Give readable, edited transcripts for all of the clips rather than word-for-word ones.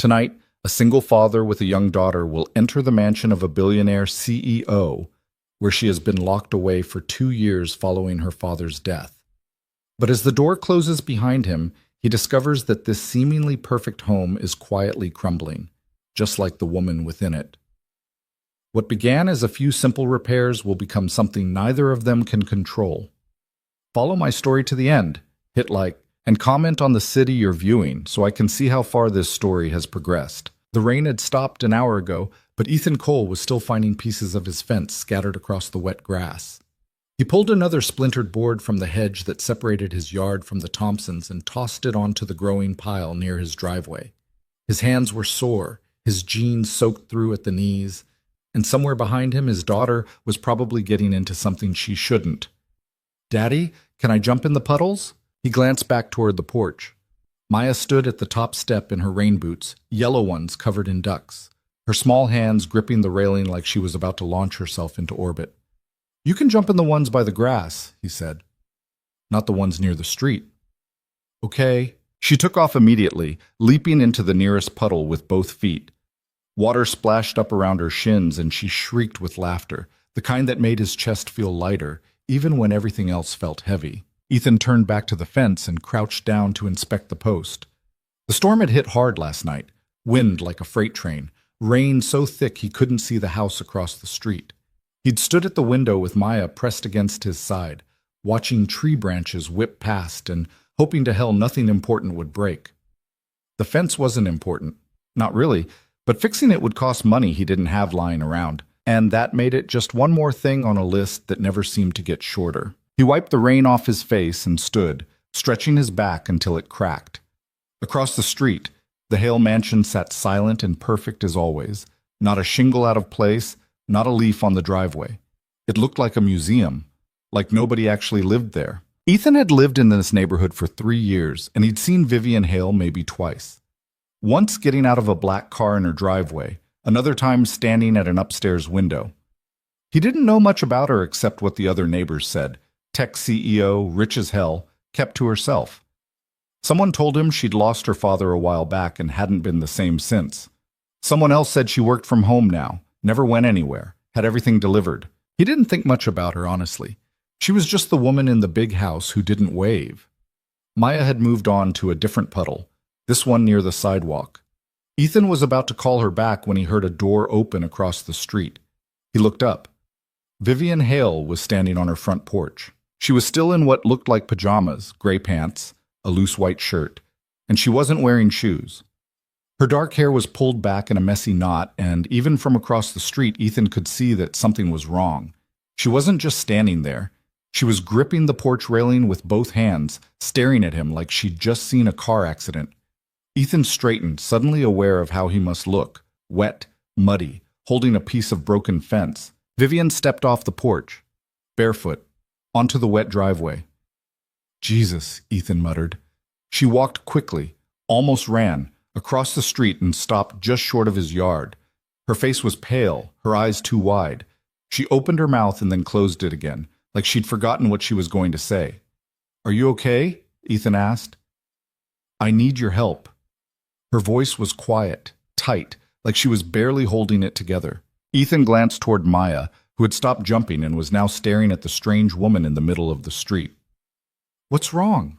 Tonight, a single father with a young daughter will enter the mansion of a billionaire CEO, where she has been locked away for 2 years following her father's death. But as the door closes behind him, he discovers that this seemingly perfect home is quietly crumbling, just like the woman within it. What began as a few simple repairs will become something neither of them can control. Follow my story to the end, hit like, and comment on the city you're viewing so I can see how far this story has progressed. The rain had stopped an hour ago, but Ethan Cole was still finding pieces of his fence scattered across the wet grass. He pulled another splintered board from the hedge that separated his yard from the Thompsons and tossed it onto the growing pile near his driveway. His hands were sore, his jeans soaked through at the knees, and somewhere behind him his daughter was probably getting into something she shouldn't. "Daddy, can I jump in the puddles?" He glanced back toward the porch. Maya stood at the top step in her rain boots, yellow ones covered in ducks, her small hands gripping the railing like she was about to launch herself into orbit. "You can jump in the ones by the grass," he said. "Not the ones near the street." "Okay." She took off immediately, leaping into the nearest puddle with both feet. Water splashed up around her shins and she shrieked with laughter, the kind that made his chest feel lighter, even when everything else felt heavy. Ethan turned back to the fence and crouched down to inspect the post. The storm had hit hard last night, wind like a freight train, rain so thick he couldn't see the house across the street. He'd stood at the window with Maya pressed against his side, watching tree branches whip past and hoping to hell nothing important would break. The fence wasn't important, not really, but fixing it would cost money he didn't have lying around, and that made it just one more thing on a list that never seemed to get shorter. He wiped the rain off his face and stood, stretching his back until it cracked. Across the street, the Hale mansion sat silent and perfect as always, not a shingle out of place, not a leaf on the driveway. It looked like a museum, like nobody actually lived there. Ethan had lived in this neighborhood for 3 years, and he'd seen Vivian Hale maybe twice. Once getting out of a black car in her driveway, another time standing at an upstairs window. He didn't know much about her except what the other neighbors said. Tech CEO, rich as hell, kept to herself. Someone told him she'd lost her father a while back and hadn't been the same since. Someone else said she worked from home now, never went anywhere, had everything delivered. He didn't think much about her, honestly. She was just the woman in the big house who didn't wave. Maya had moved on to a different puddle, this one near the sidewalk. Ethan was about to call her back when he heard a door open across the street. He looked up. Vivian Hale was standing on her front porch. She was still in what looked like pajamas, gray pants, a loose white shirt, and she wasn't wearing shoes. Her dark hair was pulled back in a messy knot, and even from across the street, Ethan could see that something was wrong. She wasn't just standing there. She was gripping the porch railing with both hands, staring at him like she'd just seen a car accident. Ethan straightened, suddenly aware of how he must look, wet, muddy, holding a piece of broken fence. Vivian stepped off the porch, barefoot, onto the wet driveway. "Jesus," Ethan muttered. She walked quickly, almost ran, across the street and stopped just short of his yard. Her face was pale, her eyes too wide. She opened her mouth and then closed it again, like she'd forgotten what she was going to say. "Are you okay?" Ethan asked. "I need your help." Her voice was quiet, tight, like she was barely holding it together. Ethan glanced toward Maya, who had stopped jumping and was now staring at the strange woman in the middle of the street. "What's wrong?"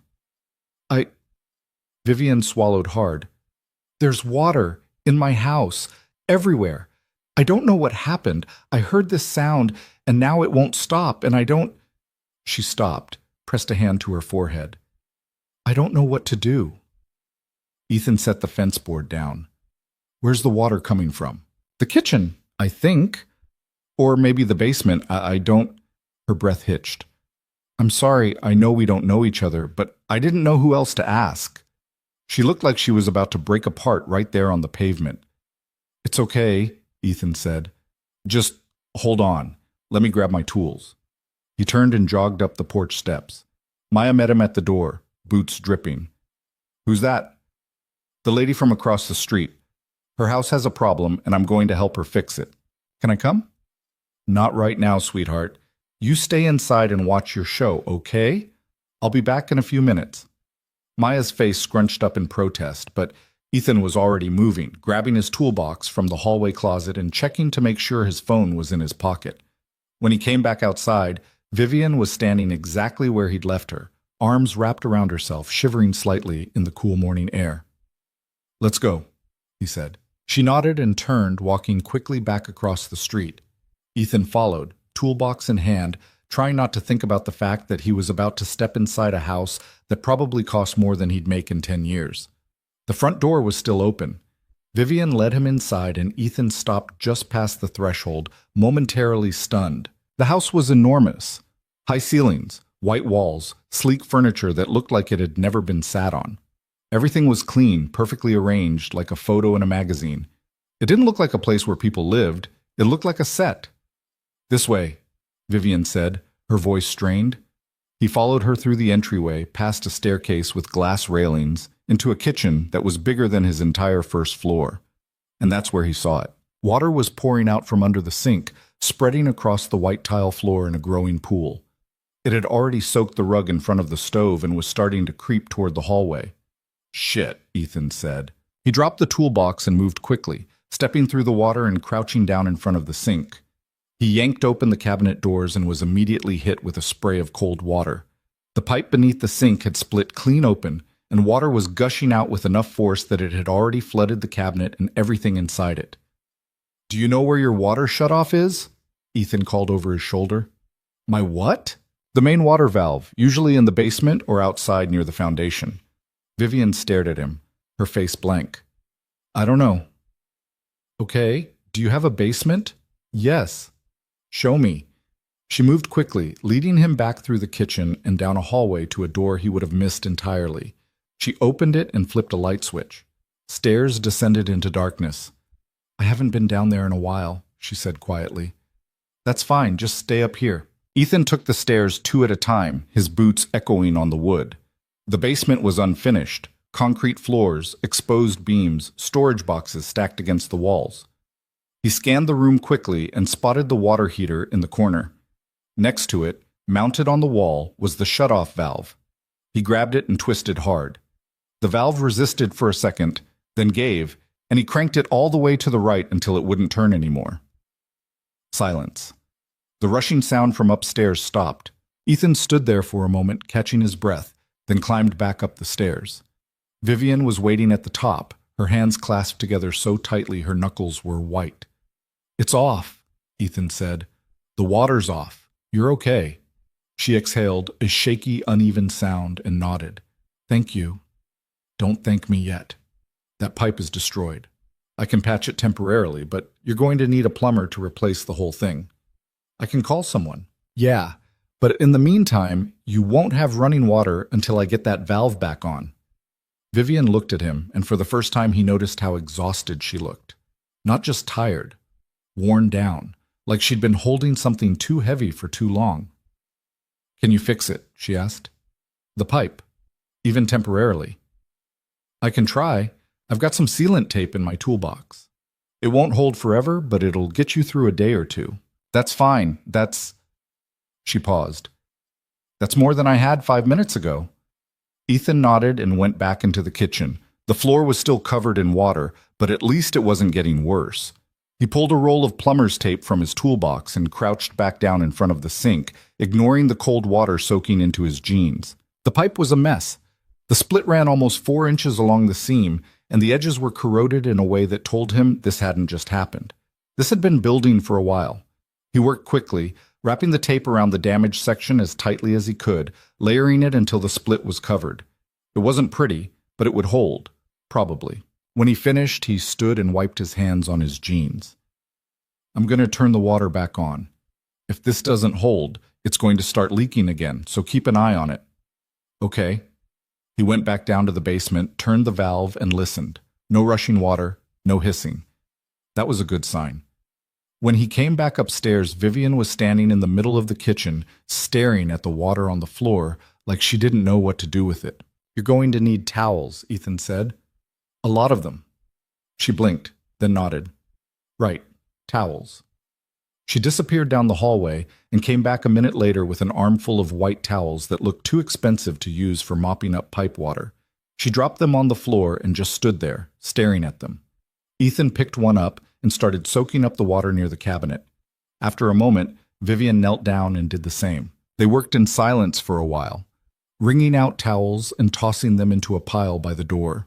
Vivian swallowed hard. "There's water in my house, everywhere. I don't know what happened. I heard this sound, and now it won't stop, and I don't—" She stopped, pressed a hand to her forehead. "I don't know what to do." Ethan set the fence board down. "Where's the water coming from?" "The kitchen, I think. Or maybe the basement. I don't—" Her breath hitched. "I'm sorry, I know we don't know each other, but I didn't know who else to ask." She looked like she was about to break apart right there on the pavement. "It's okay," Ethan said. "Just hold on. Let me grab my tools." He turned and jogged up the porch steps. Maya met him at the door, boots dripping. "Who's that?" "The lady from across the street. Her house has a problem, and I'm going to help her fix it. Can I come?" "Not right now, sweetheart. You stay inside and watch your show, okay? I'll be back in a few minutes." Maya's face scrunched up in protest, but Ethan was already moving, grabbing his toolbox from the hallway closet and checking to make sure his phone was in his pocket. When he came back outside, Vivian was standing exactly where he'd left her, arms wrapped around herself, shivering slightly in the cool morning air. "Let's go," he said. She nodded and turned, walking quickly back across the street. Ethan followed, toolbox in hand, trying not to think about the fact that he was about to step inside a house that probably cost more than he'd make in 10 years. The front door was still open. Vivian led him inside and Ethan stopped just past the threshold, momentarily stunned. The house was enormous. High ceilings, white walls, sleek furniture that looked like it had never been sat on. Everything was clean, perfectly arranged, like a photo in a magazine. It didn't look like a place where people lived. It looked like a set. "This way," Vivian said, her voice strained. He followed her through the entryway, past a staircase with glass railings, into a kitchen that was bigger than his entire first floor. And that's where he saw it. Water was pouring out from under the sink, spreading across the white tile floor in a growing pool. It had already soaked the rug in front of the stove and was starting to creep toward the hallway. "Shit," Ethan said. He dropped the toolbox and moved quickly, stepping through the water and crouching down in front of the sink. He yanked open the cabinet doors and was immediately hit with a spray of cold water. The pipe beneath the sink had split clean open, and water was gushing out with enough force that it had already flooded the cabinet and everything inside it. "Do you know where your water shutoff is?" Ethan called over his shoulder. "My what?" "The main water valve, usually in the basement or outside near the foundation." Vivian stared at him, her face blank. "I don't know." "Okay, do you have a basement?" "Yes." "Show me." She moved quickly, leading him back through the kitchen and down a hallway to a door he would have missed entirely. She opened it and flipped a light switch. Stairs descended into darkness. "I haven't been down there in a while," she said quietly. "That's fine, just stay up here." Ethan took the stairs 2 at a time, his boots echoing on the wood. The basement was unfinished. Concrete floors, exposed beams, storage boxes stacked against the walls. He scanned the room quickly and spotted the water heater in the corner. Next to it, mounted on the wall, was the shutoff valve. He grabbed it and twisted hard. The valve resisted for a second, then gave, and he cranked it all the way to the right until it wouldn't turn anymore. Silence. The rushing sound from upstairs stopped. Ethan stood there for a moment, catching his breath, then climbed back up the stairs. Vivian was waiting at the top, her hands clasped together so tightly her knuckles were white. "It's off," Ethan said. "The water's off. You're okay." She exhaled, a shaky, uneven sound, and nodded. "Thank you." "Don't thank me yet. That pipe is destroyed. I can patch it temporarily, but you're going to need a plumber to replace the whole thing." "I can call someone." "Yeah, but in the meantime, you won't have running water until I get that valve back on." Vivian looked at him, and for the first time he noticed how exhausted she looked. Not just tired, worn down, like she'd been holding something too heavy for too long. "Can you fix it?" she asked. "The pipe, even temporarily." "I can try. I've got some sealant tape in my toolbox. It won't hold forever, but it'll get you through a day or two." "That's fine. She paused. "That's more than I had 5 minutes ago." Ethan nodded and went back into the kitchen. The floor was still covered in water, but at least it wasn't getting worse. He pulled a roll of plumber's tape from his toolbox and crouched back down in front of the sink, ignoring the cold water soaking into his jeans. The pipe was a mess. The split ran almost 4 inches along the seam, and the edges were corroded in a way that told him this hadn't just happened. This had been building for a while. He worked quickly, wrapping the tape around the damaged section as tightly as he could, layering it until the split was covered. It wasn't pretty, but it would hold, probably. When he finished, he stood and wiped his hands on his jeans. "I'm going to turn the water back on. If this doesn't hold, it's going to start leaking again, so keep an eye on it." "Okay." He went back down to the basement, turned the valve, and listened. No rushing water, no hissing. That was a good sign. When he came back upstairs, Vivian was standing in the middle of the kitchen, staring at the water on the floor like she didn't know what to do with it. "You're going to need towels," Ethan said. "A lot of them." She blinked, then nodded. "Right, towels." She disappeared down the hallway and came back a minute later with an armful of white towels that looked too expensive to use for mopping up pipe water. She dropped them on the floor and just stood there, staring at them. Ethan picked one up and started soaking up the water near the cabinet. After a moment, Vivian knelt down and did the same. They worked in silence for a while, wringing out towels and tossing them into a pile by the door.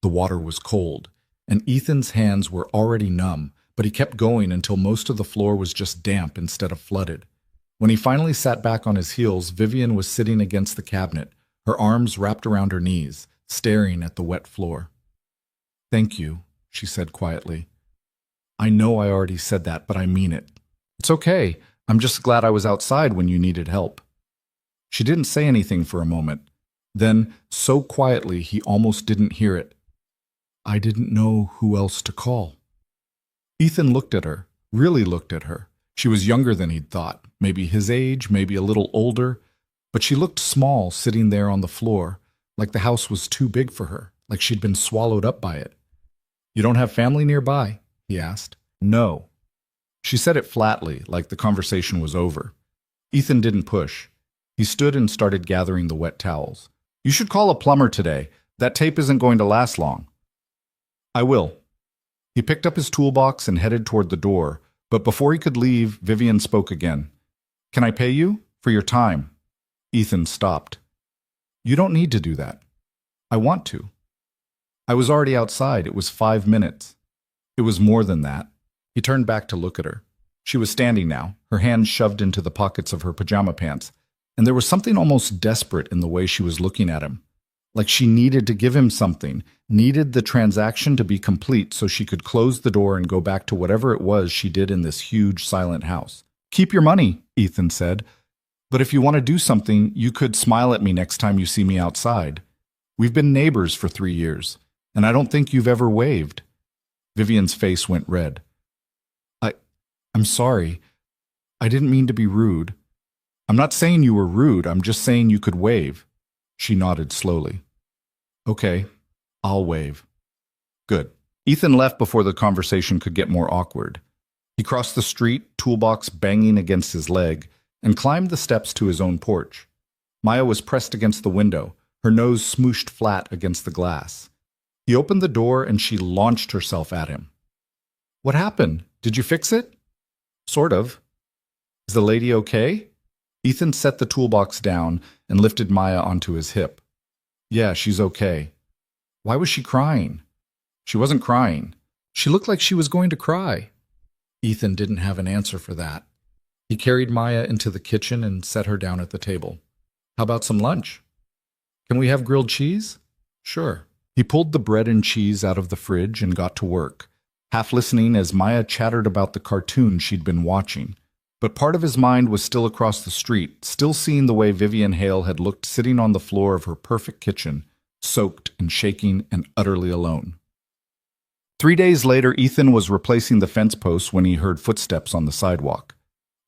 The water was cold, and Ethan's hands were already numb, but he kept going until most of the floor was just damp instead of flooded. When he finally sat back on his heels, Vivian was sitting against the cabinet, her arms wrapped around her knees, staring at the wet floor. "Thank you," she said quietly. "I know I already said that, but I mean it. It's okay. I'm just glad I was outside when you needed help." She didn't say anything for a moment. Then, so quietly he almost didn't hear it, "I didn't know who else to call." Ethan looked at her, really looked at her. She was younger than he'd thought, maybe his age, maybe a little older, but she looked small sitting there on the floor, like the house was too big for her, like she'd been swallowed up by it. "You don't have family nearby?" he asked. "No." She said it flatly, like the conversation was over. Ethan didn't push. He stood and started gathering the wet towels. "You should call a plumber today. That tape isn't going to last long." "I will." He picked up his toolbox and headed toward the door, but before he could leave, Vivian spoke again. "Can I pay you? For your time?" Ethan stopped. "You don't need to do that." "I want to." "I was already outside. It was 5 minutes." "It was more than that." He turned back to look at her. She was standing now, her hands shoved into the pockets of her pajama pants, and there was something almost desperate in the way she was looking at him. Like she needed to give him something, needed the transaction to be complete so she could close the door and go back to whatever it was she did in this huge, silent house. "Keep your money," Ethan said. "But if you want to do something, you could smile at me next time you see me outside. We've been neighbors for 3 years, and I don't think you've ever waved." Vivian's face went red. I'm sorry. I didn't mean to be rude." "I'm not saying you were rude. I'm just saying you could wave." She nodded slowly. "Okay, I'll wave." "Good." Ethan left before the conversation could get more awkward. He crossed the street, toolbox banging against his leg, and climbed the steps to his own porch. Maya was pressed against the window, her nose smooshed flat against the glass. He opened the door and she launched herself at him. "What happened? Did you fix it?" "Sort of." "Is the lady okay?" Ethan set the toolbox down and lifted Maya onto his hip. "Yeah, she's okay." "Why was she crying?" "She wasn't crying. She looked like she was going to cry." Ethan didn't have an answer for that. He carried Maya into the kitchen and set her down at the table. "How about some lunch?" "Can we have grilled cheese?" "Sure." He pulled the bread and cheese out of the fridge and got to work, half listening as Maya chattered about the cartoon she'd been watching. But part of his mind was still across the street, still seeing the way Vivian Hale had looked sitting on the floor of her perfect kitchen, soaked and shaking and utterly alone. 3 days later, Ethan was replacing the fence posts when he heard footsteps on the sidewalk.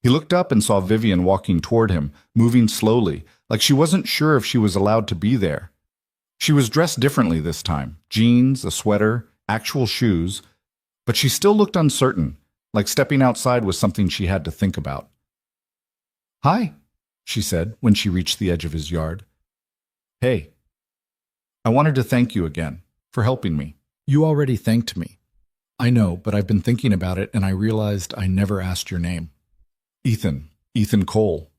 He looked up and saw Vivian walking toward him, moving slowly, like she wasn't sure if she was allowed to be there. She was dressed differently this time, jeans, a sweater, actual shoes, but she still looked uncertain, like stepping outside was something she had to think about. "Hi," she said when she reached the edge of his yard. "Hey. I wanted to thank you again for helping me." "You already thanked me." "I know, but I've been thinking about it and I realized I never asked your name." Ethan Cole."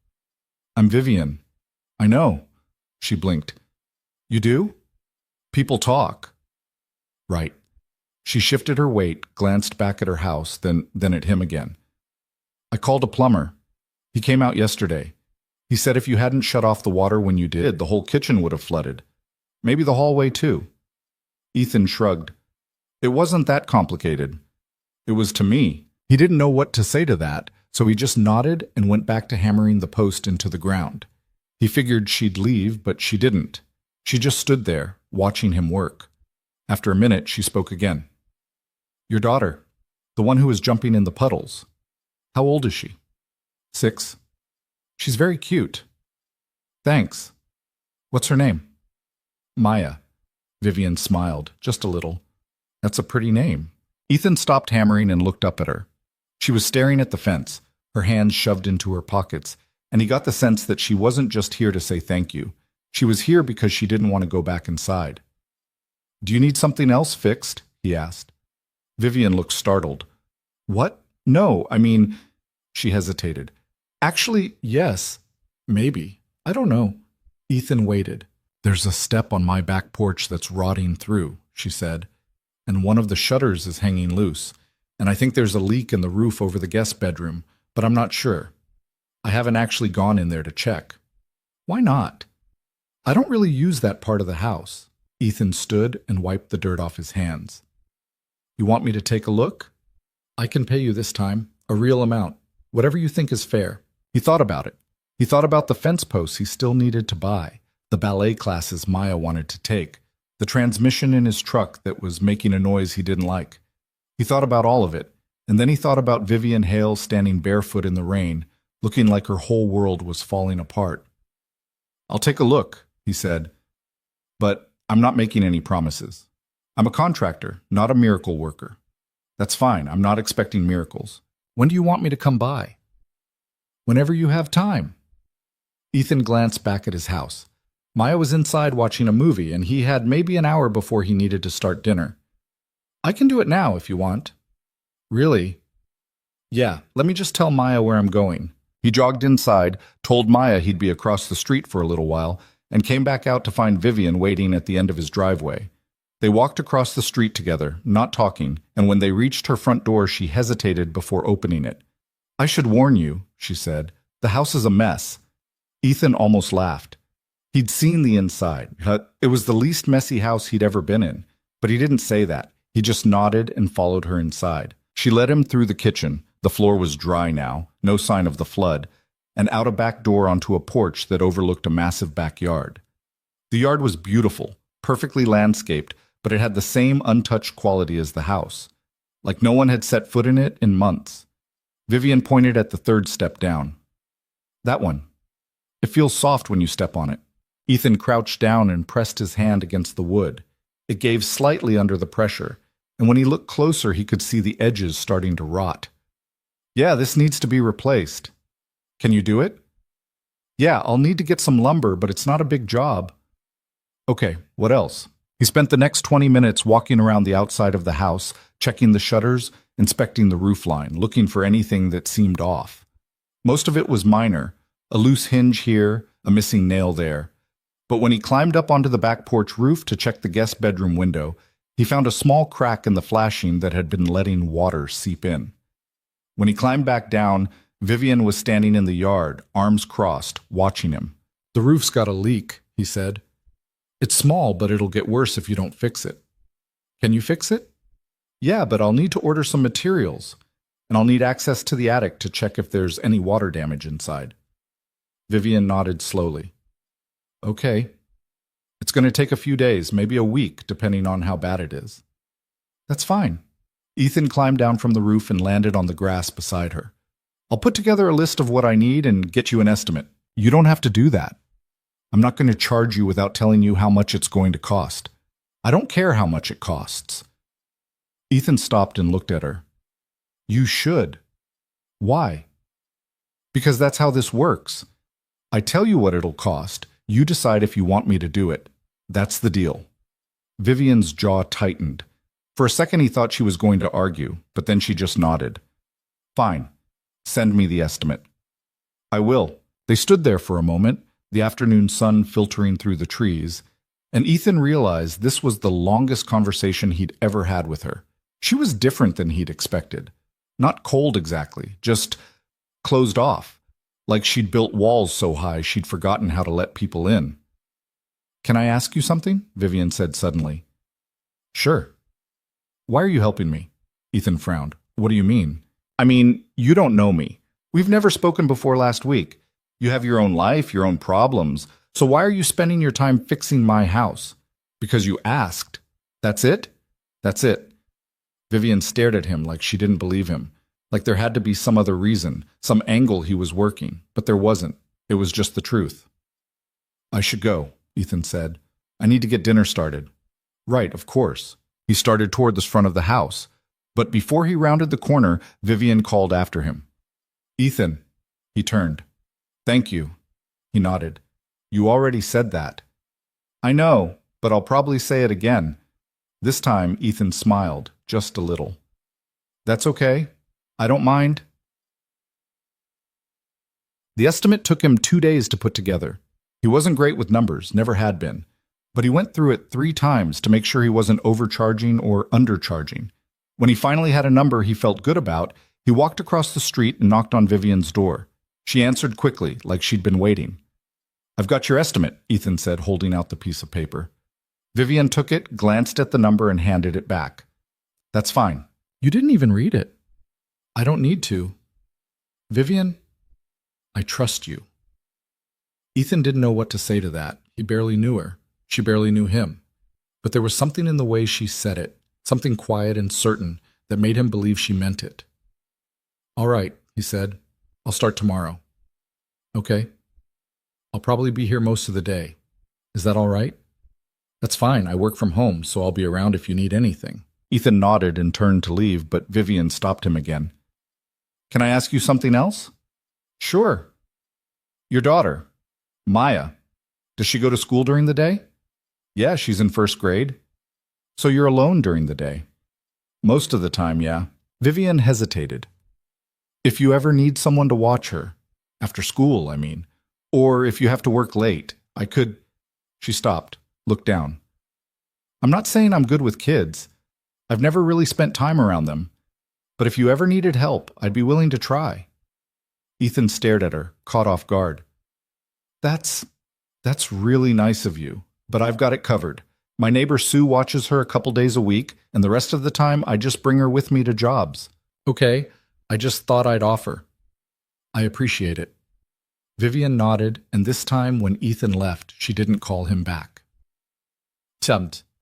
"I'm Vivian." "I know." She blinked. "You do?" "People talk." "Right." She shifted her weight, glanced back at her house, then at him again. "I called a plumber. He came out yesterday. He said if you hadn't shut off the water when you did, the whole kitchen would have flooded. Maybe the hallway too." Ethan shrugged. "It wasn't that complicated. It was to me." He didn't know what to say to that, so he just nodded and went back to hammering the post into the ground. He figured she'd leave, but she didn't. She just stood there, watching him work. After a minute, she spoke again. "Your daughter, the one who was jumping in the puddles. How old is she?" 6. "She's very cute." "Thanks. What's her name?" "Maya." Vivian smiled, just a little. "That's a pretty name." Ethan stopped hammering and looked up at her. She was staring at the fence, her hands shoved into her pockets, and he got the sense that she wasn't just here to say thank you. She was here because she didn't want to go back inside. Do you need something else fixed? He asked. Vivian looked startled. What? No, I mean, she hesitated. Actually, yes. Maybe. I don't know. Ethan waited. There's a step on my back porch that's rotting through, she said, and one of the shutters is hanging loose, and I think there's a leak in the roof over the guest bedroom, but I'm not sure. I haven't actually gone in there to check. Why not? I don't really use that part of the house. Ethan stood and wiped the dirt off his hands. You want me to take a look? I can pay you this time, a real amount, whatever you think is fair. He thought about it. He thought about the fence posts he still needed to buy, the ballet classes Maya wanted to take, the transmission in his truck that was making a noise he didn't like. He thought about all of it, and then he thought about Vivian Hale standing barefoot in the rain, looking like her whole world was falling apart. I'll take a look, he said, but I'm not making any promises. I'm a contractor, not a miracle worker. That's fine, I'm not expecting miracles. When do you want me to come by? Whenever you have time. Ethan glanced back at his house. Maya was inside watching a movie, and he had maybe an hour before he needed to start dinner. I can do it now if you want. Really? Yeah, let me just tell Maya where I'm going. He jogged inside, told Maya he'd be across the street for a little while, and came back out to find Vivian waiting at the end of his driveway. They walked across the street together, not talking, and when they reached her front door, she hesitated before opening it. I should warn you, she said. The house is a mess. Ethan almost laughed. He'd seen the inside. It was the least messy house he'd ever been in, but he didn't say that. He just nodded and followed her inside. She led him through the kitchen. The floor was dry now, no sign of the flood, and out a back door onto a porch that overlooked a massive backyard. The yard was beautiful, perfectly landscaped, but it had the same untouched quality as the house, like no one had set foot in it in months. Vivian pointed at the third step down. That one. It feels soft when you step on it. Ethan crouched down and pressed his hand against the wood. It gave slightly under the pressure, and when he looked closer, he could see the edges starting to rot. Yeah, this needs to be replaced. Can you do it? Yeah, I'll need to get some lumber, but it's not a big job. Okay, what else? He spent the next 20 minutes walking around the outside of the house, checking the shutters, inspecting the roofline, looking for anything that seemed off. Most of it was minor, a loose hinge here, a missing nail there. But when he climbed up onto the back porch roof to check the guest bedroom window, he found a small crack in the flashing that had been letting water seep in. When he climbed back down, Vivian was standing in the yard, arms crossed, watching him. The roof's got a leak, he said. It's small, but it'll get worse if you don't fix it. Can you fix it? Yeah, but I'll need to order some materials, and I'll need access to the attic to check if there's any water damage inside. Vivian nodded slowly. Okay. It's going to take a few days, maybe a week, depending on how bad it is. That's fine. Ethan climbed down from the roof and landed on the grass beside her. I'll put together a list of what I need and get you an estimate. You don't have to do that. I'm not going to charge you without telling you how much it's going to cost. I don't care how much it costs. Ethan stopped and looked at her. You should. Why? Because that's how this works. I tell you what it'll cost. You decide if you want me to do it. That's the deal. Vivian's jaw tightened. For a second he thought she was going to argue, but then she just nodded. Fine. Send me the estimate. I will. They stood there for a moment, the afternoon sun filtering through the trees, and Ethan realized this was the longest conversation he'd ever had with her. She was different than he'd expected. Not cold exactly, just closed off. Like she'd built walls so high she'd forgotten how to let people in. Can I ask you something? Vivian said suddenly. Sure. Why are you helping me? Ethan frowned. What do you mean? I mean, you don't know me. We've never spoken before last week. You have your own life, your own problems. So why are you spending your time fixing my house? Because you asked. That's it? That's it. Vivian stared at him like she didn't believe him. Like there had to be some other reason, some angle he was working, but there wasn't. It was just the truth. I should go, Ethan said. I need to get dinner started. Right, of course. He started toward the front of the house, but before he rounded the corner, Vivian called after him. Ethan. He turned. Thank you. He nodded. You already said that. I know, but I'll probably say it again. This time, Ethan smiled, just a little. That's okay. I don't mind. The estimate took him 2 days to put together. He wasn't great with numbers, never had been, but he went through it 3 times to make sure he wasn't overcharging or undercharging. When he finally had a number he felt good about, he walked across the street and knocked on Vivian's door. She answered quickly, like she'd been waiting. I've got your estimate, Ethan said, holding out the piece of paper. Vivian took it, glanced at the number, and handed it back. That's fine. You didn't even read it. I don't need to. Vivian, I trust you. Ethan didn't know what to say to that. He barely knew her. She barely knew him. But there was something in the way she said it, something quiet and certain, that made him believe she meant it. All right, he said. I'll start tomorrow. Okay. I'll probably be here most of the day. Is that all right? That's fine. I work from home, so I'll be around if you need anything. Ethan nodded and turned to leave, but Vivian stopped him again. Can I ask you something else? Sure. Your daughter, Maya, does she go to school during the day? Yeah, she's in first grade. So you're alone during the day? Most of the time, yeah. Vivian hesitated. If you ever need someone to watch her, after school, I mean, or if you have to work late, I could... She stopped, looked down. I'm not saying I'm good with kids. I've never really spent time around them. But if you ever needed help, I'd be willing to try. Ethan stared at her, caught off guard. That's really nice of you, but I've got it covered. My neighbor Sue watches her a couple days a week, and the rest of the time I just bring her with me to jobs. Okay, I just thought I'd offer. I appreciate it. Vivian nodded, and this time when Ethan left, she didn't call him back.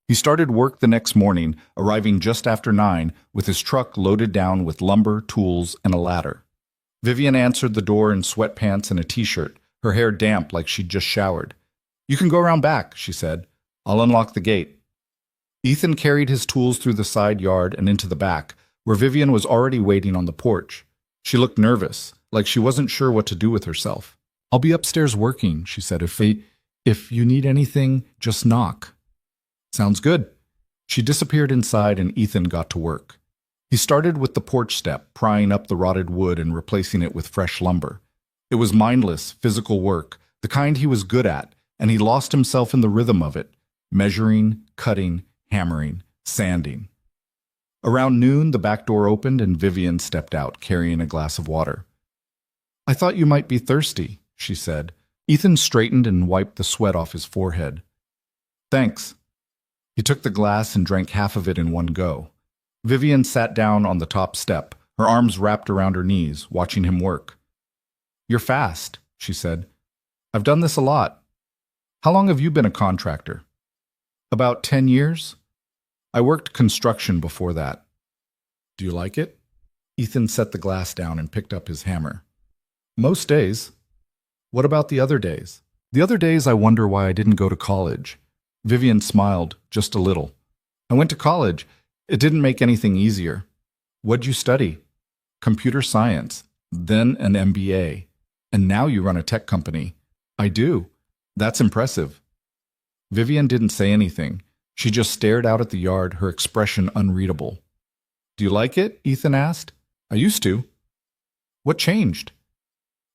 He started work the next morning, arriving just after 9, with his truck loaded down with lumber, tools, and a ladder. Vivian answered the door in sweatpants and a t-shirt, her hair damp like she'd just showered. You can go around back, she said. I'll unlock the gate. Ethan carried his tools through the side yard and into the back, where Vivian was already waiting on the porch. She looked nervous, like she wasn't sure what to do with herself. I'll be upstairs working, she said. If you need anything, just knock. Sounds good. She disappeared inside and Ethan got to work. He started with the porch step, prying up the rotted wood and replacing it with fresh lumber. It was mindless, physical work, the kind he was good at, and he lost himself in the rhythm of it, measuring, cutting, hammering, sanding. Around noon, the back door opened and Vivian stepped out, carrying a glass of water. I thought you might be thirsty, she said. Ethan straightened and wiped the sweat off his forehead. Thanks. He took the glass and drank half of it in one go. Vivian sat down on the top step, her arms wrapped around her knees, watching him work. You're fast, she said. I've done this a lot. How long have you been a contractor? About 10 years. I worked construction before that. Do you like it? Ethan set the glass down and picked up his hammer. Most days. What about the other days? The other days I wonder why I didn't go to college. Vivian smiled, just a little. I went to college. It didn't make anything easier. What'd you study? Computer science, then an MBA. And now you run a tech company. I do. That's impressive. Vivian didn't say anything. She just stared out at the yard, her expression unreadable. Do you like it? Ethan asked. I used to. What changed?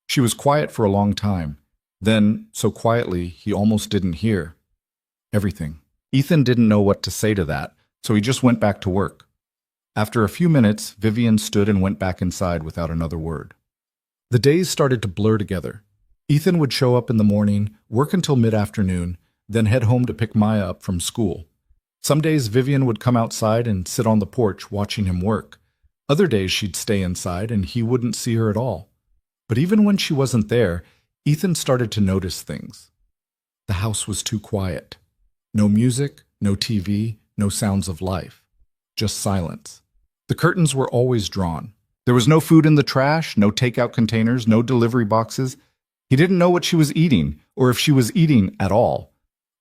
She was quiet for a long time. Then, so quietly, he almost didn't hear. Everything. Ethan didn't know what to say to that, so he just went back to work. After a few minutes, Vivian stood and went back inside without another word. The days started to blur together. Ethan would show up in the morning, work until mid-afternoon, then head home to pick Maya up from school. Some days Vivian would come outside and sit on the porch watching him work. Other days she'd stay inside and he wouldn't see her at all. But even when she wasn't there, Ethan started to notice things. The house was too quiet. No music, no TV, no sounds of life. Just silence. The curtains were always drawn. There was no food in the trash, no takeout containers, no delivery boxes. He didn't know what she was eating, or if she was eating at all.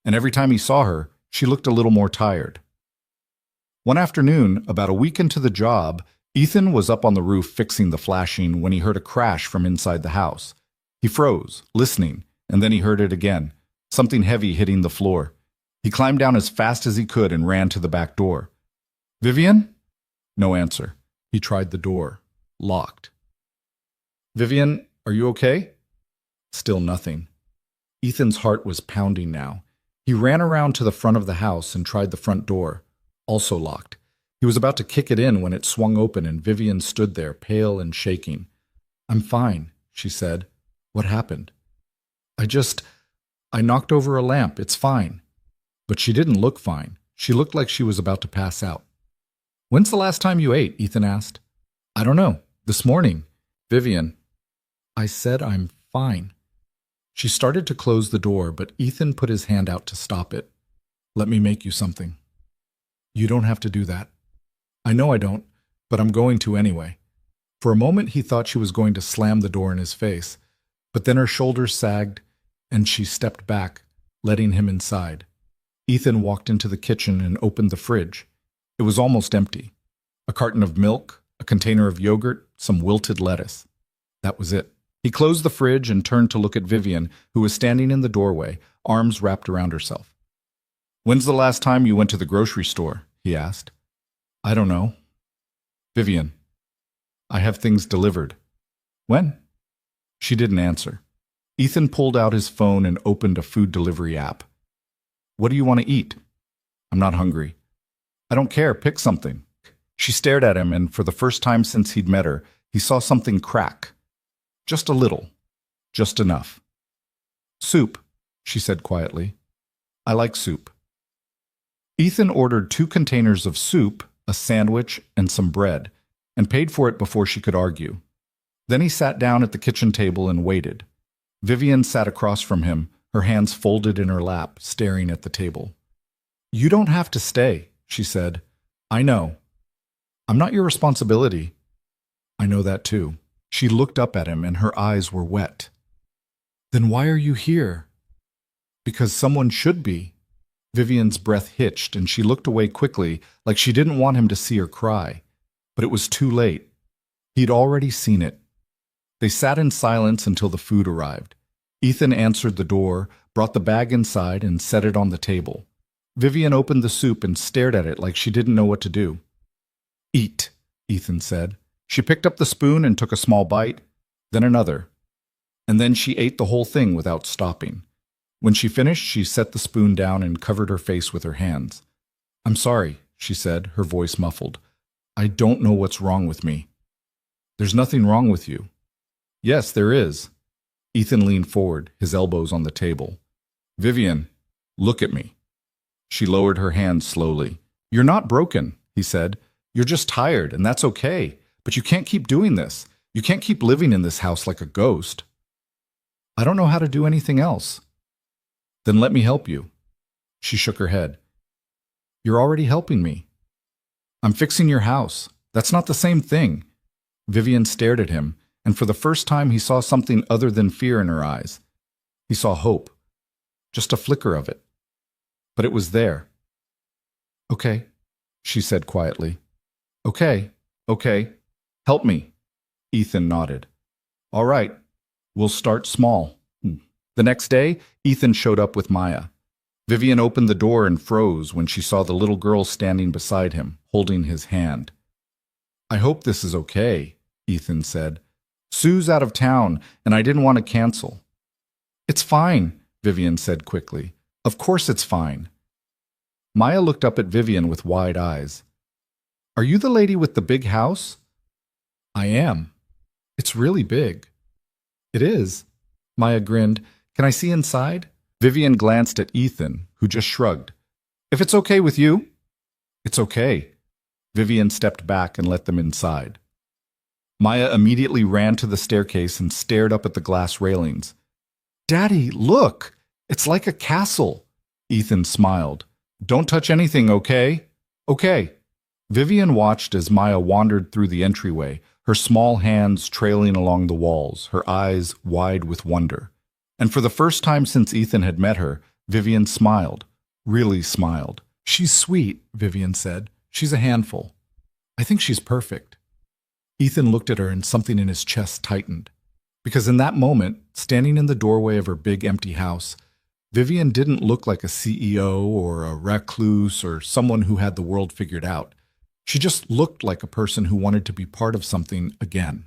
And every time he saw her, she looked a little more tired. One afternoon, about a week into the job, Ethan was up on the roof fixing the flashing when he heard a crash from inside the house. He froze, listening, and then he heard it again, something heavy hitting the floor. He climbed down as fast as he could and ran to the back door. Vivian? No answer. He tried the door. Locked. Vivian, are you okay? Still nothing. Ethan's heart was pounding now. He ran around to the front of the house and tried the front door. Also locked. He was about to kick it in when it swung open and Vivian stood there, pale and shaking. I'm fine, she said. What happened? I knocked over a lamp. It's fine. But she didn't look fine. She looked like she was about to pass out. When's the last time you ate? Ethan asked. I don't know. This morning. Vivian. I said I'm fine. She started to close the door, but Ethan put his hand out to stop it. Let me make you something. You don't have to do that. I know I don't, but I'm going to anyway. For a moment he thought she was going to slam the door in his face, but then her shoulders sagged and she stepped back, letting him inside. Ethan walked into the kitchen and opened the fridge. It was almost empty. A carton of milk, a container of yogurt, some wilted lettuce. That was it. He closed the fridge and turned to look at Vivian, who was standing in the doorway, arms wrapped around herself. When's the last time you went to the grocery store? He asked. I don't know. Vivian. I have things delivered. When? She didn't answer. Ethan pulled out his phone and opened a food delivery app. What do you want to eat? I'm not hungry. I don't care. Pick something. She stared at him, and for the first time since he'd met her, he saw something crack. Just a little. Just enough. Soup, she said quietly. I like soup. Ethan ordered 2 containers of soup, a sandwich, and some bread, and paid for it before she could argue. Then he sat down at the kitchen table and waited. Vivian sat across from him, her hands folded in her lap, staring at the table. You don't have to stay, she said. I know. I'm not your responsibility. I know that too. She looked up at him and her eyes were wet. Then why are you here? Because someone should be. Vivian's breath hitched and she looked away quickly, like she didn't want him to see her cry. But it was too late. He'd already seen it. They sat in silence until the food arrived. Ethan answered the door, brought the bag inside, and set it on the table. Vivian opened the soup and stared at it like she didn't know what to do. Eat, Ethan said. She picked up the spoon and took a small bite, then another. And then she ate the whole thing without stopping. When she finished, she set the spoon down and covered her face with her hands. I'm sorry, she said, her voice muffled. I don't know what's wrong with me. There's nothing wrong with you. Yes, there is. Ethan leaned forward, his elbows on the table. Vivian, look at me. She lowered her hands slowly. You're not broken, he said. You're just tired, and that's okay. But you can't keep doing this. You can't keep living in this house like a ghost. I don't know how to do anything else. Then let me help you. She shook her head. You're already helping me. I'm fixing your house. That's not the same thing. Vivian stared at him, and for the first time he saw something other than fear in her eyes. He saw hope. Just a flicker of it. But it was there. Okay, she said quietly. Okay. Help me. Ethan nodded. All right, we'll start small. The next day, Ethan showed up with Maya. Vivian opened the door and froze when she saw the little girl standing beside him, holding his hand. I hope this is okay, Ethan said. Sue's out of town, and I didn't want to cancel. It's fine, Vivian said quickly. Of course it's fine. Maya looked up at Vivian with wide eyes. Are you the lady with the big house? I am. It's really big. It is. Maya grinned. Can I see inside? Vivian glanced at Ethan, who just shrugged. If it's okay with you. It's okay. Vivian stepped back and let them inside. Maya immediately ran to the staircase and stared up at the glass railings. Daddy, look! It's like a castle. Ethan smiled. Don't touch anything, okay? Okay. Vivian watched as Maya wandered through the entryway, her small hands trailing along the walls, her eyes wide with wonder. And for the first time since Ethan had met her, Vivian smiled, really smiled. She's sweet, Vivian said. She's a handful. I think she's perfect. Ethan looked at her and something in his chest tightened. Because in that moment, standing in the doorway of her big empty house, Vivian didn't look like a CEO or a recluse or someone who had the world figured out. She just looked like a person who wanted to be part of something again.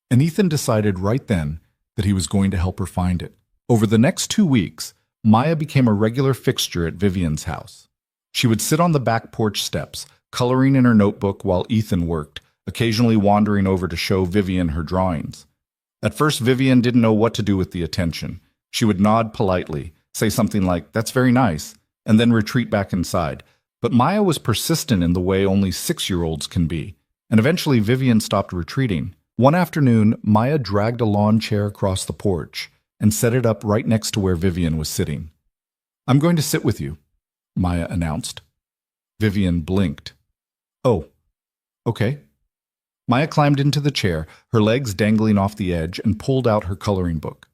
And Ethan decided right then that he was going to help her find it. Over the next 2 weeks, Maya became a regular fixture at Vivian's house. She would sit on the back porch steps, coloring in her notebook while Ethan worked, occasionally wandering over to show Vivian her drawings. At first, Vivian didn't know what to do with the attention. She would nod politely, say something like, "That's very nice," and then retreat back inside. But Maya was persistent in the way only 6-year-olds can be, and eventually Vivian stopped retreating. One afternoon, Maya dragged a lawn chair across the porch and set it up right next to where Vivian was sitting. "I'm going to sit with you," Maya announced. Vivian blinked. "Oh, okay." Maya climbed into the chair, her legs dangling off the edge, and pulled out her coloring book.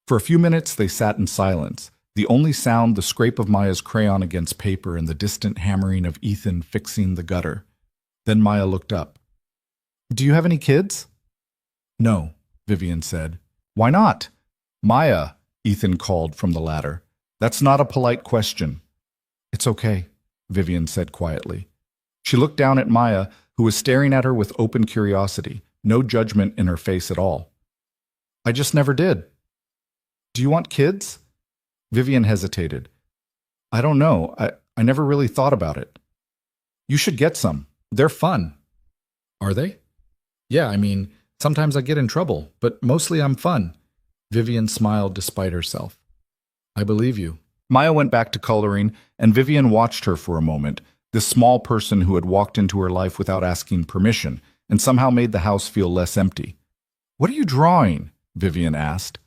For a few minutes they sat in silence, the only sound the scrape of Maya's crayon against paper and the distant hammering of Ethan fixing the gutter. Then Maya looked up. "Do you have any kids?" "No," Vivian said. "Why not?" "Maya," Ethan called from the ladder. "That's not a polite question." "It's okay," Vivian said quietly. She looked down at Maya, who was staring at her with open curiosity, no judgment in her face at all. "I just never did." "Do you want kids?" Vivian hesitated. "I don't know. I never really thought about it." "You should get some. They're fun." "Are they?" "Yeah, I mean, sometimes I get in trouble, but mostly I'm fun." Vivian smiled despite herself. "I believe you." Maya went back to coloring, and Vivian watched her for a moment, this small person who had walked into her life without asking permission and somehow made the house feel less empty. "What are you drawing?" Vivian asked.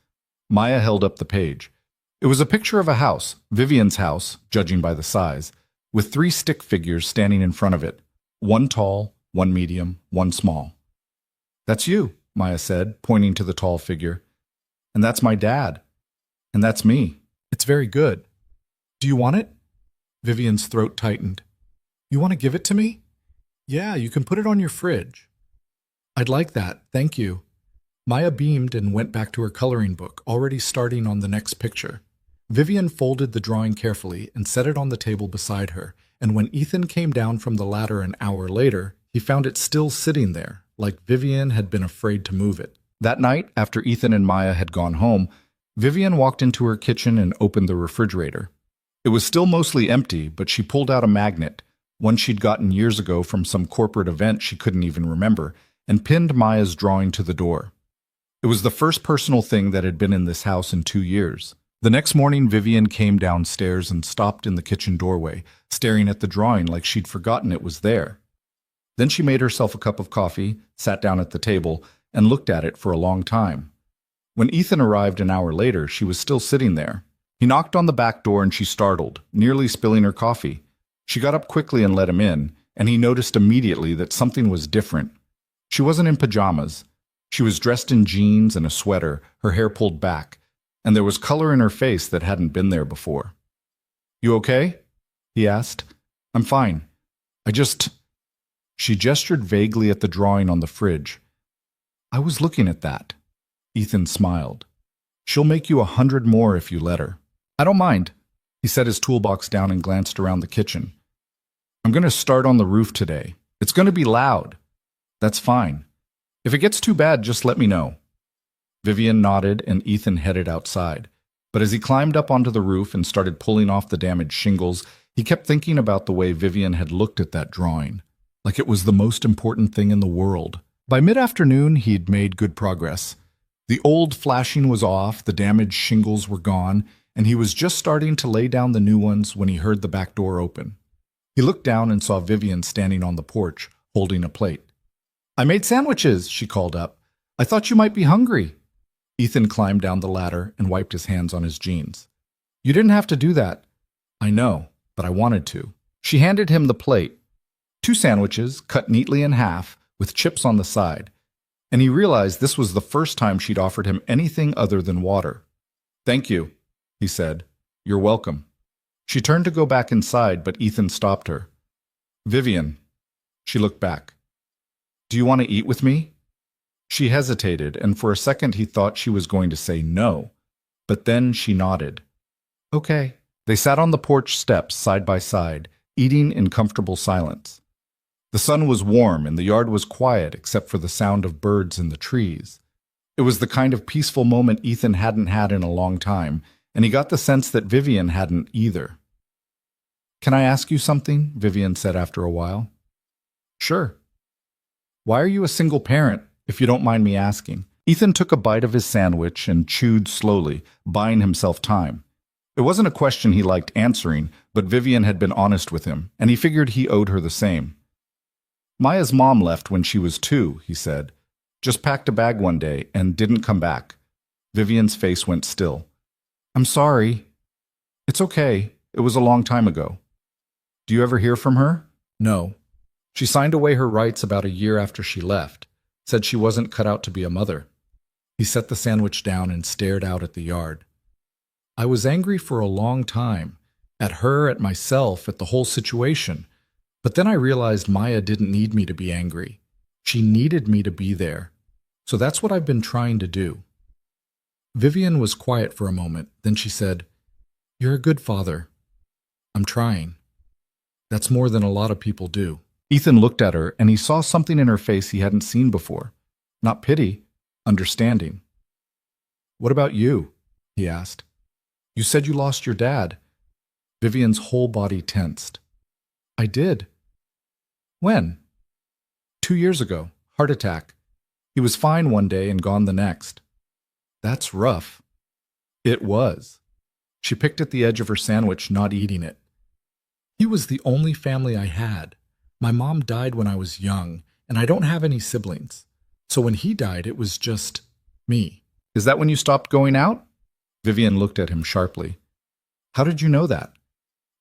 Maya held up the page. It was a picture of a house, Vivian's house, judging by the size, with 3 stick figures standing in front of it, one tall, one medium, one small. "That's you," Maya said, pointing to the tall figure. "And that's my dad. And that's me. It's very good. Do you want it?" Vivian's throat tightened. "You want to give it to me?" "Yeah, you can put it on your fridge." "I'd like that, thank you." Maya beamed and went back to her coloring book, already starting on the next picture. Vivian folded the drawing carefully and set it on the table beside her, and when Ethan came down from the ladder an hour later, he found it still sitting there, like Vivian had been afraid to move it. That night, after Ethan and Maya had gone home, Vivian walked into her kitchen and opened the refrigerator. It was still mostly empty, but she pulled out a magnet, one she'd gotten years ago from some corporate event she couldn't even remember, and pinned Maya's drawing to the door. It was the first personal thing that had been in this house in 2 years. The next morning, Vivian came downstairs and stopped in the kitchen doorway, staring at the drawing like she'd forgotten it was there. Then she made herself a cup of coffee, sat down at the table, and looked at it for a long time. When Ethan arrived an hour later, she was still sitting there. He knocked on the back door and she startled, nearly spilling her coffee. She got up quickly and let him in, and he noticed immediately that something was different. She wasn't in pajamas. She was dressed in jeans and a sweater, her hair pulled back, and there was color in her face that hadn't been there before. "You okay?" he asked. "I'm fine. She gestured vaguely at the drawing on the fridge. "I was looking at that." Ethan smiled. "She'll make you 100 more if you let her." "I don't mind." He set his toolbox down and glanced around the kitchen. "I'm going to start on the roof today. It's going to be loud." "That's fine. If it gets too bad, just let me know." Vivian nodded and Ethan headed outside. But as he climbed up onto the roof and started pulling off the damaged shingles, he kept thinking about the way Vivian had looked at that drawing, like it was the most important thing in the world. By mid-afternoon, he'd made good progress. The old flashing was off, the damaged shingles were gone, and he was just starting to lay down the new ones when he heard the back door open. He looked down and saw Vivian standing on the porch, holding a plate. "I made sandwiches," she called up. "I thought you might be hungry." Ethan climbed down the ladder and wiped his hands on his jeans. "You didn't have to do that." "I know, but I wanted to." She handed him the plate. 2 sandwiches, cut neatly in half, with chips on the side. And he realized this was the first time she'd offered him anything other than water. "Thank you," he said. "You're welcome." She turned to go back inside, but Ethan stopped her. "Vivian." She looked back. "Do you want to eat with me?" She hesitated, and for a second he thought she was going to say no. But then she nodded. Okay. They sat on the porch steps side by side, eating in comfortable silence. The sun was warm and the yard was quiet except for the sound of birds in the trees. It was the kind of peaceful moment Ethan hadn't had in a long time, and he got the sense that Vivian hadn't either. Can I ask you something? Vivian said after a while. Sure. Why are you a single parent, if you don't mind me asking? Ethan took a bite of his sandwich and chewed slowly, buying himself time. It wasn't a question he liked answering, but Vivian had been honest with him, and he figured he owed her the same. Maya's mom left when she was 2, he said. Just packed a bag one day and didn't come back. Vivian's face went still. I'm sorry. It's okay. It was a long time ago. Do you ever hear from her? No. She signed away her rights about a year after she left, said she wasn't cut out to be a mother. He set the sandwich down and stared out at the yard. I was angry for a long time, at her, at myself, at the whole situation. But then I realized Maya didn't need me to be angry. She needed me to be there. So that's what I've been trying to do. Vivian was quiet for a moment, then she said, You're a good father. I'm trying. That's more than a lot of people do. Ethan looked at her, and he saw something in her face he hadn't seen before. Not pity, understanding. What about you? He asked. You said you lost your dad. Vivian's whole body tensed. I did. When? 2 years ago. Heart attack. He was fine one day and gone the next. That's rough. It was. She picked at the edge of her sandwich, not eating it. He was the only family I had. My mom died when I was young, and I don't have any siblings. So when he died, it was just me. Is that when you stopped going out? Vivian looked at him sharply. How did you know that?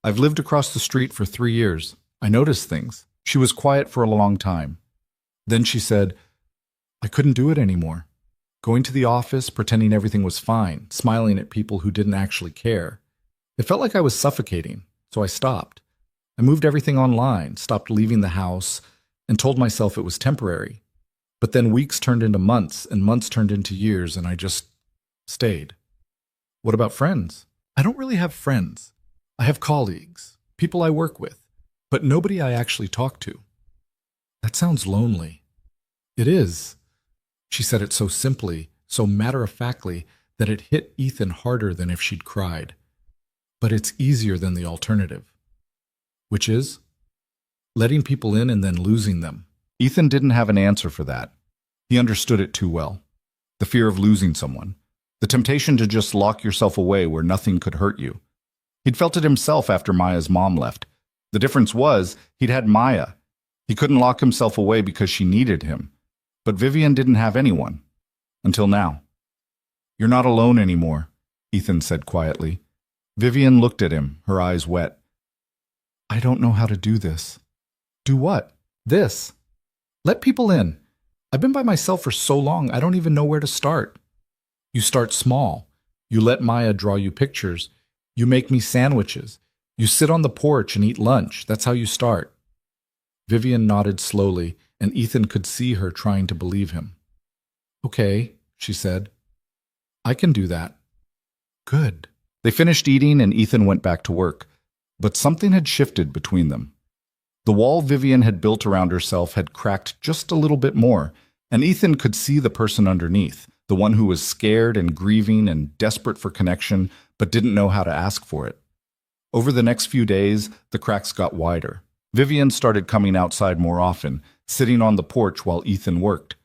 I've lived across the street for 3 years. I noticed things. She was quiet for a long time. Then she said, I couldn't do it anymore. Going to the office, pretending everything was fine, smiling at people who didn't actually care. It felt like I was suffocating, so I stopped. I moved everything online, stopped leaving the house, and told myself it was temporary. But then weeks turned into months, and months turned into years, and I just stayed. What about friends? I don't really have friends. I have colleagues, people I work with, but nobody I actually talk to. That sounds lonely. It is. She said it so simply, so matter-of-factly, that it hit Ethan harder than if she'd cried. But it's easier than the alternative. Which is? Letting people in and then losing them. Ethan didn't have an answer for that. He understood it too well. The fear of losing someone. The temptation to just lock yourself away where nothing could hurt you. He'd felt it himself after Maya's mom left. The difference was, he'd had Maya. He couldn't lock himself away because she needed him. But Vivian didn't have anyone. Until now. You're not alone anymore, Ethan said quietly. Vivian looked at him, her eyes wet. I don't know how to do this. Do what? This. Let people in. I've been by myself for so long, I don't even know where to start. You start small. You let Maya draw you pictures. You make me sandwiches. You sit on the porch and eat lunch. That's how you start. Vivian nodded slowly, and Ethan could see her trying to believe him. Okay, she said. I can do that. Good. They finished eating and Ethan went back to work. But something had shifted between them. The wall Vivian had built around herself had cracked just a little bit more, and Ethan could see the person underneath, the one who was scared and grieving and desperate for connection, but didn't know how to ask for it. Over the next few days, the cracks got wider. Vivian started coming outside more often, sitting on the porch while Ethan worked.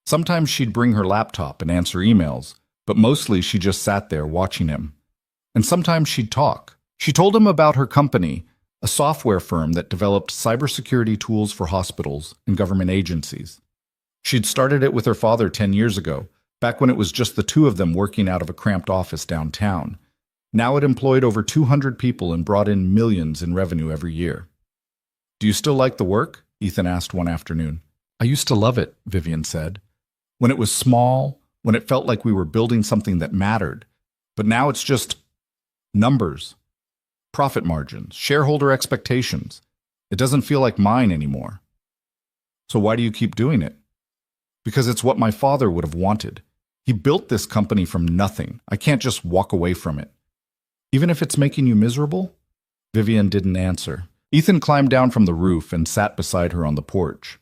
Sometimes she'd bring her laptop and answer emails, but mostly she just sat there watching him. And sometimes she'd talk. She told him about her company, a software firm that developed cybersecurity tools for hospitals and government agencies. She'd started it with her father 10 years ago, back when it was just the two of them working out of a cramped office downtown. Now it employed over 200 people and brought in millions in revenue every year. Do you still like the work? Ethan asked one afternoon. I used to love it, Vivian said. When it was small, when it felt like we were building something that mattered. But now it's just numbers, profit margins, shareholder expectations. It doesn't feel like mine anymore. So why do you keep doing it? Because it's what my father would have wanted. He built this company from nothing. I can't just walk away from it. Even if it's making you miserable? Vivian didn't answer. Ethan climbed down from the roof and sat beside her on the porch.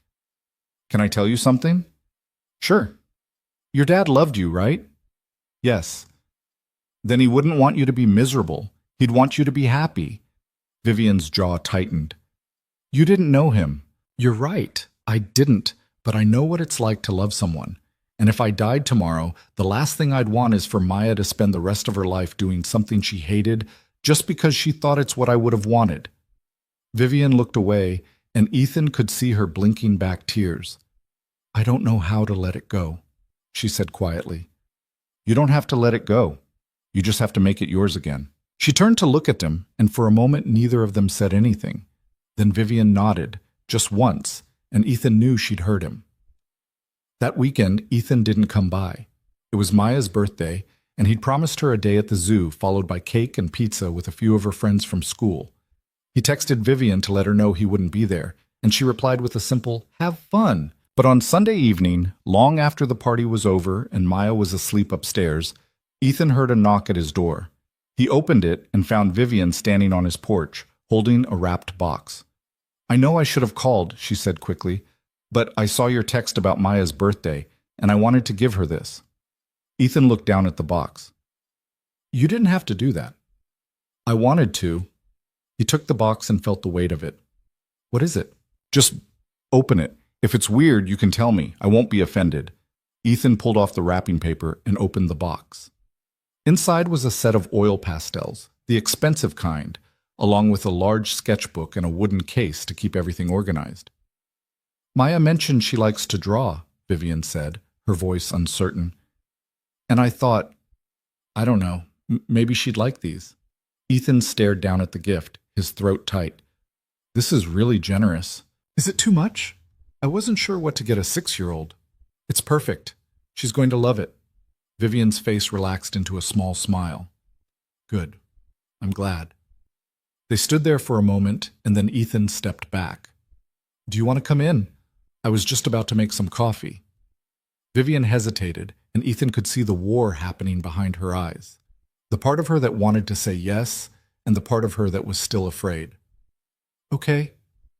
Can I tell you something? Sure. Your dad loved you, right? Yes. Then he wouldn't want you to be miserable. He'd want you to be happy. Vivian's jaw tightened. You didn't know him. You're right. I didn't, but I know what it's like to love someone. And if I died tomorrow, the last thing I'd want is for Maya to spend the rest of her life doing something she hated just because she thought it's what I would have wanted. Vivian looked away, and Ethan could see her blinking back tears. I don't know how to let it go, she said quietly. You don't have to let it go. You just have to make it yours again. She turned to look at them, and for a moment neither of them said anything. Then Vivian nodded, just once, and Ethan knew she'd heard him. That weekend, Ethan didn't come by. It was Maya's birthday, and he'd promised her a day at the zoo, followed by cake and pizza with a few of her friends from school. He texted Vivian to let her know he wouldn't be there, and she replied with a simple, "Have fun." But on Sunday evening, long after the party was over and Maya was asleep upstairs, Ethan heard a knock at his door. He opened it and found Vivian standing on his porch, holding a wrapped box. I know I should have called, she said quickly, but I saw your text about Maya's birthday, and I wanted to give her this. Ethan looked down at the box. You didn't have to do that. I wanted to. He took the box and felt the weight of it. What is it? Just open it. If it's weird, you can tell me. I won't be offended. Ethan pulled off the wrapping paper and opened the box. Inside was a set of oil pastels, the expensive kind, along with a large sketchbook and a wooden case to keep everything organized. Maya mentioned she likes to draw, Vivian said, her voice uncertain. And I thought, I don't know, maybe she'd like these. Ethan stared down at the gift, his throat tight. This is really generous. Is it too much? I wasn't sure what to get a 6-year-old. It's perfect. She's going to love it. Vivian's face relaxed into a small smile. Good. I'm glad. They stood there for a moment, and then Ethan stepped back. Do you want to come in? I was just about to make some coffee. Vivian hesitated, and Ethan could see the war happening behind her eyes. The part of her that wanted to say yes, and the part of her that was still afraid. Okay,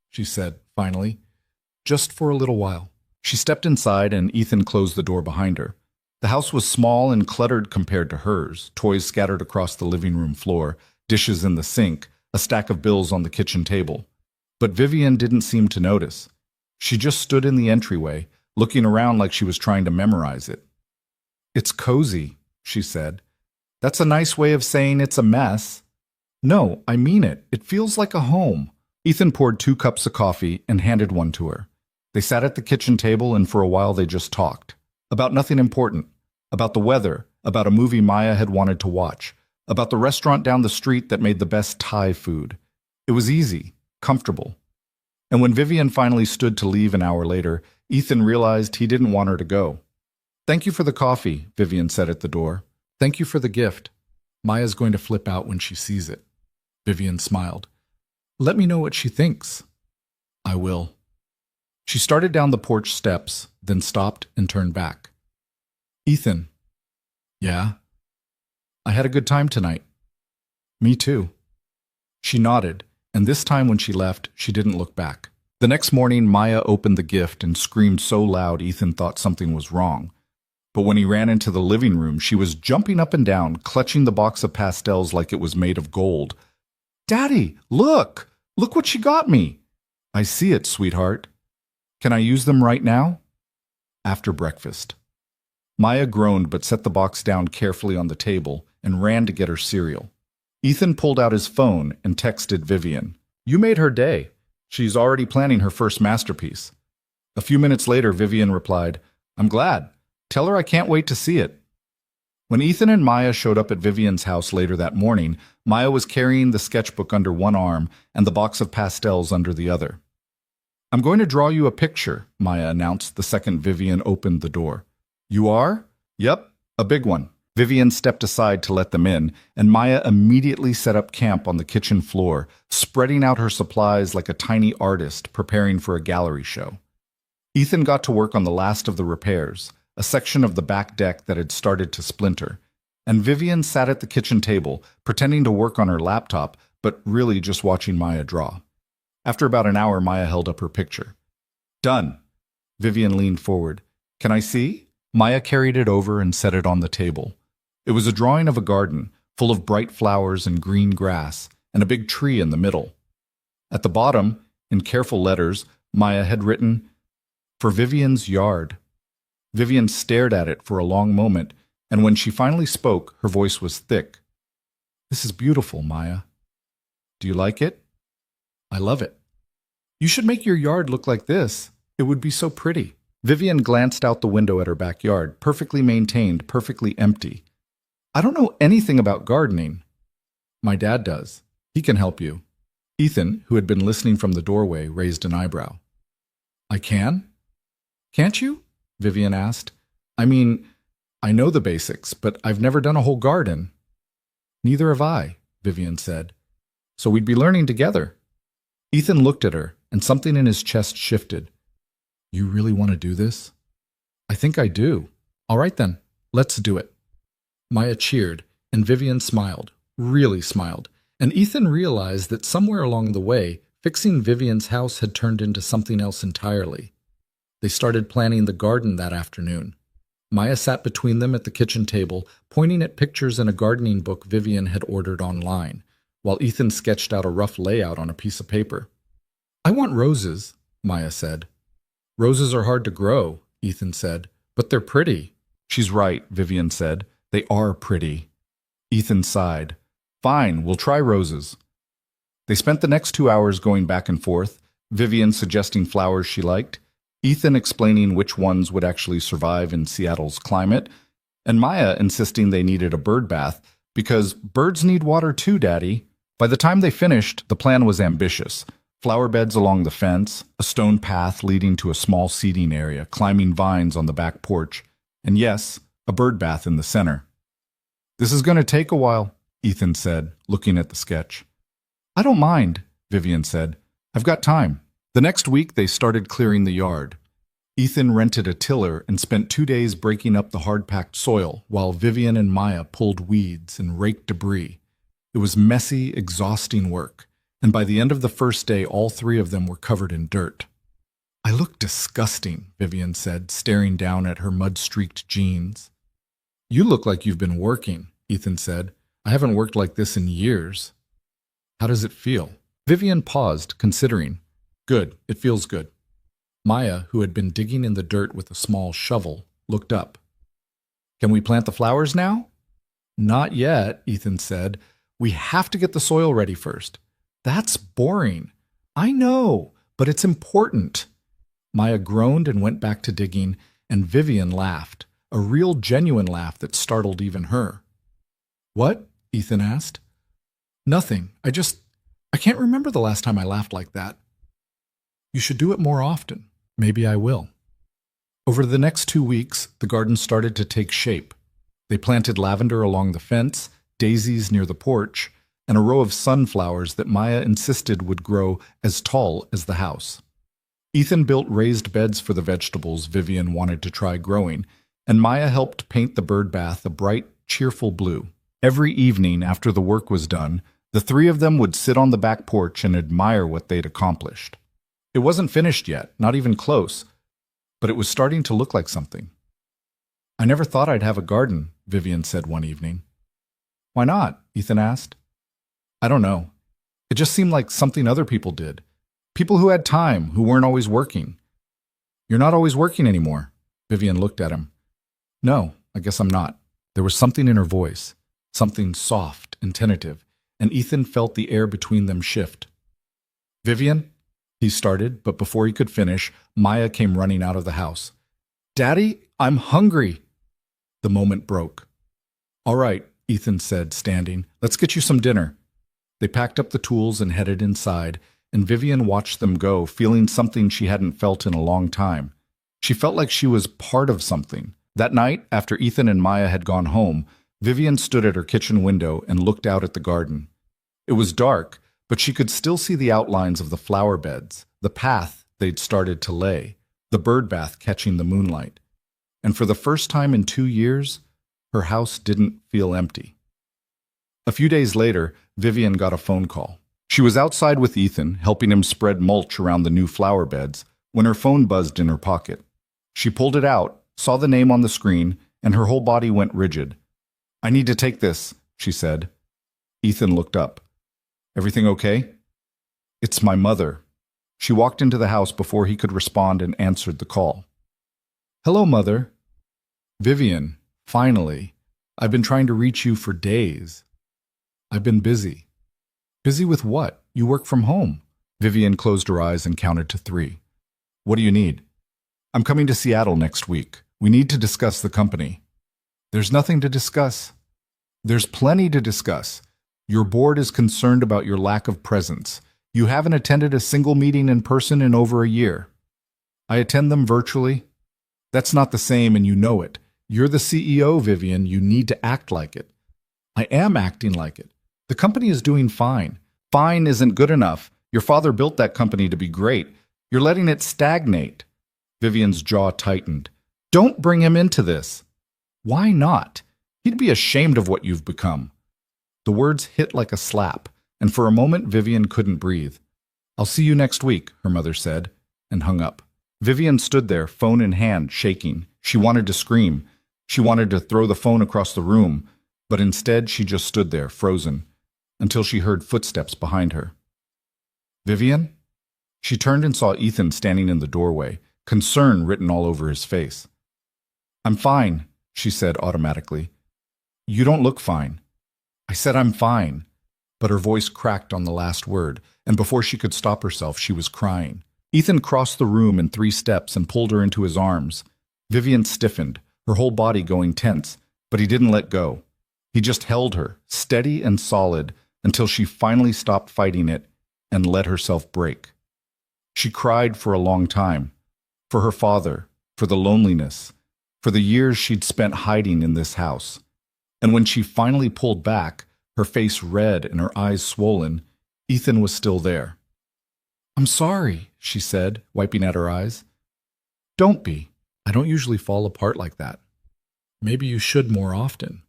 she said, finally. Just for a little while. She stepped inside, and Ethan closed the door behind her. The house was small and cluttered compared to hers, toys scattered across the living room floor, dishes in the sink, a stack of bills on the kitchen table. But Vivian didn't seem to notice. She just stood in the entryway, looking around like she was trying to memorize it. It's cozy, she said. That's a nice way of saying it's a mess. No, I mean it. It feels like a home. Ethan poured 2 cups of coffee and handed one to her. They sat at the kitchen table, and for a while they just talked. About nothing important. About the weather, about a movie Maya had wanted to watch, about the restaurant down the street that made the best Thai food. It was easy, comfortable. And when Vivian finally stood to leave an hour later, Ethan realized he didn't want her to go. Thank you for the coffee, Vivian said at the door. Thank you for the gift. Maya's going to flip out when she sees it. Vivian smiled. Let me know what she thinks. I will. She started down the porch steps, then stopped and turned back. Ethan. Yeah? I had a good time tonight. Me too. She nodded, and this time when she left, she didn't look back. The next morning, Maya opened the gift and screamed so loud Ethan thought something was wrong. But when he ran into the living room, she was jumping up and down, clutching the box of pastels like it was made of gold. Daddy, look! Look what she got me! I see it, sweetheart. Can I use them right now? After breakfast. Maya groaned but set the box down carefully on the table and ran to get her cereal. Ethan pulled out his phone and texted Vivian. You made her day. She's already planning her first masterpiece. A few minutes later, Vivian replied, I'm glad. Tell her I can't wait to see it. When Ethan and Maya showed up at Vivian's house later that morning, Maya was carrying the sketchbook under one arm and the box of pastels under the other. I'm going to draw you a picture, Maya announced the second Vivian opened the door. You are? Yep, a big one. Vivian stepped aside to let them in, and Maya immediately set up camp on the kitchen floor, spreading out her supplies like a tiny artist preparing for a gallery show. Ethan got to work on the last of the repairs, a section of the back deck that had started to splinter. And Vivian sat at the kitchen table, pretending to work on her laptop, but really just watching Maya draw. After about an hour, Maya held up her picture. Done. Vivian leaned forward. Can I see? Maya carried it over and set it on the table. It was a drawing of a garden, full of bright flowers and green grass, and a big tree in the middle. At the bottom, in careful letters, Maya had written, "For Vivian's yard." Vivian stared at it for a long moment, and when she finally spoke, her voice was thick. This is beautiful, Maya. Do you like it? I love it. You should make your yard look like this. It would be so pretty. Vivian glanced out the window at her backyard, perfectly maintained, perfectly empty. I don't know anything about gardening. My dad does. He can help you. Ethan, who had been listening from the doorway, raised an eyebrow. I can? Can't you? Vivian asked. I mean, I know the basics, but I've never done a whole garden. Neither have I, Vivian said. So we'd be learning together. Ethan looked at her, and something in his chest shifted. You really want to do this? I think I do. All right then, let's do it. Maya cheered, and Vivian smiled, really smiled, and Ethan realized that somewhere along the way, fixing Vivian's house had turned into something else entirely. They started planning the garden that afternoon. Maya sat between them at the kitchen table, pointing at pictures in a gardening book Vivian had ordered online, while Ethan sketched out a rough layout on a piece of paper. I want roses, Maya said. Roses are hard to grow, Ethan said, but they're pretty. She's right, Vivian said. They are pretty. Ethan sighed. Fine, we'll try roses. They spent the next 2 hours going back and forth, Vivian suggesting flowers she liked, Ethan explaining which ones would actually survive in Seattle's climate, and Maya insisting they needed a bird bath because birds need water too, Daddy. By the time they finished, the plan was ambitious. Flower beds along the fence, a stone path leading to a small seating area, climbing vines on the back porch, and yes, a bird bath in the center. This is going to take a while, Ethan said, looking at the sketch. I don't mind, Vivian said. I've got time. The next week, they started clearing the yard. Ethan rented a tiller and spent 2 days breaking up the hard-packed soil, while Vivian and Maya pulled weeds and raked debris. It was messy, exhausting work, and by the end of the first day, all three of them were covered in dirt. I look disgusting, Vivian said, staring down at her mud-streaked jeans. You look like you've been working, Ethan said. I haven't worked like this in years. How does it feel? Vivian paused, considering. Good, it feels good. Maya, who had been digging in the dirt with a small shovel, looked up. Can we plant the flowers now? Not yet, Ethan said. We have to get the soil ready first. That's boring. I know, but it's important. Maya groaned and went back to digging, and Vivian laughed, a real genuine laugh that startled even her. What? Ethan asked. Nothing. I can't remember the last time I laughed like that. You should do it more often. Maybe I will. Over the next 2 weeks, the garden started to take shape. They planted lavender along the fence, daisies near the porch, and a row of sunflowers that Maya insisted would grow as tall as the house. Ethan built raised beds for the vegetables Vivian wanted to try growing, and Maya helped paint the bird bath a bright, cheerful blue. Every evening after the work was done, the three of them would sit on the back porch and admire what they'd accomplished. It wasn't finished yet, not even close, but it was starting to look like something. I never thought I'd have a garden, Vivian said one evening. Why not? Ethan asked. I don't know. It just seemed like something other people did. People who had time, who weren't always working. You're not always working anymore. Vivian looked at him. No, I guess I'm not. There was something in her voice, something soft and tentative, and Ethan felt the air between them shift. Vivian? He started, but before he could finish, Maya came running out of the house. Daddy, I'm hungry. The moment broke. All right, Ethan said, standing. Let's get you some dinner. They packed up the tools and headed inside, and Vivian watched them go, feeling something she hadn't felt in a long time. She felt like she was part of something. That night, after Ethan and Maya had gone home, Vivian stood at her kitchen window and looked out at the garden. It was dark, but she could still see the outlines of the flower beds, the path they'd started to lay, the bird bath catching the moonlight. And for the first time in 2 years, her house didn't feel empty. A few days later, Vivian got a phone call. She was outside with Ethan, helping him spread mulch around the new flower beds, when her phone buzzed in her pocket. She pulled it out, saw the name on the screen, and her whole body went rigid. "I need to take this," she said. Ethan looked up. "Everything okay?" "It's my mother." She walked into the house before he could respond and answered the call. "Hello, Mother." "Vivian, finally. I've been trying to reach you for days." "I've been busy." "Busy with what? You work from home." Vivian closed her eyes and counted to 3. "What do you need?" "I'm coming to Seattle next week. We need to discuss the company." "There's nothing to discuss." "There's plenty to discuss. Your board is concerned about your lack of presence. You haven't attended a single meeting in person in over a year." "I attend them virtually." "That's not the same, and you know it. You're the CEO, Vivian. You need to act like it." "I am acting like it. The company is doing fine." "Fine isn't good enough. Your father built that company to be great. You're letting it stagnate." Vivian's jaw tightened. "Don't bring him into this." "Why not? He'd be ashamed of what you've become." The words hit like a slap, and for a moment Vivian couldn't breathe. "I'll see you next week," her mother said, and hung up. Vivian stood there, phone in hand, shaking. She wanted to scream. She wanted to throw the phone across the room, but instead she just stood there, frozen, until she heard footsteps behind her. "Vivian?" She turned and saw Ethan standing in the doorway, concern written all over his face. "I'm fine," she said automatically. "You don't look fine." "I said I'm fine." But her voice cracked on the last word, and before she could stop herself, she was crying. Ethan crossed the room in 3 steps and pulled her into his arms. Vivian stiffened, her whole body going tense, but he didn't let go. He just held her, steady and solid, until she finally stopped fighting it and let herself break. She cried for a long time. For her father, for the loneliness, for the years she'd spent hiding in this house. And when she finally pulled back, her face red and her eyes swollen, Ethan was still there. "I'm sorry," she said, wiping at her eyes. "Don't be. I don't usually fall apart like that." "Maybe you should more often."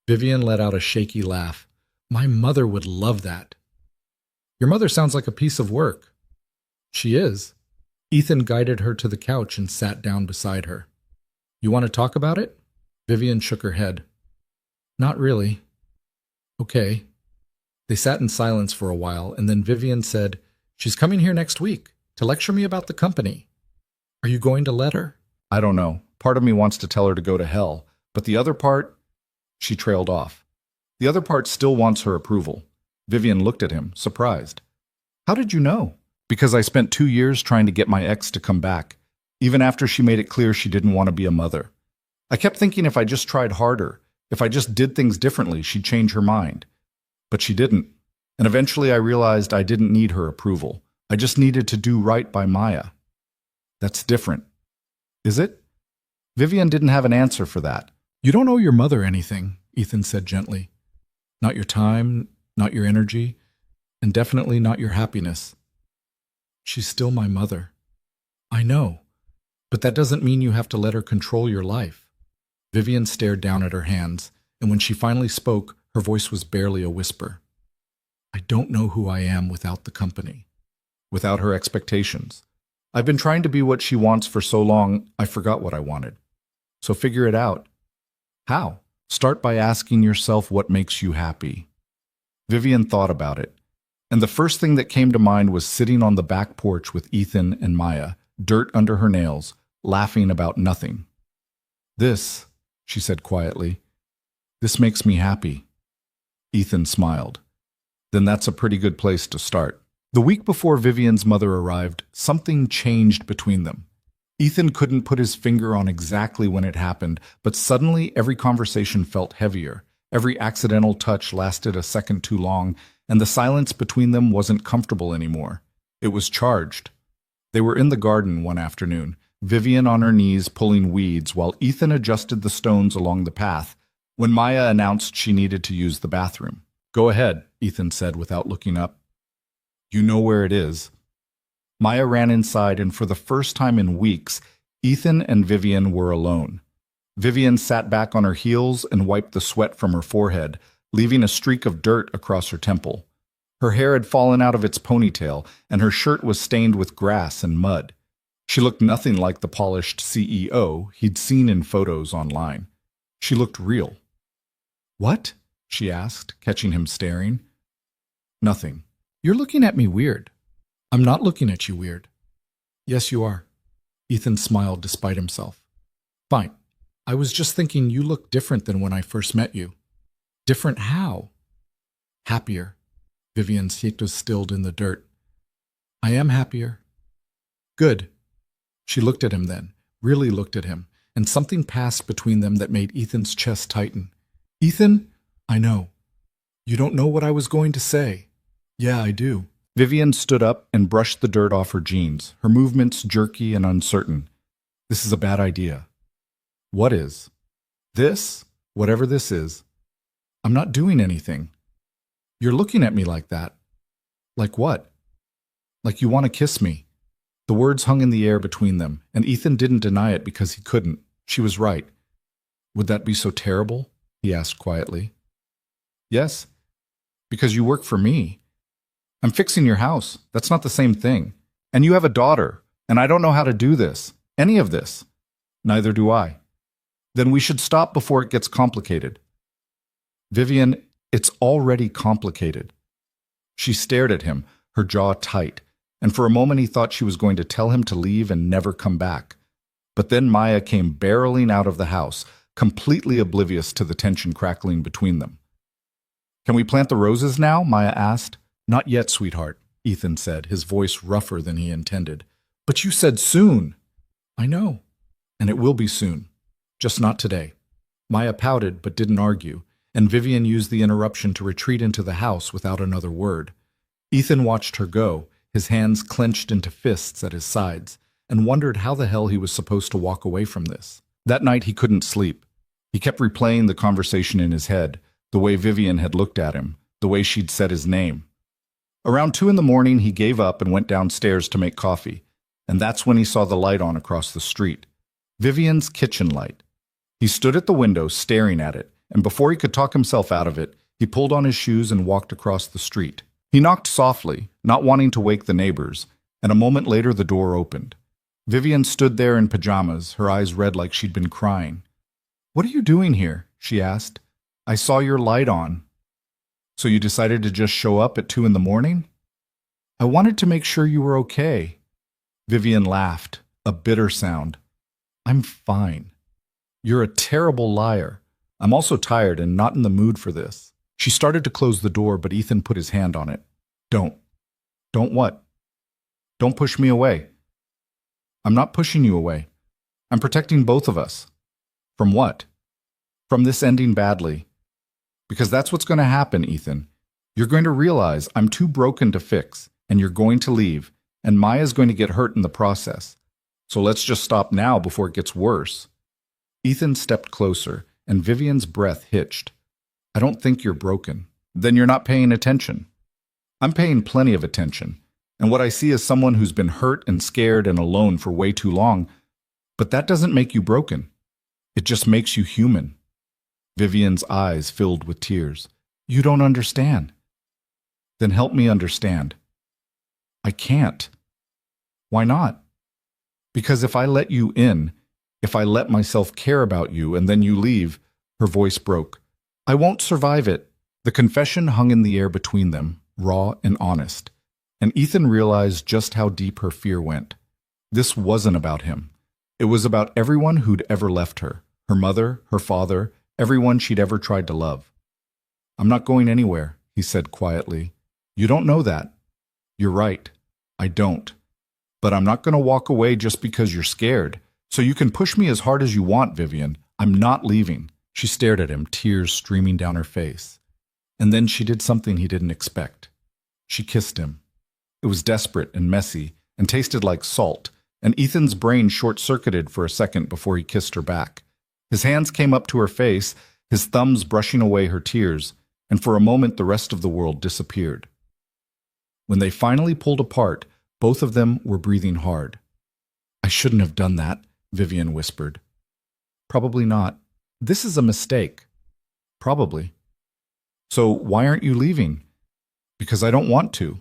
Vivian let out a shaky laugh. "My mother would love that." "Your mother sounds like a piece of work." "She is." Ethan guided her to the couch and sat down beside her. "You want to talk about it?" Vivian shook her head. "Not really." "Okay." They sat in silence for a while, and then Vivian said, "She's coming here next week to lecture me about the company. Are you going to let her?" "I don't know. Part of me wants to tell her to go to hell, but the other part—" She trailed off. "The other part still wants her approval." Vivian looked at him, surprised. "How did you know?" "Because I spent 2 years trying to get my ex to come back, even after she made it clear she didn't want to be a mother. I kept thinking if I just tried harder, if I just did things differently, she'd change her mind. But she didn't, and eventually I realized I didn't need her approval. I just needed to do right by Maya." "That's different." "Is it?" Vivian didn't have an answer for that. "You don't owe your mother anything," Ethan said gently. "Not your time, not your energy, and definitely not your happiness." "She's still my mother." "I know, but that doesn't mean you have to let her control your life." Vivian stared down at her hands, and when she finally spoke, her voice was barely a whisper. "I don't know who I am without the company, without her expectations. I've been trying to be what she wants for so long, I forgot what I wanted. So figure it out." "How?" "Start by asking yourself what makes you happy." Vivian thought about it, and the first thing that came to mind was sitting on the back porch with Ethan and Maya, dirt under her nails, laughing about nothing. "This," she said quietly, "this makes me happy." Ethan smiled. "Then that's a pretty good place to start." The week before Vivian's mother arrived, something changed between them. Ethan couldn't put his finger on exactly when it happened, but suddenly every conversation felt heavier. Every accidental touch lasted a second too long, and the silence between them wasn't comfortable anymore. It was charged. They were in the garden one afternoon, Vivian on her knees pulling weeds while Ethan adjusted the stones along the path, when Maya announced she needed to use the bathroom. "Go ahead," Ethan said without looking up. "You know where it is." Maya ran inside, and for the first time in weeks, Ethan and Vivian were alone. Vivian sat back on her heels and wiped the sweat from her forehead, leaving a streak of dirt across her temple. Her hair had fallen out of its ponytail, and her shirt was stained with grass and mud. She looked nothing like the polished CEO he'd seen in photos online. She looked real. "What?" she asked, catching him staring. "Nothing. You're looking at me weird." "I'm not looking at you weird." "Yes, you are." Ethan smiled despite himself. "Fine. I was just thinking you look different than when I first met you." "Different how?" "Happier." Vivian's heat was stilled in the dirt. "I am happier." "Good." She looked at him then, really looked at him, and something passed between them that made Ethan's chest tighten. "Ethan, I know. You don't know what I was going to say." "Yeah, I do." Vivian stood up and brushed the dirt off her jeans, her movements jerky and uncertain. "This is a bad idea." "What is?" "This, whatever this is." "I'm not doing anything." "You're looking at me like that." "Like what?" "Like you want to kiss me." The words hung in the air between them, and Ethan didn't deny it because he couldn't. She was right. "Would that be so terrible?" he asked quietly. "Yes, because you work for me. I'm fixing your house. That's not the same thing. And you have a daughter, and I don't know how to do this, any of this." "Neither do I." "Then we should stop before it gets complicated." "Vivian, it's already complicated." She stared at him, her jaw tight, and for a moment he thought she was going to tell him to leave and never come back. But then Maya came barreling out of the house, completely oblivious to the tension crackling between them. "Can we plant the roses now?" Maya asked. "Not yet, sweetheart," Ethan said, his voice rougher than he intended. "But you said soon." "I know, and it will be soon. Just not today." Maya pouted but didn't argue, and Vivian used the interruption to retreat into the house without another word. Ethan watched her go, his hands clenched into fists at his sides, and wondered how the hell he was supposed to walk away from this. That night he couldn't sleep. He kept replaying the conversation in his head, the way Vivian had looked at him, the way she'd said his name. Around 2 in the morning, he gave up and went downstairs to make coffee, and that's when he saw the light on across the street. Vivian's kitchen light. He stood at the window staring at it, and before he could talk himself out of it, he pulled on his shoes and walked across the street. He knocked softly, not wanting to wake the neighbors, and a moment later the door opened. Vivian stood there in pajamas, her eyes red like she'd been crying. "What are you doing here?" she asked. "I saw your light on." "So you decided to just show up at 2 in the morning?" "I wanted to make sure you were okay." Vivian laughed, a bitter sound. "I'm fine." "You're a terrible liar. I'm also tired and not in the mood for this." She started to close the door, but Ethan put his hand on it. "Don't." "Don't what?" "Don't push me away." "I'm not pushing you away. I'm protecting both of us." "From what?" "From this ending badly." "Because that's what's going to happen, Ethan. You're going to realize I'm too broken to fix, and you're going to leave, and Maya's going to get hurt in the process. So let's just stop now before it gets worse." Ethan stepped closer, and Vivian's breath hitched. "I don't think you're broken." "Then you're not paying attention." "I'm paying plenty of attention, and what I see is someone who's been hurt and scared and alone for way too long, but that doesn't make you broken. It just makes you human." Vivian's eyes filled with tears. "You don't understand." "Then help me understand." "I can't." "Why not?" "Because if I let you in, if I let myself care about you and then you leave," her voice broke, "I won't survive it." The confession hung in the air between them, raw and honest, and Ethan realized just how deep her fear went. This wasn't about him. It was about everyone who'd ever left her, her mother, her father, everyone she'd ever tried to love. "I'm not going anywhere," he said quietly. "You don't know that." "You're right. I don't. But I'm not going to walk away just because you're scared. So you can push me as hard as you want, Vivian. I'm not leaving." She stared at him, tears streaming down her face. And then she did something he didn't expect. She kissed him. It was desperate and messy and tasted like salt, and Ethan's brain short-circuited for a second before he kissed her back. His hands came up to her face, his thumbs brushing away her tears, and for a moment the rest of the world disappeared. When they finally pulled apart, both of them were breathing hard. "I shouldn't have done that," Vivian whispered. Probably not. This is a mistake. Probably. So why aren't you leaving? Because I don't want to.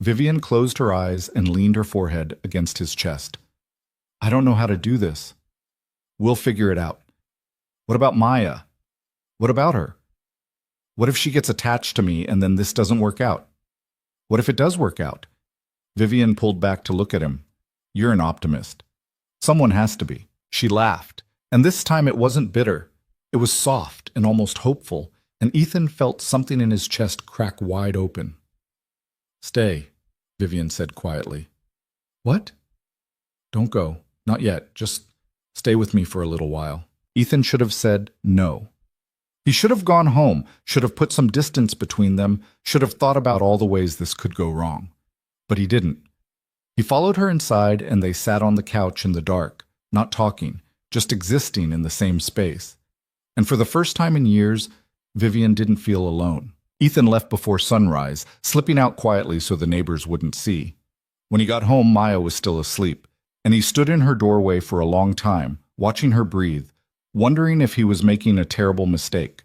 Vivian closed her eyes and leaned her forehead against his chest. I don't know how to do this. We'll figure it out. What about Maya? What about her? What if she gets attached to me and then this doesn't work out? What if it does work out? Vivian pulled back to look at him. You're an optimist. Someone has to be. She laughed, and this time it wasn't bitter. It was soft and almost hopeful, and Ethan felt something in his chest crack wide open. Stay, Vivian said quietly. What? Don't go. Not yet. Just stay with me for a little while. Ethan should have said no. He should have gone home, should have put some distance between them, should have thought about all the ways this could go wrong. But he didn't. He followed her inside, and they sat on the couch in the dark, not talking, just existing in the same space. And for the first time in years, Vivian didn't feel alone. Ethan left before sunrise, slipping out quietly so the neighbors wouldn't see. When he got home, Maya was still asleep, and he stood in her doorway for a long time, watching her breathe, wondering if he was making a terrible mistake.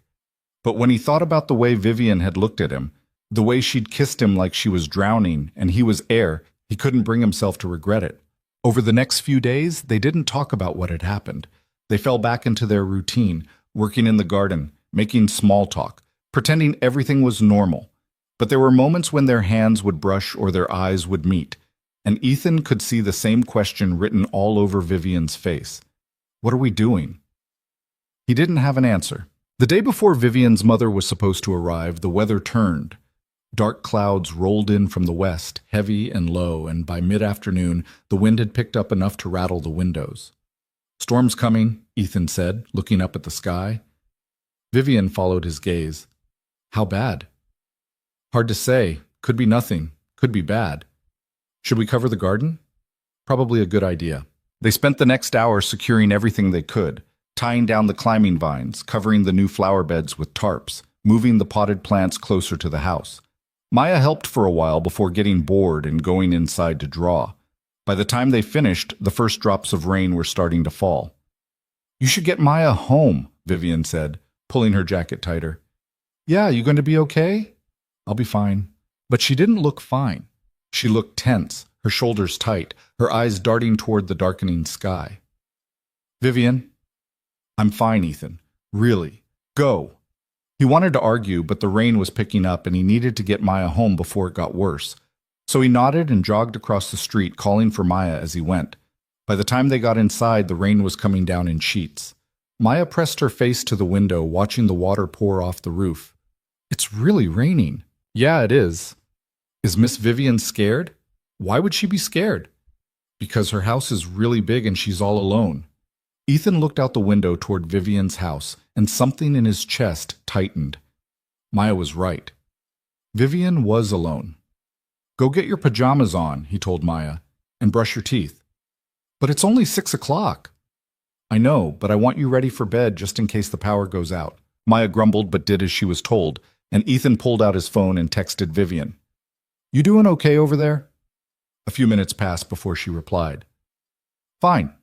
But when he thought about the way Vivian had looked at him, the way she'd kissed him like she was drowning and he was air, he couldn't bring himself to regret it. Over the next few days, they didn't talk about what had happened. They fell back into their routine, working in the garden, making small talk, pretending everything was normal. But there were moments when their hands would brush or their eyes would meet, and Ethan could see the same question written all over Vivian's face. What are we doing? He didn't have an answer. The day before Vivian's mother was supposed to arrive, the weather turned. Dark clouds rolled in from the west, heavy and low, and by mid-afternoon, the wind had picked up enough to rattle the windows. Storm's coming, Ethan said, looking up at the sky. Vivian followed his gaze. How bad? Hard to say. Could be nothing. Could be bad. Should we cover the garden? Probably a good idea. They spent the next hour securing everything they could, tying down the climbing vines, covering the new flower beds with tarps, moving the potted plants closer to the house. Maya helped for a while before getting bored and going inside to draw. By the time they finished, the first drops of rain were starting to fall. You should get Maya home, Vivian said, pulling her jacket tighter. Yeah, you going to be okay? I'll be fine. But she didn't look fine. She looked tense, her shoulders tight, her eyes darting toward the darkening sky. Vivian? I'm fine, Ethan. Really. Go. He wanted to argue, but the rain was picking up and he needed to get Maya home before it got worse. So he nodded and jogged across the street, calling for Maya as he went. By the time they got inside, the rain was coming down in sheets. Maya pressed her face to the window, watching the water pour off the roof. It's really raining. Yeah, it is. Is Miss Vivian scared? Why would she be scared? Because her house is really big and she's all alone. Ethan looked out the window toward Vivian's house, and something in his chest tightened. Maya was right. Vivian was alone. Go get your pajamas on, he told Maya, and brush your teeth. But it's only 6 o'clock. I know, but I want you ready for bed just in case the power goes out. Maya grumbled but did as she was told, and Ethan pulled out his phone and texted Vivian. You doing okay over there? A few minutes passed before she replied. Fine.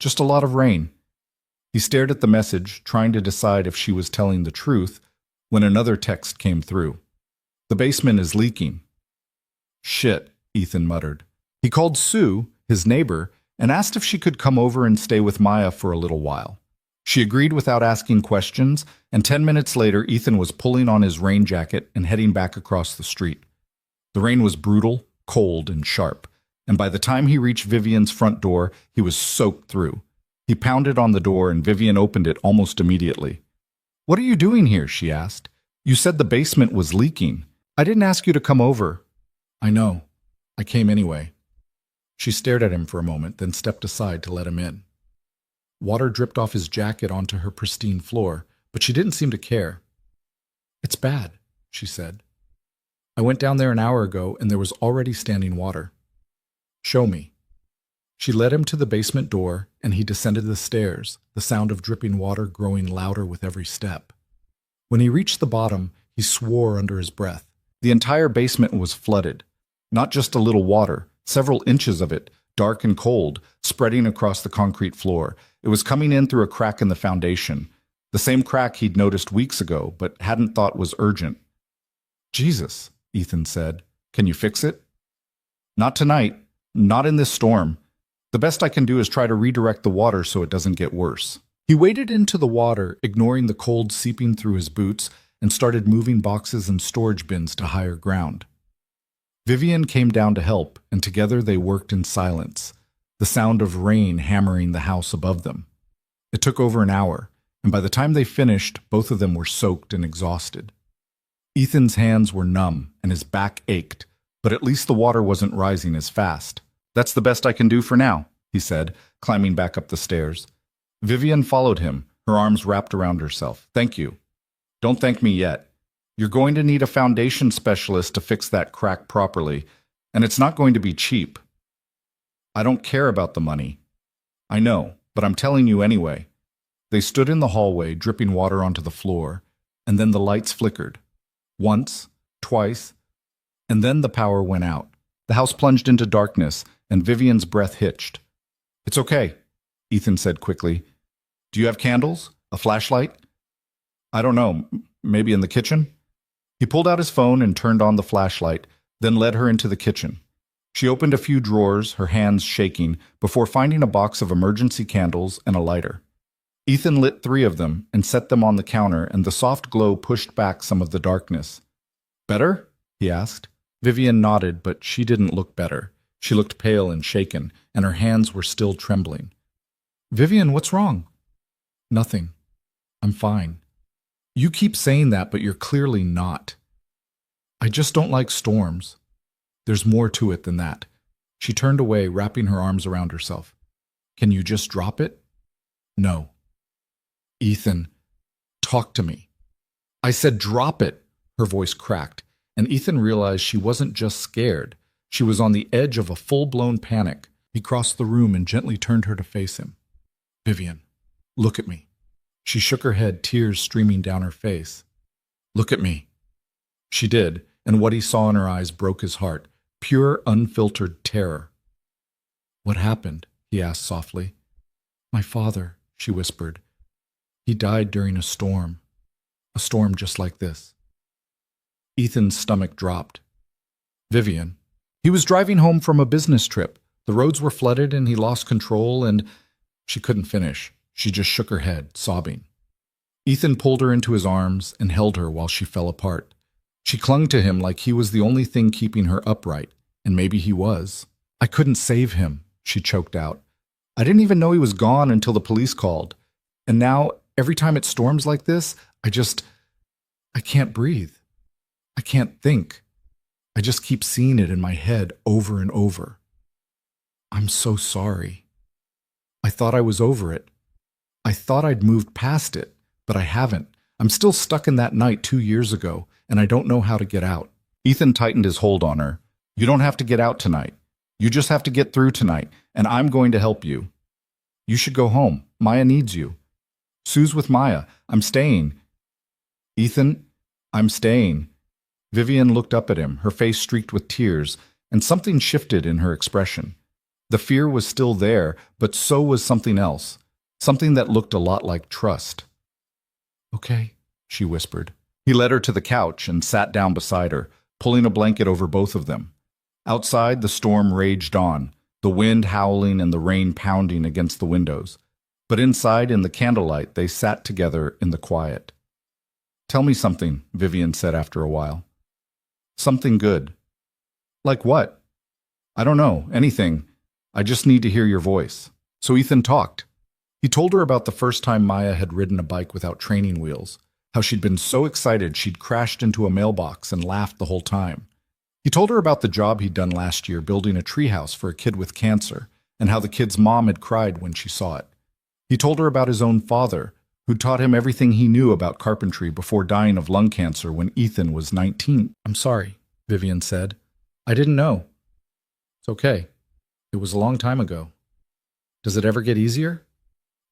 Just a lot of rain. He stared at the message, trying to decide if she was telling the truth, when another text came through. The basement is leaking. Shit, Ethan muttered. He called Sue, his neighbor, and asked if she could come over and stay with Maya for a little while. She agreed without asking questions, and 10 minutes later Ethan was pulling on his rain jacket and heading back across the street. The rain was brutal, cold, and sharp, and by the time he reached Vivian's front door, he was soaked through. He pounded on the door, and Vivian opened it almost immediately. What are you doing here? She asked. You said the basement was leaking. I didn't ask you to come over. I know. I came anyway. She stared at him for a moment, then stepped aside to let him in. Water dripped off his jacket onto her pristine floor, but she didn't seem to care. It's bad, she said. I went down there an hour ago, and there was already standing water. Show me. She led him to the basement door, and he descended the stairs, the sound of dripping water growing louder with every step. When he reached the bottom, he swore under his breath. The entire basement was flooded. Not just a little water, several inches of it, dark and cold, spreading across the concrete floor. It was coming in through a crack in the foundation, the same crack he'd noticed weeks ago but hadn't thought was urgent. Jesus, Ethan said. Can you fix it? Not tonight. Not in this storm. The best I can do is try to redirect the water so it doesn't get worse. He waded into the water, ignoring the cold seeping through his boots, and started moving boxes and storage bins to higher ground. Vivian came down to help, and together they worked in silence, the sound of rain hammering the house above them. It took over an hour, and by the time they finished, both of them were soaked and exhausted. Ethan's hands were numb, and his back ached, but at least the water wasn't rising as fast. That's the best I can do for now, he said, climbing back up the stairs. Vivian followed him, her arms wrapped around herself. Thank you. Don't thank me yet. You're going to need a foundation specialist to fix that crack properly, and it's not going to be cheap. I don't care about the money. I know, but I'm telling you anyway. They stood in the hallway, dripping water onto the floor, and then the lights flickered. Once, twice, and then the power went out. The house plunged into darkness, and Vivian's breath hitched. It's okay, Ethan said quickly. Do you have candles? A flashlight? I don't know, maybe in the kitchen? He pulled out his phone and turned on the flashlight, then led her into the kitchen. She opened a few drawers, her hands shaking, before finding a box of emergency candles and a lighter. Ethan lit 3 of them and set them on the counter, and the soft glow pushed back some of the darkness. Better? He asked. Vivian nodded, but she didn't look better. She looked pale and shaken, and her hands were still trembling. Vivian, what's wrong? Nothing. I'm fine. You keep saying that, but you're clearly not. I just don't like storms. There's more to it than that. She turned away, wrapping her arms around herself. Can you just drop it? No. Ethan, talk to me. I said drop it. Her voice cracked, and Ethan realized she wasn't just scared. She was on the edge of a full-blown panic. He crossed the room and gently turned her to face him. Vivian, look at me. She shook her head, tears streaming down her face. Look at me. She did, and what he saw in her eyes broke his heart. Pure, unfiltered terror. What happened? He asked softly. My father, she whispered. He died during a storm just like this. Ethan's stomach dropped. Vivian. He was driving home from a business trip. The roads were flooded and he lost control, and she couldn't finish. She just shook her head, sobbing. Ethan pulled her into his arms and held her while she fell apart. She clung to him like he was the only thing keeping her upright, and maybe he was. I couldn't save him, she choked out. I didn't even know he was gone until the police called. And now, every time it storms like this, I can't breathe. I can't think. I just keep seeing it in my head over and over. I'm so sorry. I thought I was over it. I thought I'd moved past it, but I haven't. I'm still stuck in that night 2 years ago, and I don't know how to get out. Ethan tightened his hold on her. You don't have to get out tonight. You just have to get through tonight, and I'm going to help you. You should go home. Maya needs you. Sue's with Maya. I'm staying. Ethan, I'm staying. Vivian looked up at him, her face streaked with tears, and something shifted in her expression. The fear was still there, but so was something else, something that looked a lot like trust. Okay, she whispered. He led her to the couch and sat down beside her, pulling a blanket over both of them. Outside, the storm raged on, the wind howling and the rain pounding against the windows. But inside, in the candlelight, they sat together in the quiet. Tell me something, Vivian said after a while. Something good. Like what? I don't know, anything. I just need to hear your voice. So Ethan talked. He told her about the first time Maya had ridden a bike without training wheels, how she'd been so excited she'd crashed into a mailbox and laughed the whole time. He told her about the job he'd done last year building a treehouse for a kid with cancer, and how the kid's mom had cried when she saw it. He told her about his own father, who taught him everything he knew about carpentry before dying of lung cancer when Ethan was 19. I'm sorry, Vivian said. I didn't know. It's okay. It was a long time ago. Does it ever get easier?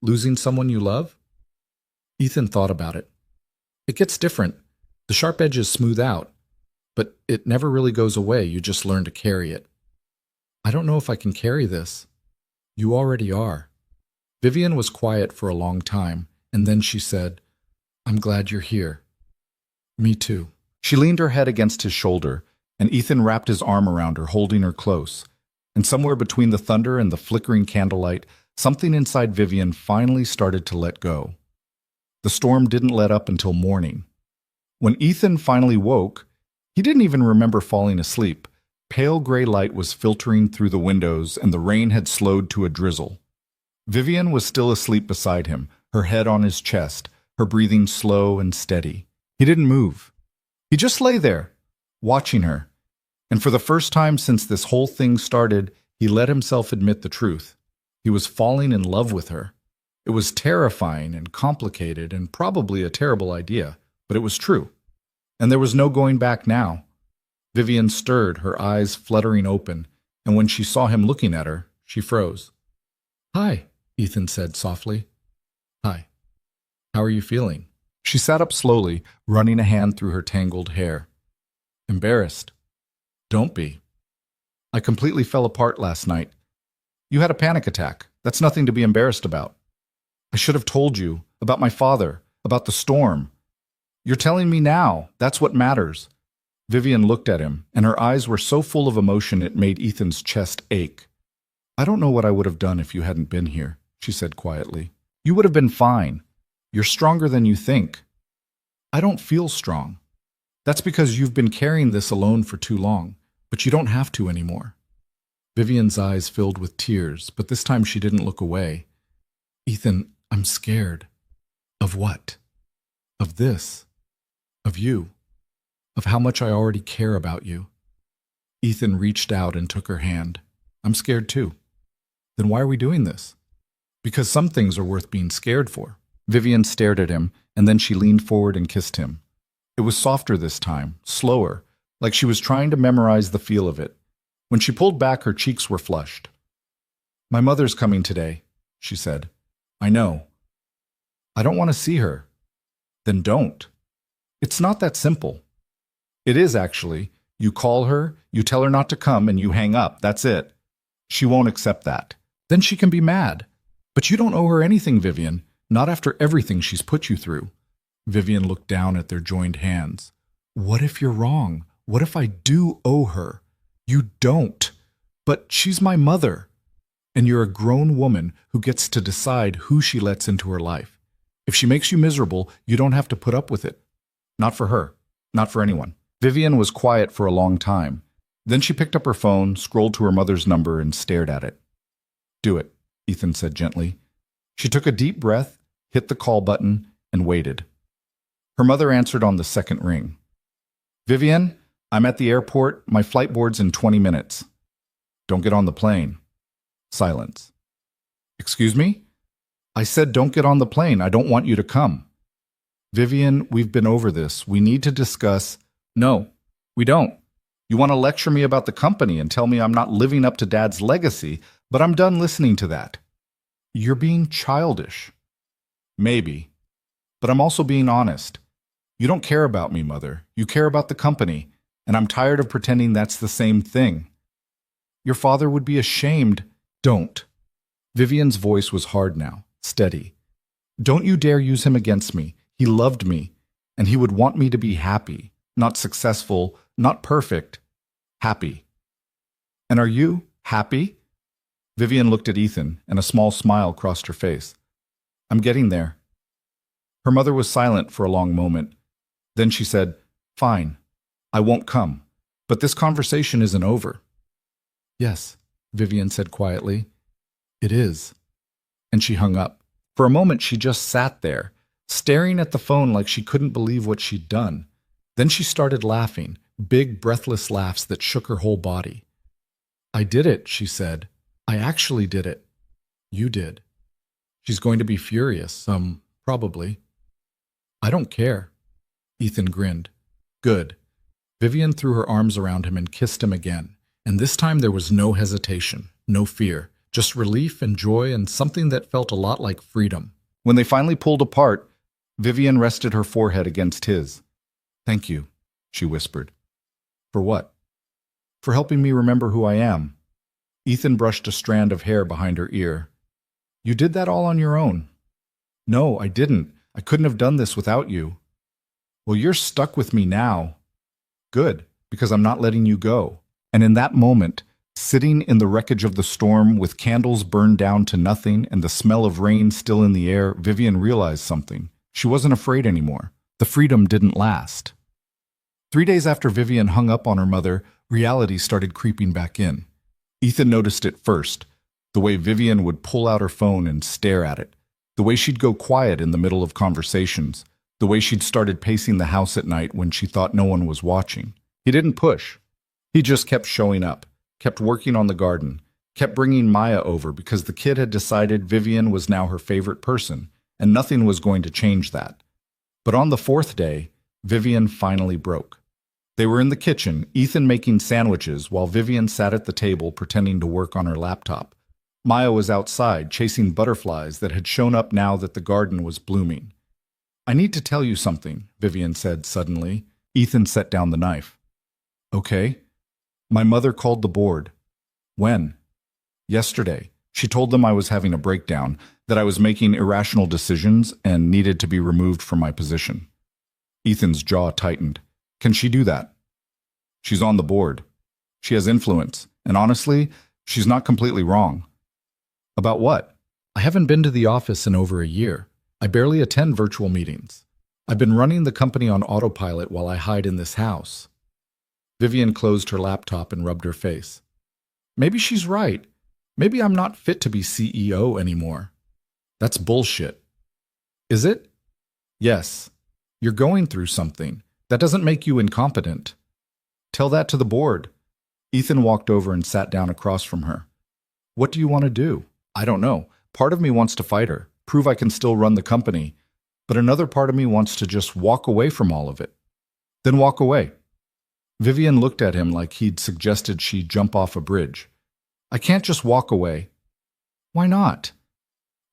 Losing someone you love? Ethan thought about it. It gets different. The sharp edges smooth out, but it never really goes away. You just learn to carry it. I don't know if I can carry this. You already are. Vivian was quiet for a long time, and then she said, "I'm glad you're here." "Me too." She leaned her head against his shoulder, and Ethan wrapped his arm around her, holding her close. And somewhere between the thunder and the flickering candlelight, something inside Vivian finally started to let go. The storm didn't let up until morning. When Ethan finally woke, he didn't even remember falling asleep. Pale gray light was filtering through the windows, and the rain had slowed to a drizzle. Vivian was still asleep beside him, her head on his chest, her breathing slow and steady. He didn't move. He just lay there, watching her. And for the first time since this whole thing started, he let himself admit the truth. He was falling in love with her. It was terrifying and complicated and probably a terrible idea, but it was true. And there was no going back now. Vivian stirred, her eyes fluttering open, and when she saw him looking at her, she froze. "Hi," Ethan said softly. "Hi. How are you feeling?" She sat up slowly, running a hand through her tangled hair. "Embarrassed." "Don't be. I completely fell apart last night. You had a panic attack. That's nothing to be embarrassed about. I should have told you about my father, about the storm. You're telling me now. That's what matters." Vivian looked at him, and her eyes were so full of emotion it made Ethan's chest ache. "I don't know what I would have done if you hadn't been here," she said quietly. "You would have been fine. You're stronger than you think." "I don't feel strong." "That's because you've been carrying this alone for too long, but you don't have to anymore." Vivian's eyes filled with tears, but this time she didn't look away. "Ethan, I'm scared." "Of what?" "Of this. Of you. Of how much I already care about you." Ethan reached out and took her hand. "I'm scared too." "Then why are we doing this?" "Because some things are worth being scared for." Vivian stared at him, and then she leaned forward and kissed him. It was softer this time, slower, like she was trying to memorize the feel of it. When she pulled back, her cheeks were flushed. "My mother's coming today," she said. "I know." "I don't want to see her." "Then don't." "It's not that simple." "It is, actually. You call her, you tell her not to come, and you hang up. That's it. She won't accept that. Then she can be mad. But you don't owe her anything, Vivian, not after everything she's put you through." Vivian looked down at their joined hands. "What if you're wrong? What if I do owe her?" "You don't. But she's my mother. And you're a grown woman who gets to decide who she lets into her life. If she makes you miserable, you don't have to put up with it. Not for her. Not for anyone." Vivian was quiet for a long time. Then she picked up her phone, scrolled to her mother's number, and stared at it. "Do it," Ethan said gently. She took a deep breath, hit the call button, and waited. Her mother answered on the second ring. "Vivian, I'm at the airport. My flight board's in 20 minutes. Don't get on the plane." Silence. "Excuse me?" "I said don't get on the plane. I don't want you to come." "Vivian, we've been over this. We need to discuss—" "No, we don't. You want to lecture me about the company and tell me I'm not living up to Dad's legacy, but I'm done listening to that. You're being childish." "Maybe. But I'm also being honest. You don't care about me, Mother. You care about the company, and I'm tired of pretending that's the same thing. Your father would be ashamed." "Don't." Vivian's voice was hard now, steady. "Don't you dare use him against me. He loved me, and he would want me to be happy. Not successful, not perfect. Happy." "And are you happy?" Vivian looked at Ethan, and a small smile crossed her face. "I'm getting there." Her mother was silent for a long moment. Then she said, "Fine, I won't come. But this conversation isn't over." "Yes," Vivian said quietly. "It is." And she hung up. For a moment she just sat there, staring at the phone like she couldn't believe what she'd done. Then she started laughing, big breathless laughs that shook her whole body. "I did it," she said. "I actually did it." "You did." "She's going to be furious, probably." "I don't care." Ethan grinned. "Good." Vivian threw her arms around him and kissed him again. And this time there was no hesitation, no fear, just relief and joy and something that felt a lot like freedom. When they finally pulled apart, Vivian rested her forehead against his. "Thank you," she whispered. "For what?" "For helping me remember who I am." Ethan brushed a strand of hair behind her ear. You did that all on your own. No, I didn't. I couldn't have done this without you. Well, you're stuck with me now. Good, because I'm not letting you go. And in that moment, sitting in the wreckage of the storm with candles burned down to nothing and the smell of rain still in the air, Vivian realized something. She wasn't afraid anymore. The freedom didn't last. 3 days after Vivian hung up on her mother, reality started creeping back in. Ethan noticed it first, the way Vivian would pull out her phone and stare at it, the way she'd go quiet in the middle of conversations, the way she'd started pacing the house at night when she thought no one was watching. He didn't push. He just kept showing up, kept working on the garden, kept bringing Maya over because the kid had decided Vivian was now her favorite person, and nothing was going to change that. But on the 4th day, Vivian finally broke. They were in the kitchen, Ethan making sandwiches while Vivian sat at the table pretending to work on her laptop. Maya was outside, chasing butterflies that had shown up now that the garden was blooming. I need to tell you something, Vivian said suddenly. Ethan set down the knife. Okay. My mother called the board. When? Yesterday. She told them I was having a breakdown, that I was making irrational decisions and needed to be removed from my position. Ethan's jaw tightened. Can she do that? She's on the board. She has influence, and honestly, she's not completely wrong. About what? I haven't been to the office in over a year. I barely attend virtual meetings. I've been running the company on autopilot while I hide in this house. Vivian closed her laptop and rubbed her face. Maybe she's right. Maybe I'm not fit to be CEO anymore. That's bullshit. Is it? Yes. You're going through something. That doesn't make you incompetent. Tell that to the board. Ethan walked over and sat down across from her. What do you want to do? I don't know. Part of me wants to fight her, prove I can still run the company, but another part of me wants to just walk away from all of it. Then walk away. Vivian looked at him like he'd suggested she jump off a bridge. I can't just walk away. Why not?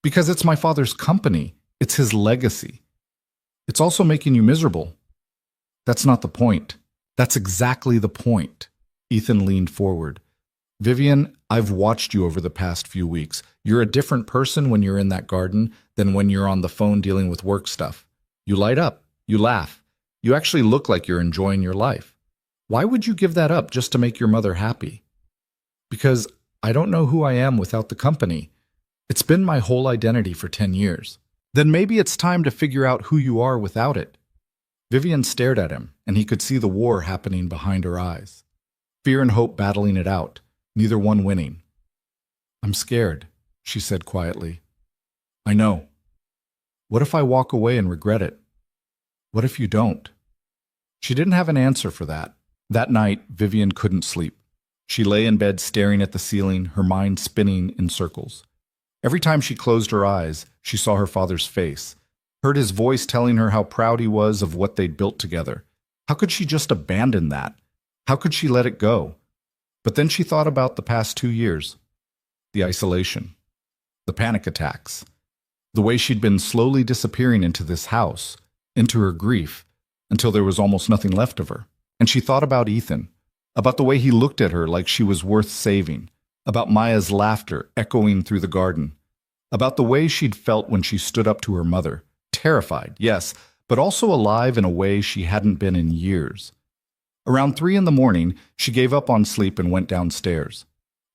Because it's my father's company. It's his legacy. It's also making you miserable. That's not the point. That's exactly the point. Ethan leaned forward. Vivian, I've watched you over the past few weeks. You're a different person when you're in that garden than when you're on the phone dealing with work stuff. You light up. You laugh. You actually look like you're enjoying your life. Why would you give that up just to make your mother happy? Because I don't know who I am without the company. It's been my whole identity for 10 years. Then maybe it's time to figure out who you are without it. Vivian stared at him, and he could see the war happening behind her eyes. Fear and hope battling it out, neither one winning. I'm scared, she said quietly. I know. What if I walk away and regret it? What if you don't? She didn't have an answer for that. That night, Vivian couldn't sleep. She lay in bed staring at the ceiling, her mind spinning in circles. Every time she closed her eyes, she saw her father's face, heard his voice telling her how proud he was of what they'd built together. How could she just abandon that? How could she let it go? But then she thought about the past 2 years. The isolation. The panic attacks. The way she'd been slowly disappearing into this house, into her grief, until there was almost nothing left of her. And she thought about Ethan, about the way he looked at her like she was worth saving, about Maya's laughter echoing through the garden, about the way she'd felt when she stood up to her mother, terrified, yes, but also alive in a way she hadn't been in years. Around 3 a.m, she gave up on sleep and went downstairs.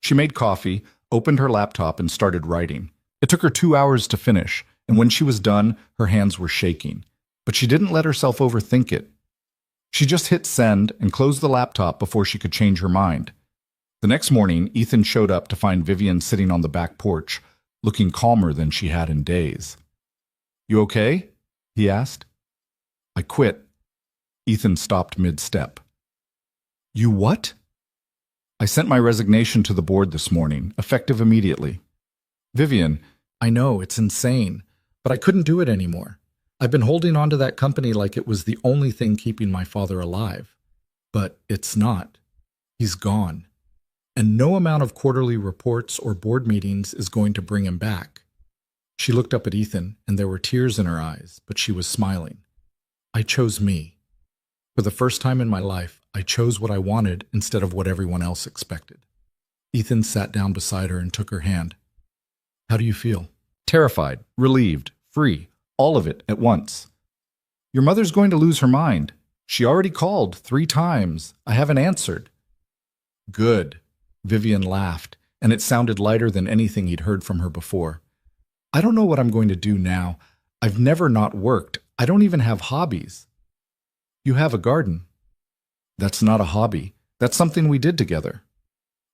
She made coffee, opened her laptop, and started writing. It took her 2 hours to finish, and when she was done, her hands were shaking. But she didn't let herself overthink it. She just hit send and closed the laptop before she could change her mind. The next morning, Ethan showed up to find Vivian sitting on the back porch, looking calmer than she had in days. You okay? He asked. I quit. Ethan stopped mid-step. You what? I sent my resignation to the board this morning, effective immediately. Vivian, I know, it's insane, but I couldn't do it anymore. I've been holding on to that company like it was the only thing keeping my father alive. But it's not. He's gone. And no amount of quarterly reports or board meetings is going to bring him back. She looked up at Ethan, and there were tears in her eyes, but she was smiling. I chose me. For the first time in my life, I chose what I wanted instead of what everyone else expected. Ethan sat down beside her and took her hand. How do you feel? Terrified, relieved, free, all of it at once. Your mother's going to lose her mind. She already called 3 times. I haven't answered. Good. Vivian laughed, and it sounded lighter than anything he'd heard from her before. I don't know what I'm going to do now. I've never not worked. I don't even have hobbies. You have a garden. That's not a hobby. That's something we did together.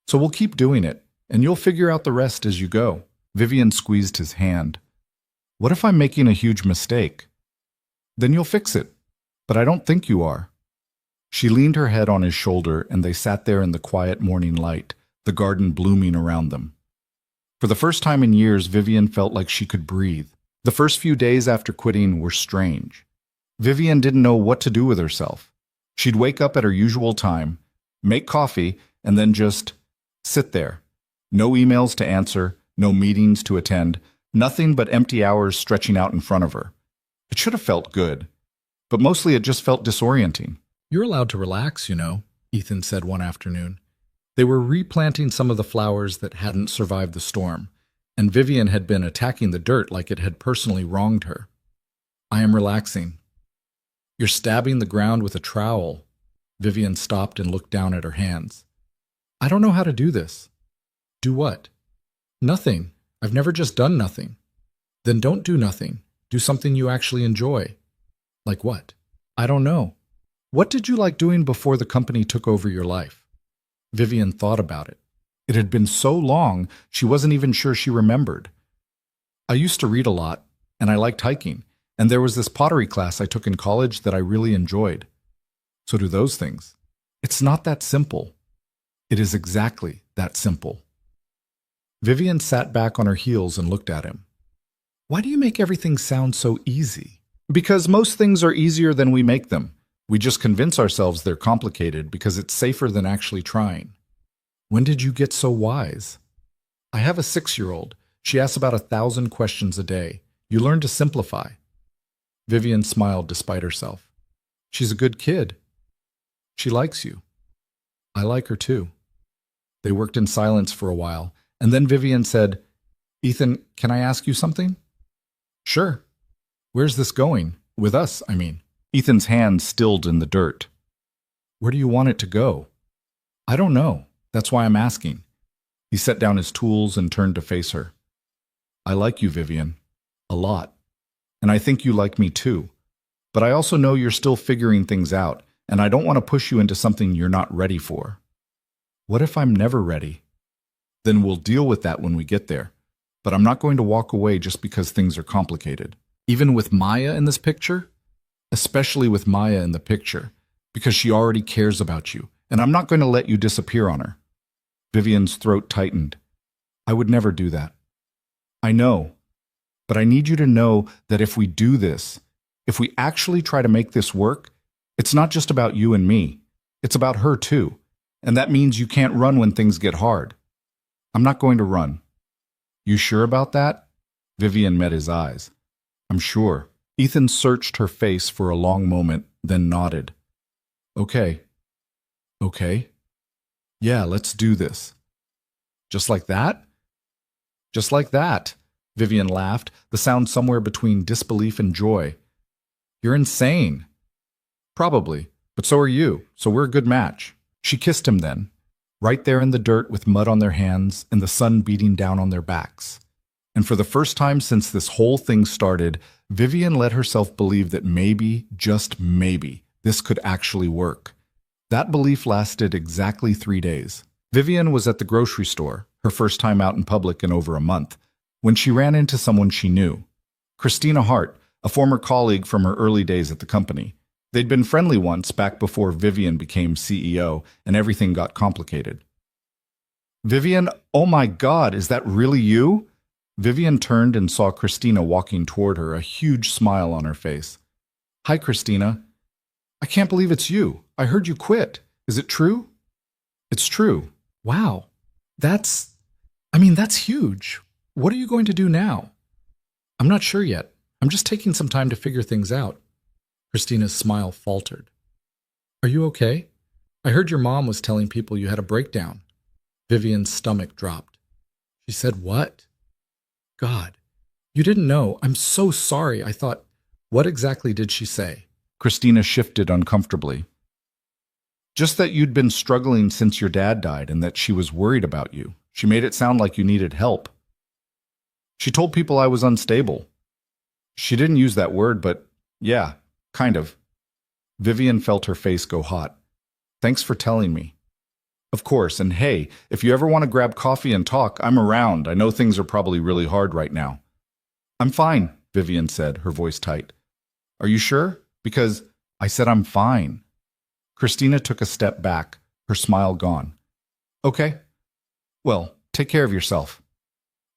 So we'll keep doing it, and you'll figure out the rest as you go. Vivian squeezed his hand. What if I'm making a huge mistake? Then you'll fix it. But I don't think you are. She leaned her head on his shoulder, and they sat there in the quiet morning light, the garden blooming around them. For the first time in years, Vivian felt like she could breathe. The first few days after quitting were strange. Vivian didn't know what to do with herself. She'd wake up at her usual time, make coffee, and then just sit there. No emails to answer, no meetings to attend, nothing but empty hours stretching out in front of her. It should have felt good, but mostly it just felt disorienting. You're allowed to relax, you know, Ethan said one afternoon. They were replanting some of the flowers that hadn't survived the storm, and Vivian had been attacking the dirt like it had personally wronged her. I am relaxing. You're stabbing the ground with a trowel. Vivian stopped and looked down at her hands. I don't know how to do this. Do what? Nothing. I've never just done nothing. Then don't do nothing. Do something you actually enjoy. Like what? I don't know. What did you like doing before the company took over your life? Vivian thought about it. It had been so long, she wasn't even sure she remembered. I used to read a lot, and I liked hiking, and there was this pottery class I took in college that I really enjoyed. So do those things. It's not that simple. It is exactly that simple. Vivian sat back on her heels and looked at him. Why do you make everything sound so easy? Because most things are easier than we make them. We just convince ourselves they're complicated because it's safer than actually trying. When did you get so wise? I have a 6-year-old. She asks about 1,000 questions a day. You learn to simplify. Vivian smiled despite herself. She's a good kid. She likes you. I like her too. They worked in silence for a while, and then Vivian said, Ethan, can I ask you something? Sure. Where's this going? With us, I mean. Ethan's hand stilled in the dirt. Where do you want it to go? I don't know. That's why I'm asking. He set down his tools and turned to face her. I like you, Vivian. A lot. And I think you like me too. But I also know you're still figuring things out, and I don't want to push you into something you're not ready for. What if I'm never ready? Then we'll deal with that when we get there. But I'm not going to walk away just because things are complicated. Even with Maya in this picture? Especially with Maya in the picture, because she already cares about you, and I'm not going to let you disappear on her. Vivian's throat tightened. I would never do that. I know, but I need you to know that if we do this, if we actually try to make this work, it's not just about you and me. It's about her too, and that means you can't run when things get hard. I'm not going to run. You sure about that? Vivian met his eyes. I'm sure. Ethan searched her face for a long moment, then nodded. Okay. Okay. Yeah, let's do this. Just like that? Just like that, Vivian laughed, the sound somewhere between disbelief and joy. You're insane. Probably, but so are you, so we're a good match. She kissed him then, right there in the dirt with mud on their hands and the sun beating down on their backs. And for the first time since this whole thing started, Vivian let herself believe that maybe, just maybe, this could actually work. That belief lasted exactly 3 days. Vivian was at the grocery store, her first time out in public in over a month, when she ran into someone she knew. Christina Hart, a former colleague from her early days at the company. They'd been friendly once back before Vivian became CEO and everything got complicated. Vivian, oh my God, is that really you? Vivian turned and saw Christina walking toward her, a huge smile on her face. Hi, Christina. I can't believe it's you. I heard you quit. Is it true? It's true. Wow. That's huge. What are you going to do now? I'm not sure yet. I'm just taking some time to figure things out. Christina's smile faltered. Are you okay? I heard your mom was telling people you had a breakdown. Vivian's stomach dropped. She said what? God, You didn't know. I'm so sorry. I thought, what exactly did she say? Christina shifted uncomfortably. Just that you'd been struggling since your dad died and that she was worried about you. She made it sound like you needed help. She told people I was unstable. She didn't use that word, but yeah, kind of. Vivian felt her face go hot. Thanks for telling me. Of course, and hey, if you ever want to grab coffee and talk, I'm around. I know things are probably really hard right now. I'm fine, Vivian said, her voice tight. Are you sure? Because I said I'm fine. Christina took a step back, her smile gone. Okay. Well, take care of yourself.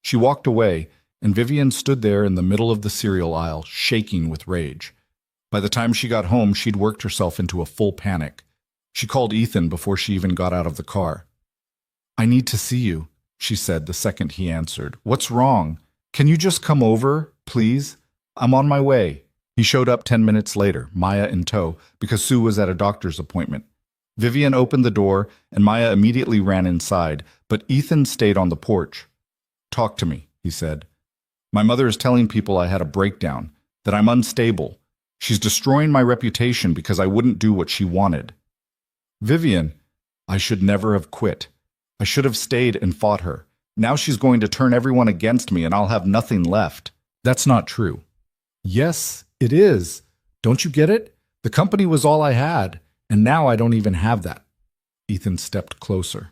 She walked away, and Vivian stood there in the middle of the cereal aisle, shaking with rage. By the time she got home, she'd worked herself into a full panic. She called Ethan before she even got out of the car. I need to see you, she said the second he answered. What's wrong? Can you just come over, please? I'm on my way. He showed up 10 minutes later, Maya in tow, because Sue was at a doctor's appointment. Vivian opened the door, and Maya immediately ran inside, but Ethan stayed on the porch. Talk to me, he said. My mother is telling people I had a breakdown, that I'm unstable. She's destroying my reputation because I wouldn't do what she wanted. Vivian, I should never have quit. I should have stayed and fought her. Now she's going to turn everyone against me and I'll have nothing left. That's not true. Yes, it is. Don't you get it? The company was all I had, and now I don't even have that. Ethan stepped closer.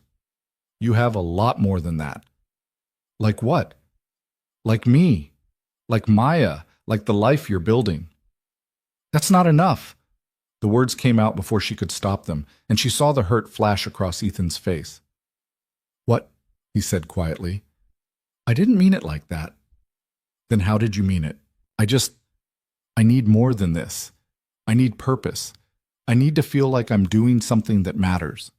You have a lot more than that. Like what? Like me. Like Maya. Like the life you're building. That's not enough. The words came out before she could stop them, and she saw the hurt flash across Ethan's face. What? He said quietly. I didn't mean it like that. Then how did you mean it? I need more than this. I need purpose. I need to feel like I'm doing something that matters.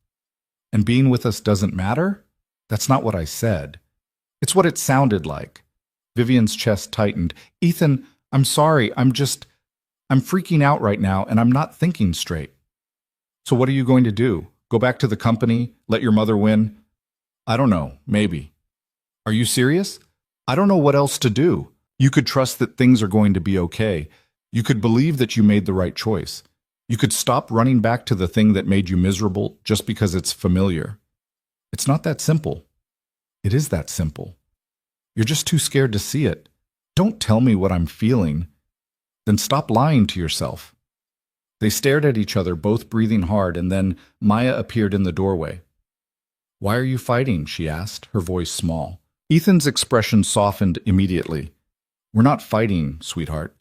And being with us doesn't matter? That's not what I said. It's what it sounded like. Vivian's chest tightened. Ethan, I'm sorry. I'm freaking out right now, and I'm not thinking straight. So what are you going to do? Go back to the company? Let your mother win? I don't know. Maybe. Are you serious? I don't know what else to do. You could trust that things are going to be okay. You could believe that you made the right choice. You could stop running back to the thing that made you miserable just because it's familiar. It's not that simple. It is that simple. You're just too scared to see it. Don't tell me what I'm feeling. Then stop lying to yourself. They stared at each other, both breathing hard, and then Maya appeared in the doorway. Why are you fighting? She asked, her voice small. Ethan's expression softened immediately. We're not fighting, sweetheart.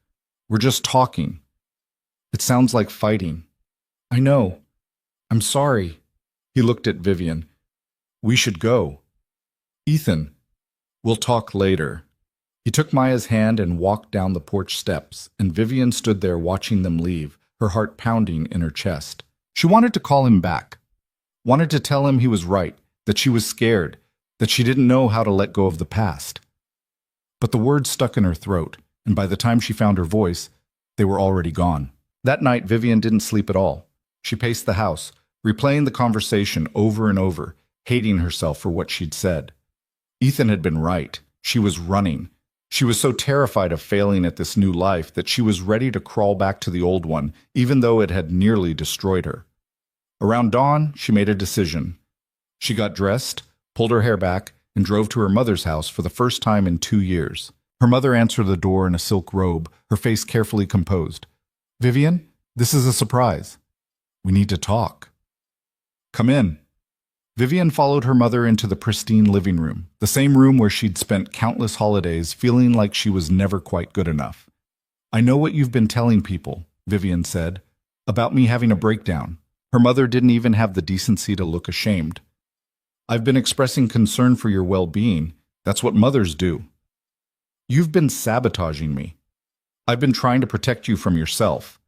We're just talking. It sounds like fighting. I know. I'm sorry. He looked at Vivian. We should go. Ethan, we'll talk later. He took Maya's hand and walked down the porch steps, and Vivian stood there watching them leave, her heart pounding in her chest. She wanted to call him back, wanted to tell him he was right, that she was scared, that she didn't know how to let go of the past. But the words stuck in her throat, and by the time she found her voice, they were already gone. That night, Vivian didn't sleep at all. She paced the house, replaying the conversation over and over, hating herself for what she'd said. Ethan had been right. She was running. She was so terrified of failing at this new life that she was ready to crawl back to the old one, even though it had nearly destroyed her. Around dawn, she made a decision. She got dressed, pulled her hair back, and drove to her mother's house for the first time in 2 years. Her mother answered the door in a silk robe, her face carefully composed. Vivian, this is a surprise. We need to talk. Come in. Vivian followed her mother into the pristine living room, the same room where she'd spent countless holidays feeling like she was never quite good enough. I know what you've been telling people, Vivian said, about me having a breakdown. Her mother didn't even have the decency to look ashamed. I've been expressing concern for your well-being. That's what mothers do. You've been sabotaging me. I've been trying to protect you from yourself.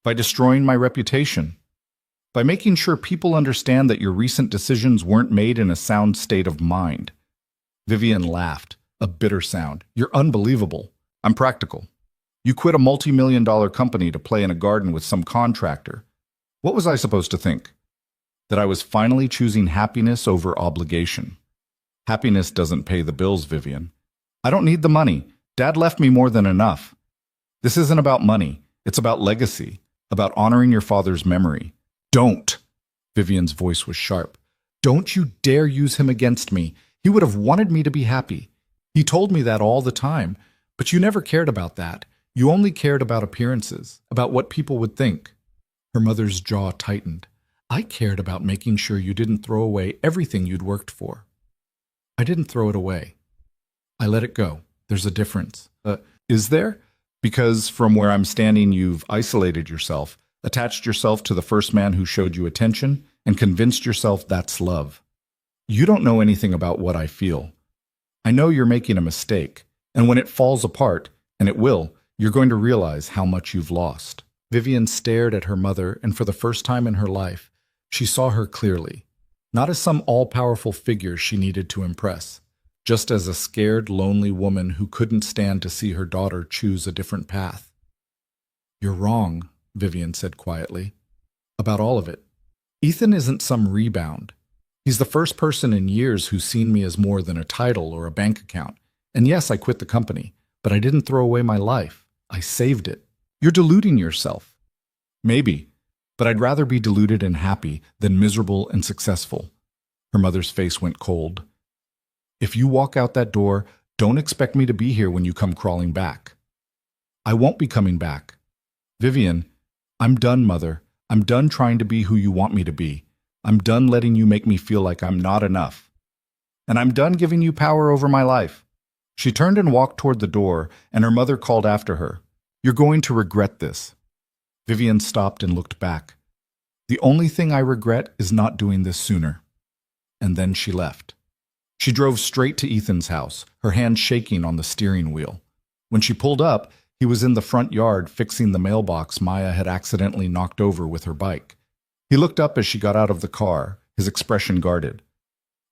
By destroying my reputation. By making sure people understand that your recent decisions weren't made in a sound state of mind. Vivian laughed, a bitter sound. You're unbelievable. I'm practical. You quit a multi-million-dollar company to play in a garden with some contractor. What was I supposed to think? That I was finally choosing happiness over obligation. Happiness doesn't pay the bills, Vivian. I don't need the money. Dad left me more than enough. This isn't about money. It's about legacy, about honoring your father's memory. Don't. Vivian's voice was sharp. Don't you dare use him against me. He would have wanted me to be happy. He told me that all the time, but you never cared about that. You only cared about appearances, about what people would think. Her mother's jaw tightened. I cared about making sure you didn't throw away everything you'd worked for. I didn't throw it away. I let it go. There's a difference. Is there? Because from where I'm standing, you've isolated yourself, attached yourself to the first man who showed you attention, and convinced yourself that's love. You don't know anything about what I feel. I know you're making a mistake, and when it falls apart, and it will, you're going to realize how much you've lost. Vivian stared at her mother, and for the first time in her life, she saw her clearly, not as some all-powerful figure she needed to impress, just as a scared, lonely woman who couldn't stand to see her daughter choose a different path. You're wrong, Vivian said quietly, about all of it. Ethan isn't some rebound. He's the first person in years who's seen me as more than a title or a bank account. And yes, I quit the company, but I didn't throw away my life. I saved it. You're deluding yourself. Maybe, but I'd rather be deluded and happy than miserable and successful. Her mother's face went cold. If you walk out that door, don't expect me to be here when you come crawling back. I won't be coming back. Vivian, I'm done, Mother. I'm done trying to be who you want me to be. I'm done letting you make me feel like I'm not enough. And I'm done giving you power over my life. She turned and walked toward the door, and her mother called after her. You're going to regret this. Vivian stopped and looked back. The only thing I regret is not doing this sooner. And then she left. She drove straight to Ethan's house, her hand shaking on the steering wheel. When she pulled up, he was in the front yard fixing the mailbox Maya had accidentally knocked over with her bike. He looked up as she got out of the car, his expression guarded.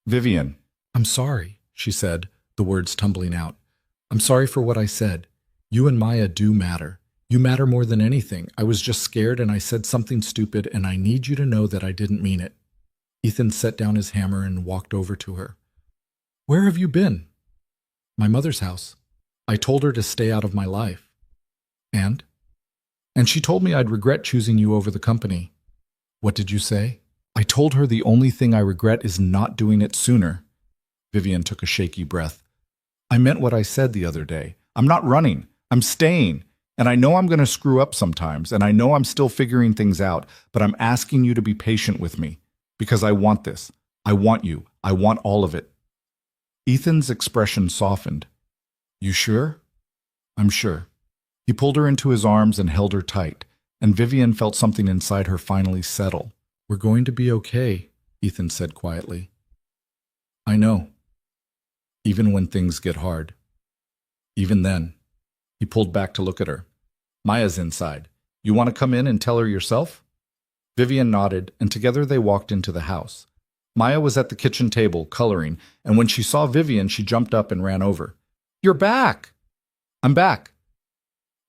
Vivian. I'm sorry, she said, the words tumbling out. I'm sorry for what I said. You and Maya do matter. You matter more than anything. I was just scared and I said something stupid, and I need you to know that I didn't mean it. Ethan set down his hammer and walked over to her. Where have you been? My mother's house. I told her to stay out of my life. And? And she told me I'd regret choosing you over the company. What did you say? I told her the only thing I regret is not doing it sooner. Vivian took a shaky breath. I meant what I said the other day. I'm not running. I'm staying. And I know I'm going to screw up sometimes, and I know I'm still figuring things out, but I'm asking you to be patient with me. Because I want this. I want you. I want all of it. Ethan's expression softened. You sure? I'm sure. He pulled her into his arms and held her tight, and Vivian felt something inside her finally settle. We're going to be okay, Ethan said quietly. I know. Even when things get hard. Even then. He pulled back to look at her. Maya's inside. You want to come in and tell her yourself? Vivian nodded, and together they walked into the house. Maya was at the kitchen table, coloring, and when she saw Vivian, she jumped up and ran over. You're back! I'm back.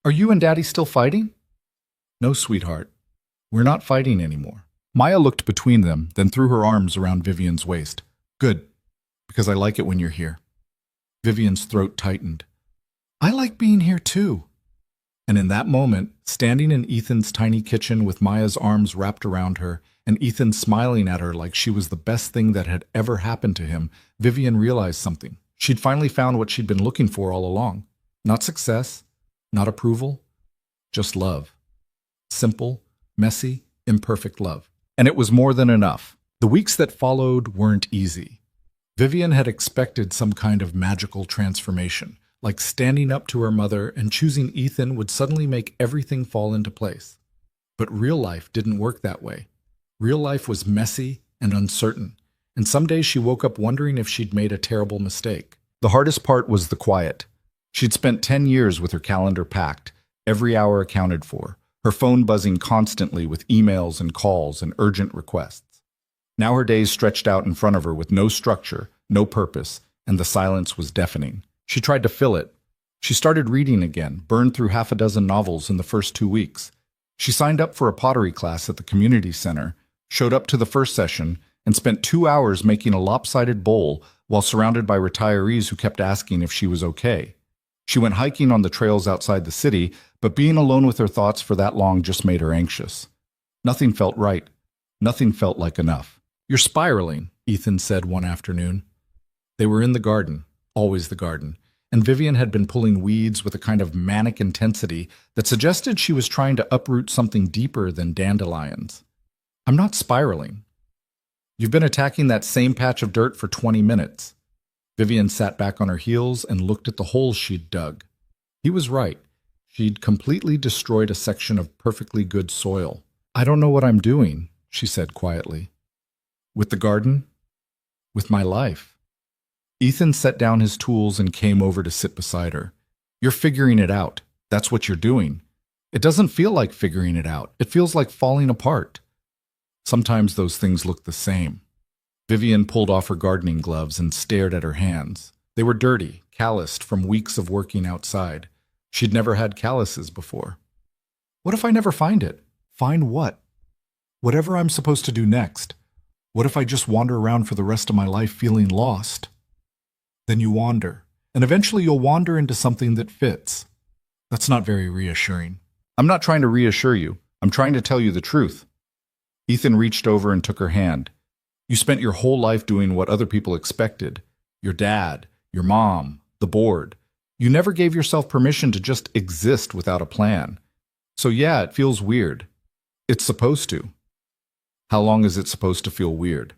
Are you and Daddy still fighting? No, sweetheart. We're not fighting anymore. Maya looked between them, then threw her arms around Vivian's waist. Good, because I like it when you're here. Vivian's throat tightened. I like being here too. And in that moment, standing in Ethan's tiny kitchen with Maya's arms wrapped around her, and Ethan smiling at her like she was the best thing that had ever happened to him, Vivian realized something. She'd finally found what she'd been looking for all along. Not success, not approval, just love. Simple, messy, imperfect love. And it was more than enough. The weeks that followed weren't easy. Vivian had expected some kind of magical transformation, like standing up to her mother and choosing Ethan would suddenly make everything fall into place. But real life didn't work that way. Real life was messy and uncertain, and some days she woke up wondering if she'd made a terrible mistake. The hardest part was the quiet. She'd spent 10 years with her calendar packed, every hour accounted for, her phone buzzing constantly with emails and calls and urgent requests. Now her days stretched out in front of her with no structure, no purpose, and the silence was deafening. She tried to fill it. She started reading again, burned through half a dozen novels in the first 2 weeks. She signed up for a pottery class at the community center, showed up to the first session, and spent 2 hours making a lopsided bowl while surrounded by retirees who kept asking if she was okay. She went hiking on the trails outside the city, but being alone with her thoughts for that long just made her anxious. Nothing felt right. Nothing felt like enough. "You're spiraling," Ethan said one afternoon. They were in the garden, always the garden, and Vivian had been pulling weeds with a kind of manic intensity that suggested she was trying to uproot something deeper than dandelions. "I'm not spiraling. You've been attacking that same patch of dirt for 20 minutes. Vivian sat back on her heels and looked at the holes she'd dug. He was right. She'd completely destroyed a section of perfectly good soil. "I don't know what I'm doing," she said quietly. "With the garden? With my life." Ethan set down his tools and came over to sit beside her. "You're figuring it out. That's what you're doing. It doesn't feel like figuring it out. It feels like falling apart. Sometimes those things look the same." Vivian pulled off her gardening gloves and stared at her hands. They were dirty, calloused from weeks of working outside. She'd never had calluses before. "What if I never find it?" "Find what?" "Whatever I'm supposed to do next. What if I just wander around for the rest of my life feeling lost?" "Then you wander, and eventually you'll wander into something that fits." "That's not very reassuring." "I'm not trying to reassure you. I'm trying to tell you the truth." Ethan reached over and took her hand. "You spent your whole life doing what other people expected. Your dad, your mom, the board. You never gave yourself permission to just exist without a plan. So yeah, it feels weird. It's supposed to." "How long is it supposed to feel weird?"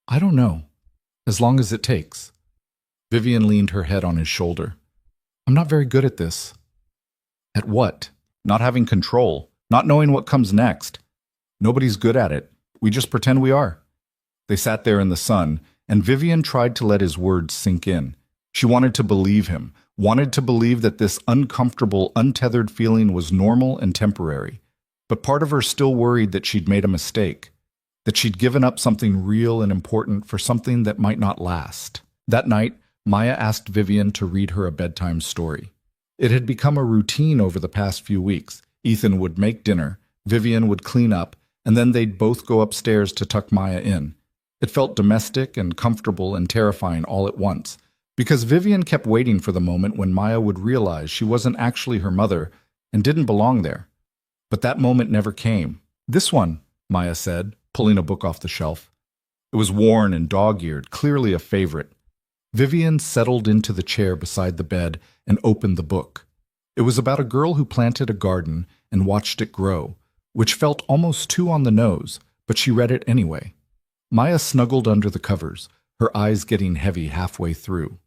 "I don't know. As long as it takes." Vivian leaned her head on his shoulder. "I'm not very good at this." "At what?" "Not having control. Not knowing what comes next. Nobody's good at it. We just pretend we are." They sat there in the sun, and Vivian tried to let his words sink in. She wanted to believe him, wanted to believe that this uncomfortable, untethered feeling was normal and temporary. But part of her still worried that she'd made a mistake, that she'd given up something real and important for something that might not last. That night, Maya asked Vivian to read her a bedtime story. It had become a routine over the past few weeks. Ethan would make dinner, Vivian would clean up, and then they'd both go upstairs to tuck Maya in. It felt domestic and comfortable and terrifying all at once, because Vivian kept waiting for the moment when Maya would realize she wasn't actually her mother and didn't belong there. But that moment never came. "This one," Maya said, pulling a book off the shelf. It was worn and dog-eared, clearly a favorite. Vivian settled into the chair beside the bed and opened the book. It was about a girl who planted a garden and watched it grow, which felt almost too on the nose, but she read it anyway. Maya snuggled under the covers, her eyes getting heavy halfway through.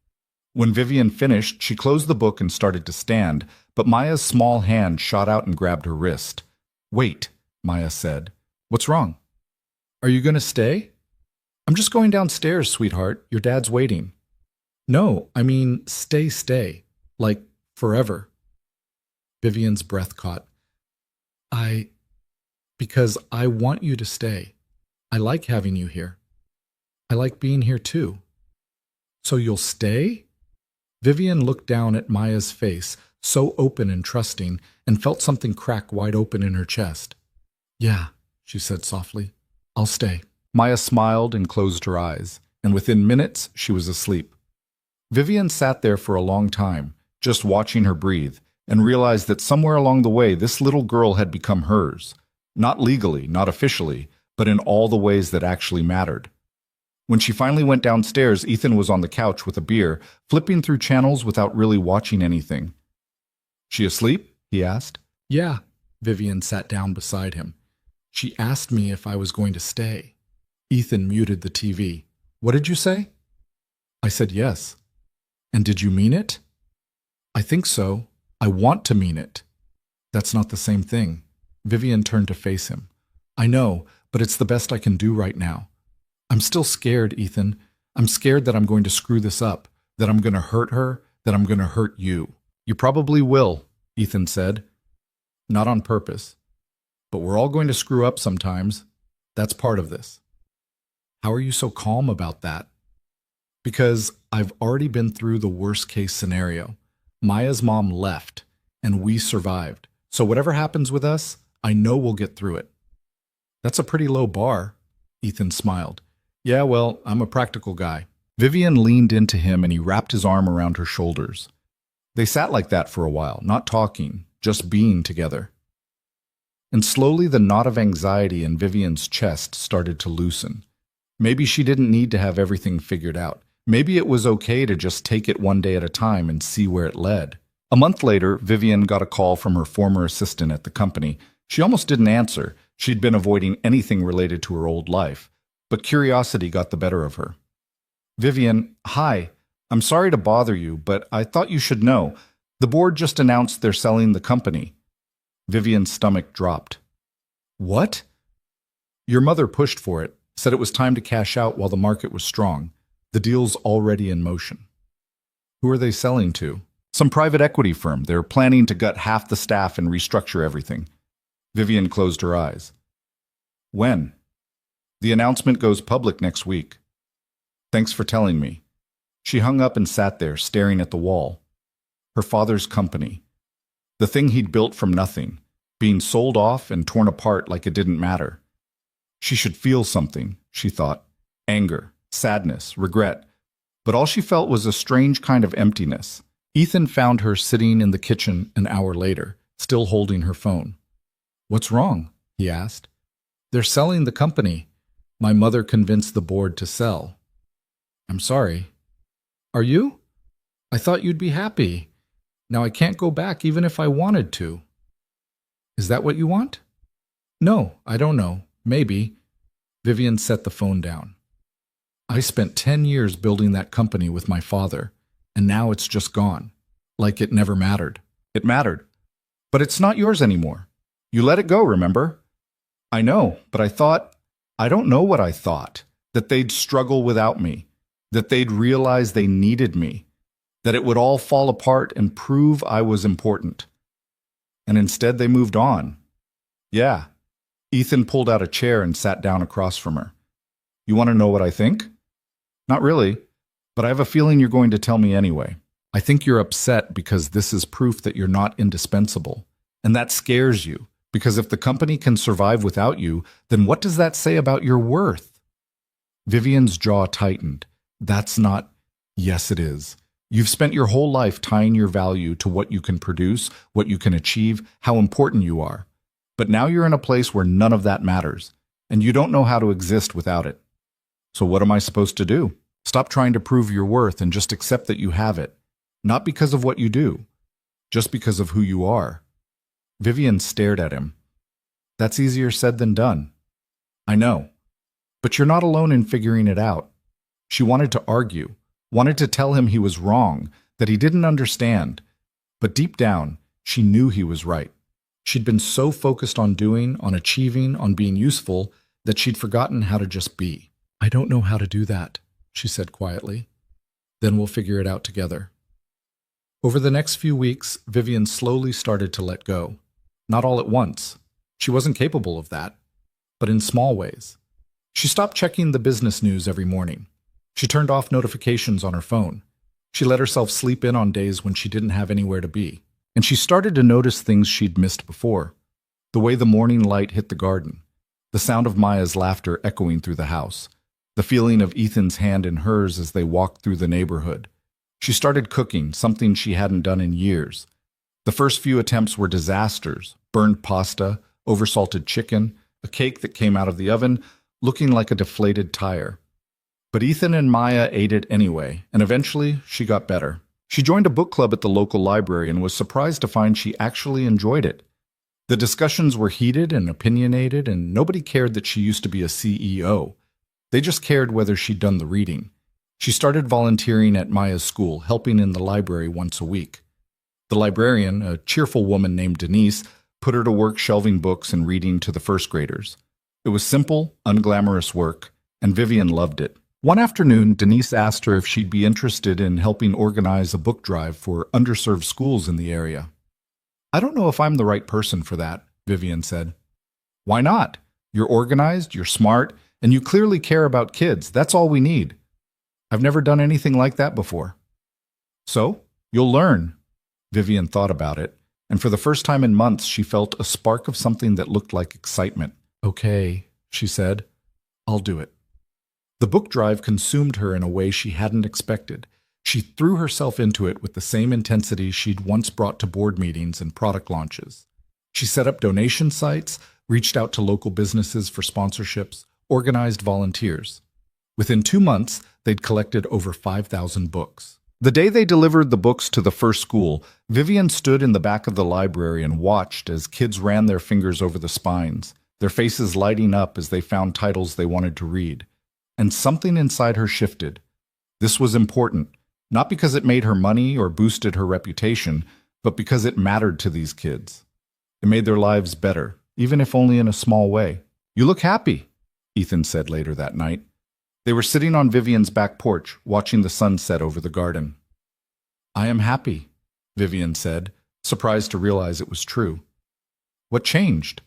When Vivian finished, she closed the book and started to stand, but Maya's small hand shot out and grabbed her wrist. "Wait," Maya said. "What's wrong?" "Are you going to stay?" "I'm just going downstairs, sweetheart. Your dad's waiting." "No, I mean stay. Like forever." Vivian's breath caught. Because I want you to stay. I like having you here. I like being here too." "So you'll stay?" Vivian looked down at Maya's face, so open and trusting, and felt something crack wide open in her chest. "Yeah," she said softly. "I'll stay." Maya smiled and closed her eyes, and within minutes she was asleep. Vivian sat there for a long time, just watching her breathe, and realized that somewhere along the way this little girl had become hers. Not legally, not officially, but in all the ways that actually mattered. When she finally went downstairs, Ethan was on the couch with a beer, flipping through channels without really watching anything. "She asleep?" he asked. "Yeah." Vivian sat down beside him. "She asked me if I was going to stay." Ethan muted the TV. "What did you say?" "I said yes." "And did you mean it?" "I think so. I want to mean it." "That's not the same thing." Vivian turned to face him. "I know, but it's the best I can do right now. I'm still scared, Ethan. I'm scared that I'm going to screw this up, that I'm going to hurt her, that I'm going to hurt you." "You probably will," Ethan said. "Not on purpose. But we're all going to screw up sometimes. That's part of this." "How are you so calm about that?" "Because I've already been through the worst-case scenario. Maya's mom left, and we survived. So whatever happens with us, I know we'll get through it." "That's a pretty low bar," Ethan smiled. "Yeah, well, I'm a practical guy." Vivian leaned into him and he wrapped his arm around her shoulders. They sat like that for a while, not talking, just being together. And slowly the knot of anxiety in Vivian's chest started to loosen. Maybe she didn't need to have everything figured out. Maybe it was okay to just take it one day at a time and see where it led. A month later, Vivian got a call from her former assistant at the company. She almost didn't answer. She'd been avoiding anything related to her old life. But curiosity got the better of her. Vivian, hi. I'm sorry to bother you, but I thought you should know. The board just announced they're selling the company. Vivian's stomach dropped. What? Your mother pushed for it, said it was time to cash out while the market was strong. The deal's already in motion. Who are they selling to? Some private equity firm. They're planning to gut half the staff and restructure everything. Vivian closed her eyes. When? The announcement goes public next week. Thanks for telling me. She hung up and sat there, staring at the wall. Her father's company. The thing he'd built from nothing, being sold off and torn apart like it didn't matter. She should feel something, she thought. Anger, sadness, regret. But all she felt was a strange kind of emptiness. Ethan found her sitting in the kitchen an hour later, still holding her phone. What's wrong? He asked. They're selling the company. My mother convinced the board to sell. I'm sorry. Are you? I thought you'd be happy. Now I can't go back even if I wanted to. Is that what you want? No, I don't know. Maybe. Vivian set the phone down. I spent 10 years building that company with my father, and now it's just gone. Like it never mattered. It mattered. But it's not yours anymore. You let it go, remember? I know, but I don't know what I thought. That they'd struggle without me. That they'd realize they needed me. That it would all fall apart and prove I was important. And instead they moved on. Yeah. Ethan pulled out a chair and sat down across from her. You want to know what I think? Not really, but I have a feeling you're going to tell me anyway. I think you're upset because this is proof that you're not indispensable. And that scares you, because if the company can survive without you, then what does that say about your worth? Vivian's jaw tightened. That's not... Yes, it is. You've spent your whole life tying your value to what you can produce, what you can achieve, how important you are. But now you're in a place where none of that matters, and you don't know how to exist without it. So what am I supposed to do? Stop trying to prove your worth and just accept that you have it. Not because of what you do, just because of who you are. Vivian stared at him. That's easier said than done. I know. But you're not alone in figuring it out. She wanted to argue, wanted to tell him he was wrong, that he didn't understand. But deep down, she knew he was right. She'd been so focused on doing, on achieving, on being useful, that she'd forgotten how to just be. I don't know how to do that, she said quietly. Then we'll figure it out together. Over the next few weeks, Vivian slowly started to let go. Not all at once. She wasn't capable of that. But in small ways. She stopped checking the business news every morning. She turned off notifications on her phone. She let herself sleep in on days when she didn't have anywhere to be. And she started to notice things she'd missed before. The way the morning light hit the garden. The sound of Maya's laughter echoing through the house. The feeling of Ethan's hand in hers as they walked through the neighborhood. She started cooking, something she hadn't done in years. The first few attempts were disasters. Burned pasta, oversalted chicken, a cake that came out of the oven, looking like a deflated tire. But Ethan and Maya ate it anyway, and eventually she got better. She joined a book club at the local library and was surprised to find she actually enjoyed it. The discussions were heated and opinionated, and nobody cared that she used to be a CEO. They just cared whether she'd done the reading. She started volunteering at Maya's school, helping in the library once a week. The librarian, a cheerful woman named Denise, put her to work shelving books and reading to the first graders. It was simple, unglamorous work, and Vivian loved it. One afternoon, Denise asked her if she'd be interested in helping organize a book drive for underserved schools in the area. I don't know if I'm the right person for that, Vivian said. Why not? You're organized, you're smart, and you clearly care about kids. That's all we need. I've never done anything like that before. So, you'll learn. Vivian thought about it, and for the first time in months, she felt a spark of something that looked like excitement. Okay, she said. I'll do it. The book drive consumed her in a way she hadn't expected. She threw herself into it with the same intensity she'd once brought to board meetings and product launches. She set up donation sites, reached out to local businesses for sponsorships, organized volunteers. Within 2 months, they'd collected over 5,000 books. The day they delivered the books to the first school, Vivian stood in the back of the library and watched as kids ran their fingers over the spines, their faces lighting up as they found titles they wanted to read. And something inside her shifted. This was important, not because it made her money or boosted her reputation, but because it mattered to these kids. It made their lives better, even if only in a small way. "You look happy," Ethan said later that night. They were sitting on Vivian's back porch, watching the sun set over the garden. "I am happy," Vivian said, surprised to realize it was true. "What changed?"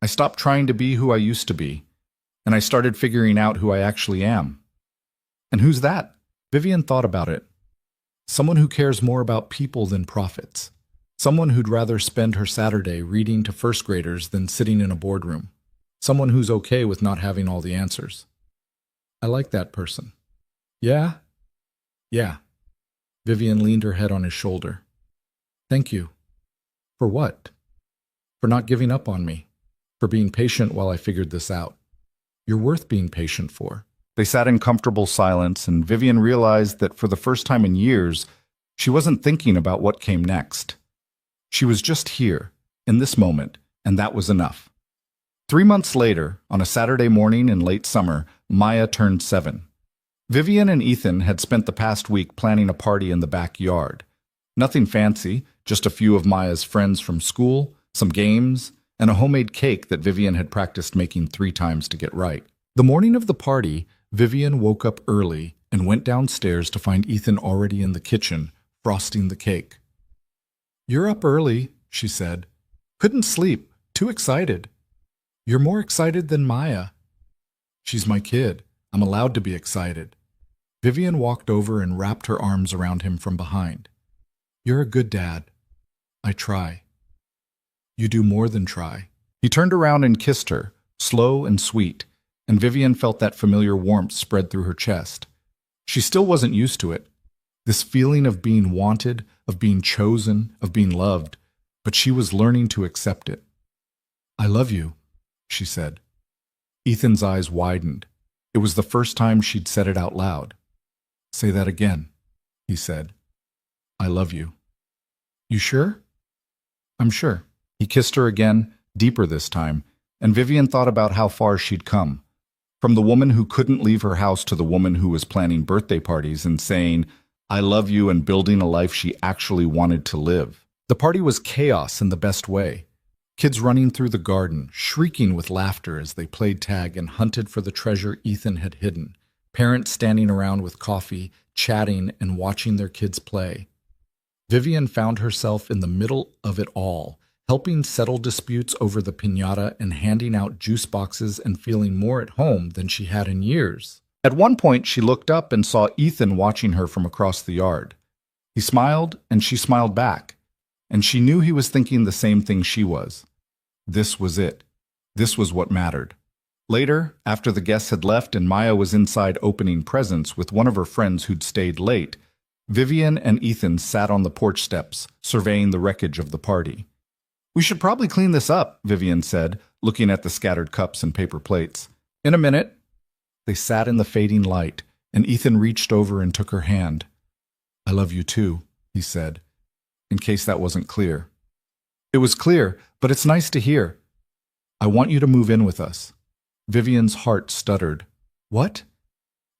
"I stopped trying to be who I used to be, and I started figuring out who I actually am." "And who's that?" Vivian thought about it. "Someone who cares more about people than profits. Someone who'd rather spend her Saturday reading to first graders than sitting in a boardroom. Someone who's okay with not having all the answers." "I like that person." "Yeah?" "Yeah." Vivian leaned her head on his shoulder. "Thank you." "For what?" "For not giving up on me. For being patient while I figured this out. You're worth being patient for." They sat in comfortable silence, and Vivian realized that for the first time in years, she wasn't thinking about what came next. She was just here, in this moment, and that was enough. 3 months later, on a Saturday morning in late summer, Maya turned 7. Vivian and Ethan had spent the past week planning a party in the backyard. Nothing fancy, just a few of Maya's friends from school, some games, and a homemade cake that Vivian had practiced making 3 times to get right. The morning of the party, Vivian woke up early and went downstairs to find Ethan already in the kitchen, frosting the cake. "You're up early," she said. "Couldn't sleep. Too excited." "You're more excited than Maya." "She's my kid. I'm allowed to be excited." Vivian walked over and wrapped her arms around him from behind. "You're a good dad." "I try." "You do more than try." He turned around and kissed her, slow and sweet, and Vivian felt that familiar warmth spread through her chest. She still wasn't used to it. This feeling of being wanted, of being chosen, of being loved, but she was learning to accept it. "I love you," she said. Ethan's eyes widened. It was the first time she'd said it out loud. "Say that again," he said. "I love you." "You sure?" "I'm sure." He kissed her again, deeper this time, and Vivian thought about how far she'd come. From the woman who couldn't leave her house to the woman who was planning birthday parties and saying, "I love you," and building a life she actually wanted to live. The party was chaos in the best way. Kids running through the garden, shrieking with laughter as they played tag and hunted for the treasure Ethan had hidden. Parents standing around with coffee, chatting and watching their kids play. Vivian found herself in the middle of it all, helping settle disputes over the piñata and handing out juice boxes and feeling more at home than she had in years. At one point, she looked up and saw Ethan watching her from across the yard. He smiled, and she smiled back, and she knew he was thinking the same thing she was. This was it. This was what mattered. Later, after the guests had left and Maya was inside opening presents with one of her friends who'd stayed late, Vivian and Ethan sat on the porch steps, surveying the wreckage of the party. "We should probably clean this up," Vivian said, looking at the scattered cups and paper plates. "In a minute." They sat in the fading light, and Ethan reached over and took her hand. "I love you too," he said, in case that wasn't clear. It was clear, but it's nice to hear. "I want you to move in with us." Vivian's heart stuttered. "What?"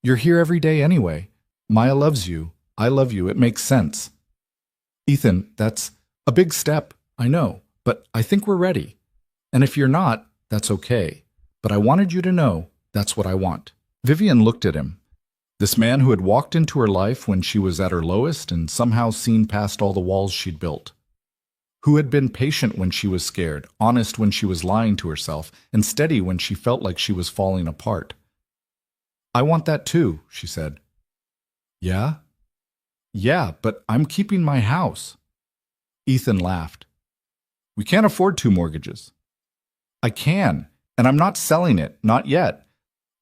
"You're here every day anyway. Maya loves you. I love you. It makes sense." "Ethan, that's a big step, I know, but I think we're ready. And if you're not, that's okay. But I wanted you to know that's what I want." Vivian looked at him. This man who had walked into her life when she was at her lowest and somehow seen past all the walls she'd built. Who had been patient when she was scared, honest when she was lying to herself, and steady when she felt like she was falling apart. "I want that too," she said. "Yeah?" "Yeah, but I'm keeping my house." Ethan laughed. "We can't afford 2 mortgages." "I can, and I'm not selling it, not yet.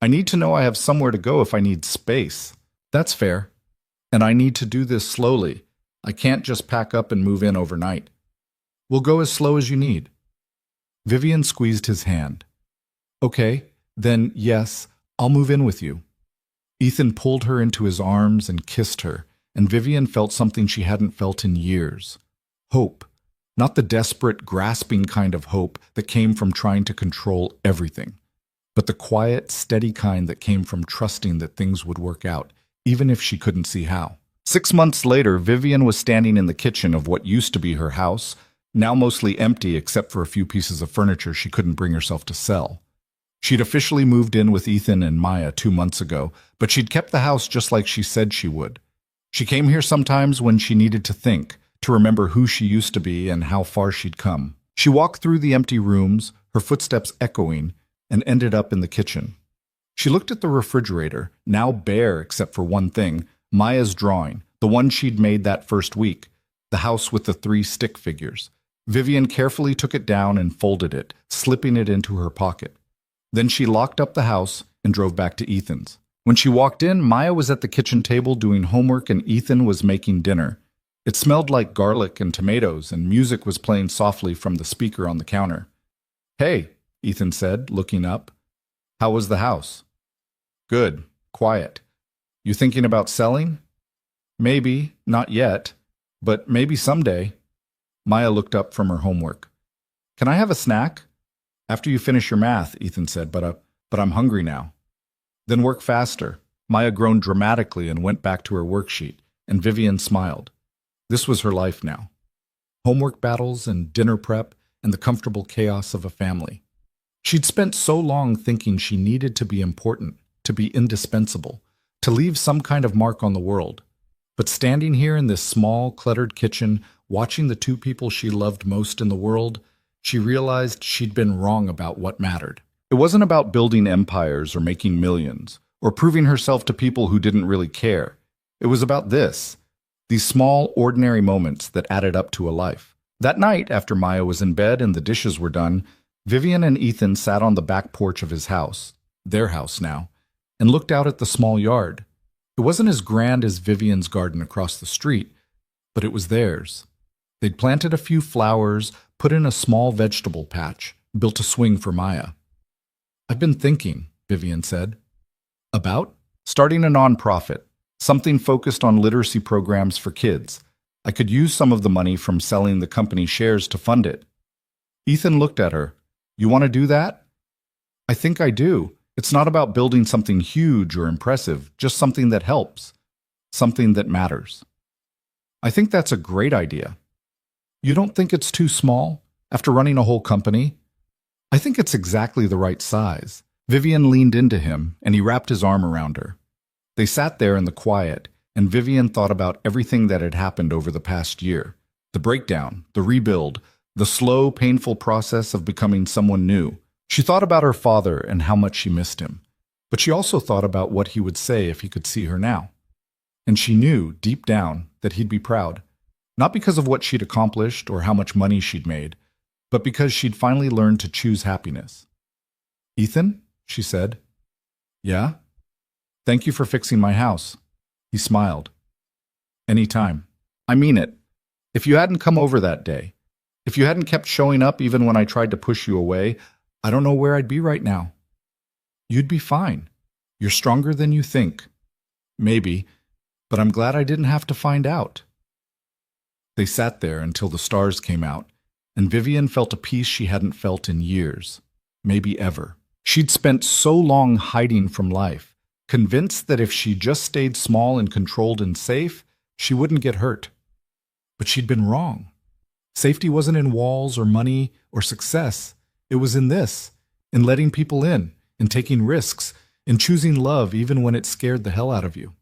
I need to know I have somewhere to go if I need space." "That's fair." And I need to do this slowly. I can't just pack up and move in overnight. We'll go as slow as you need. Vivian squeezed his hand. Okay, then yes, I'll move in with you. Ethan pulled her into his arms and kissed her, and Vivian felt something she hadn't felt in years. Hope. Not the desperate, grasping kind of hope that came from trying to control everything, but the quiet, steady kind that came from trusting that things would work out, even if she couldn't see how. 6 months later, Vivian was standing in the kitchen of what used to be her house, now mostly empty except for a few pieces of furniture she couldn't bring herself to sell. She'd officially moved in with Ethan and Maya 2 months ago, but she'd kept the house just like she said she would. She came here sometimes when she needed to think, to remember who she used to be and how far she'd come. She walked through the empty rooms, her footsteps echoing, and ended up in the kitchen. She looked at the refrigerator, now bare except for one thing, Maya's drawing, the one she'd made that first week, the house with the 3 stick figures. Vivian carefully took it down and folded it, slipping it into her pocket. Then she locked up the house and drove back to Ethan's. When she walked in, Maya was at the kitchen table doing homework and Ethan was making dinner. It smelled like garlic and tomatoes, and music was playing softly from the speaker on the counter. Hey, Ethan said, looking up. How was the house? Good. Quiet. You thinking about selling? Maybe. Not yet. But maybe someday. Maya looked up from her homework. Can I have a snack? After you finish your math, Ethan said, but I'm hungry now. Then work faster. Maya groaned dramatically and went back to her worksheet, and Vivian smiled. This was her life now. Homework battles and dinner prep and the comfortable chaos of a family. She'd spent so long thinking she needed to be important, to be indispensable, to leave some kind of mark on the world. But standing here in this small, cluttered kitchen, watching the 2 people she loved most in the world, she realized she'd been wrong about what mattered. It wasn't about building empires or making millions, or proving herself to people who didn't really care. It was about this. These small, ordinary moments that added up to a life. That night, after Maya was in bed and the dishes were done, Vivian and Ethan sat on the back porch of his house, their house now, and looked out at the small yard. It wasn't as grand as Vivian's garden across the street, but it was theirs. They'd planted a few flowers, put in a small vegetable patch, built a swing for Maya. I've been thinking, Vivian said. About? Starting a nonprofit. Something focused on literacy programs for kids. I could use some of the money from selling the company shares to fund it. Ethan looked at her. You want to do that? I think I do. It's not about building something huge or impressive, just something that helps. Something that matters. I think that's a great idea. You don't think it's too small, after running a whole company? I think it's exactly the right size. Vivian leaned into him, and he wrapped his arm around her. They sat there in the quiet, and Vivian thought about everything that had happened over the past year. The breakdown, the rebuild, the slow, painful process of becoming someone new. She thought about her father and how much she missed him. But she also thought about what he would say if he could see her now. And she knew, deep down, that he'd be proud. Not because of what she'd accomplished or how much money she'd made, but because she'd finally learned to choose happiness. Ethan, she said. Yeah? Thank you for fixing my house. He smiled. Anytime. I mean it. If you hadn't come over that day, if you hadn't kept showing up even when I tried to push you away, I don't know where I'd be right now. You'd be fine. You're stronger than you think. Maybe, but I'm glad I didn't have to find out. They sat there until the stars came out, and Vivian felt a peace she hadn't felt in years, maybe ever. She'd spent so long hiding from life, convinced that if she just stayed small and controlled and safe, she wouldn't get hurt. But she'd been wrong. Safety wasn't in walls or money or success. It was in this, in letting people in taking risks, in choosing love even when it scared the hell out of you.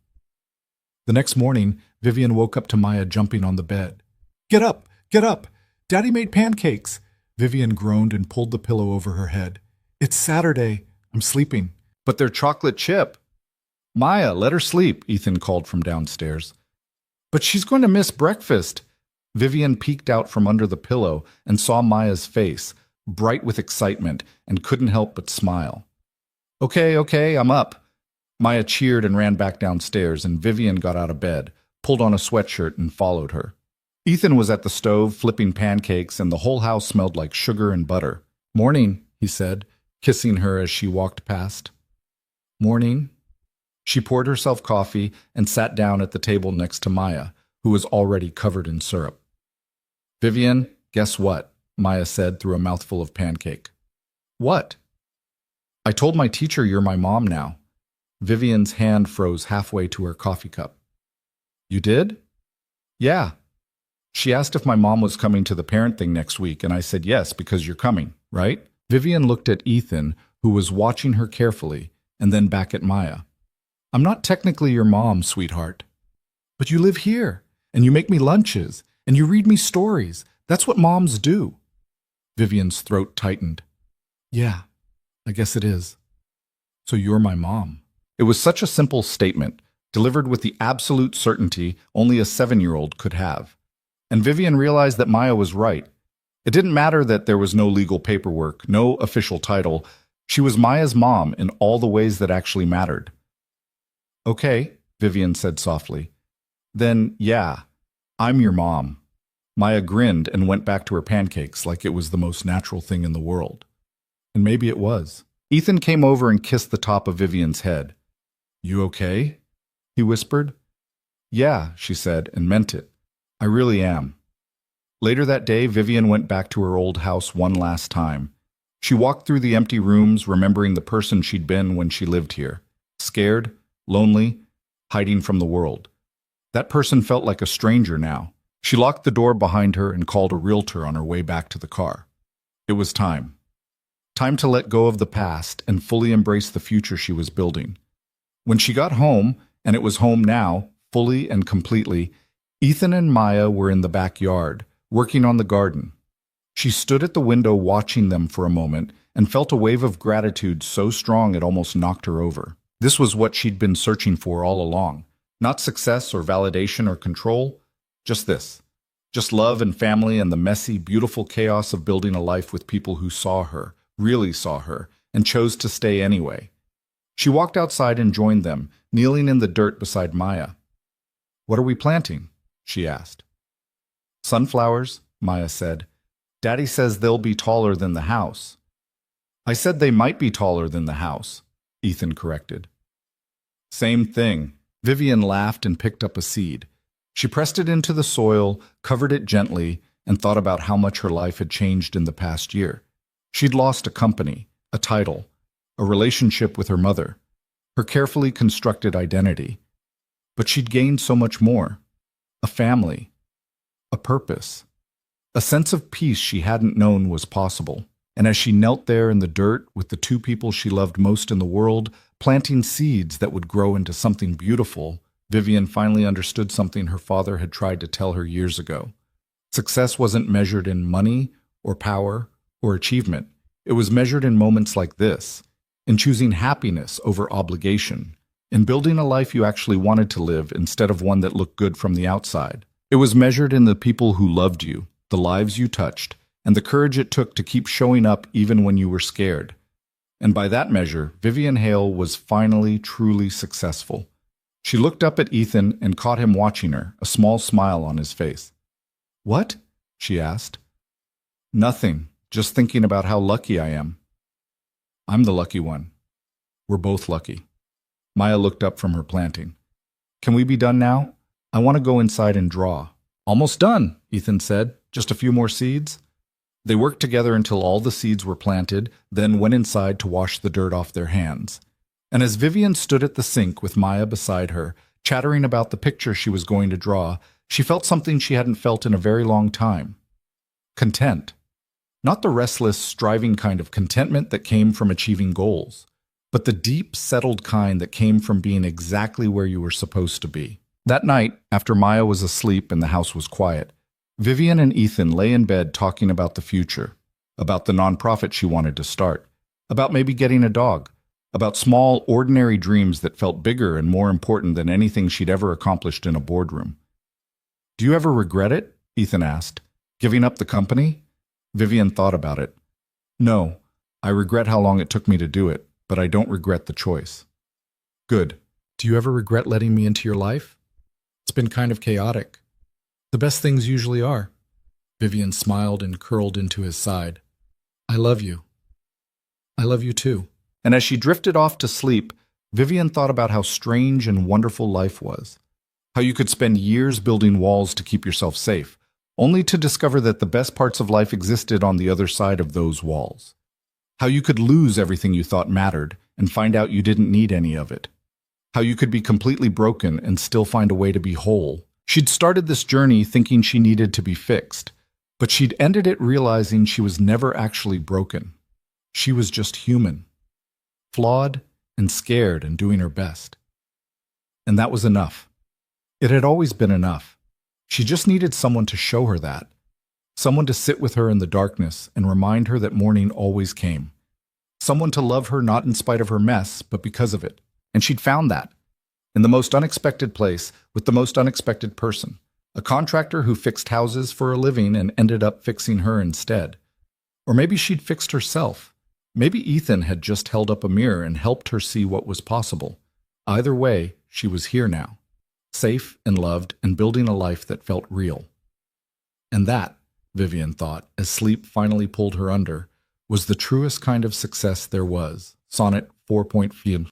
The next morning, Vivian woke up to Maya jumping on the bed. Get up! Get up! Daddy made pancakes! Vivian groaned and pulled the pillow over her head. It's Saturday. I'm sleeping. But they're chocolate chip. Maya, let her sleep, Ethan called from downstairs. But she's going to miss breakfast. Vivian peeked out from under the pillow and saw Maya's face, bright with excitement, and couldn't help but smile. Okay, I'm up. Maya cheered and ran back downstairs, and Vivian got out of bed, pulled on a sweatshirt, and followed her. Ethan was at the stove flipping pancakes, and the whole house smelled like sugar and butter. "Morning," he said, kissing her as she walked past. "Morning." She poured herself coffee and sat down at the table next to Maya, who was already covered in syrup. "Vivian, guess what?" Maya said through a mouthful of pancake. "What?" "I told my teacher you're my mom now." Vivian's hand froze halfway to her coffee cup. "You did?" "Yeah. She asked if my mom was coming to the parent thing next week, and I said yes because you're coming, right?" Vivian looked at Ethan, who was watching her carefully, and then back at Maya. "I'm not technically your mom, sweetheart. But you live here, and you make me lunches, and you read me stories. That's what moms do." Vivian's throat tightened. "Yeah, I guess it is. So you're my mom." It was such a simple statement, delivered with the absolute certainty only a 7-year-old could have. And Vivian realized that Maya was right. It didn't matter that there was no legal paperwork, no official title. She was Maya's mom in all the ways that actually mattered. "Okay," Vivian said softly. "Then, yeah, I'm your mom." Maya grinned and went back to her pancakes like it was the most natural thing in the world. And maybe it was. Ethan came over and kissed the top of Vivian's head. "You okay?" he whispered. "Yeah," she said, and meant it. "I really am." Later that day, Vivian went back to her old house one last time. She walked through the empty rooms, remembering the person she'd been when she lived here. Scared, lonely, hiding from the world. That person felt like a stranger now. She locked the door behind her and called a realtor on her way back to the car. It was time. Time to let go of the past and fully embrace the future she was building. When she got home, and it was home now, fully and completely, Ethan and Maya were in the backyard, working on the garden. She stood at the window watching them for a moment and felt a wave of gratitude so strong it almost knocked her over. This was what she'd been searching for all along. Not success or validation or control, just this. Just love and family and the messy, beautiful chaos of building a life with people who saw her, really saw her, and chose to stay anyway. She walked outside and joined them, kneeling in the dirt beside Maya. "What are we planting?" she asked. "Sunflowers," Maya said. "Daddy says they'll be taller than the house." "I said they might be taller than the house," Ethan corrected. "Same thing." Vivian laughed and picked up a seed. She pressed it into the soil, covered it gently, and thought about how much her life had changed in the past year. She'd lost a company, a title, a relationship with her mother, her carefully constructed identity. But she'd gained so much more. A family, a purpose, a sense of peace she hadn't known was possible. And as she knelt there in the dirt with the two people she loved most in the world, planting seeds that would grow into something beautiful, Vivian finally understood something her father had tried to tell her years ago. Success wasn't measured in money or power or achievement. It was measured in moments like this, in choosing happiness over obligation, in building a life you actually wanted to live instead of one that looked good from the outside. It was measured in the people who loved you, the lives you touched, and the courage it took to keep showing up even when you were scared. And by that measure, Vivian Hale was finally truly successful. She looked up at Ethan and caught him watching her, a small smile on his face. "What?" she asked. "Nothing, just thinking about how lucky I am." "I'm the lucky one. We're both lucky." Maya looked up from her planting. "Can we be done now? I want to go inside and draw." "Almost done," Ethan said. "Just a few more seeds." They worked together until all the seeds were planted, then went inside to wash the dirt off their hands. And as Vivian stood at the sink with Maya beside her, chattering about the picture she was going to draw, she felt something she hadn't felt in a very long time. Content. Not the restless, striving kind of contentment that came from achieving goals, but the deep, settled kind that came from being exactly where you were supposed to be. That night, after Maya was asleep and the house was quiet, Vivian and Ethan lay in bed talking about the future, about the nonprofit she wanted to start, about maybe getting a dog, about small, ordinary dreams that felt bigger and more important than anything she'd ever accomplished in a boardroom. "Do you ever regret it?" Ethan asked. "Giving up the company?" Vivian thought about it. "No, I regret how long it took me to do it, but I don't regret the choice." Good. Do you ever regret letting me into your life? It's been kind of chaotic. The best things usually are. Vivian smiled and curled into his side. I love you. I love you too. And as she drifted off to sleep, Vivian thought about how strange and wonderful life was. How you could spend years building walls to keep yourself safe, only to discover that the best parts of life existed on the other side of those walls. How you could lose everything you thought mattered and find out you didn't need any of it. How you could be completely broken and still find a way to be whole. She'd started this journey thinking she needed to be fixed, but she'd ended it realizing she was never actually broken. She was just human, flawed and scared and doing her best. And that was enough. It had always been enough. She just needed someone to show her that. Someone to sit with her in the darkness and remind her that morning always came. Someone to love her not in spite of her mess, but because of it. And she'd found that. In the most unexpected place, with the most unexpected person. A contractor who fixed houses for a living and ended up fixing her instead. Or maybe she'd fixed herself. Maybe Ethan had just held up a mirror and helped her see what was possible. Either way, she was here now. Safe and loved and building a life that felt real. And that, Vivian thought, as sleep finally pulled her under, was the truest kind of success there was. Sonnet 4.4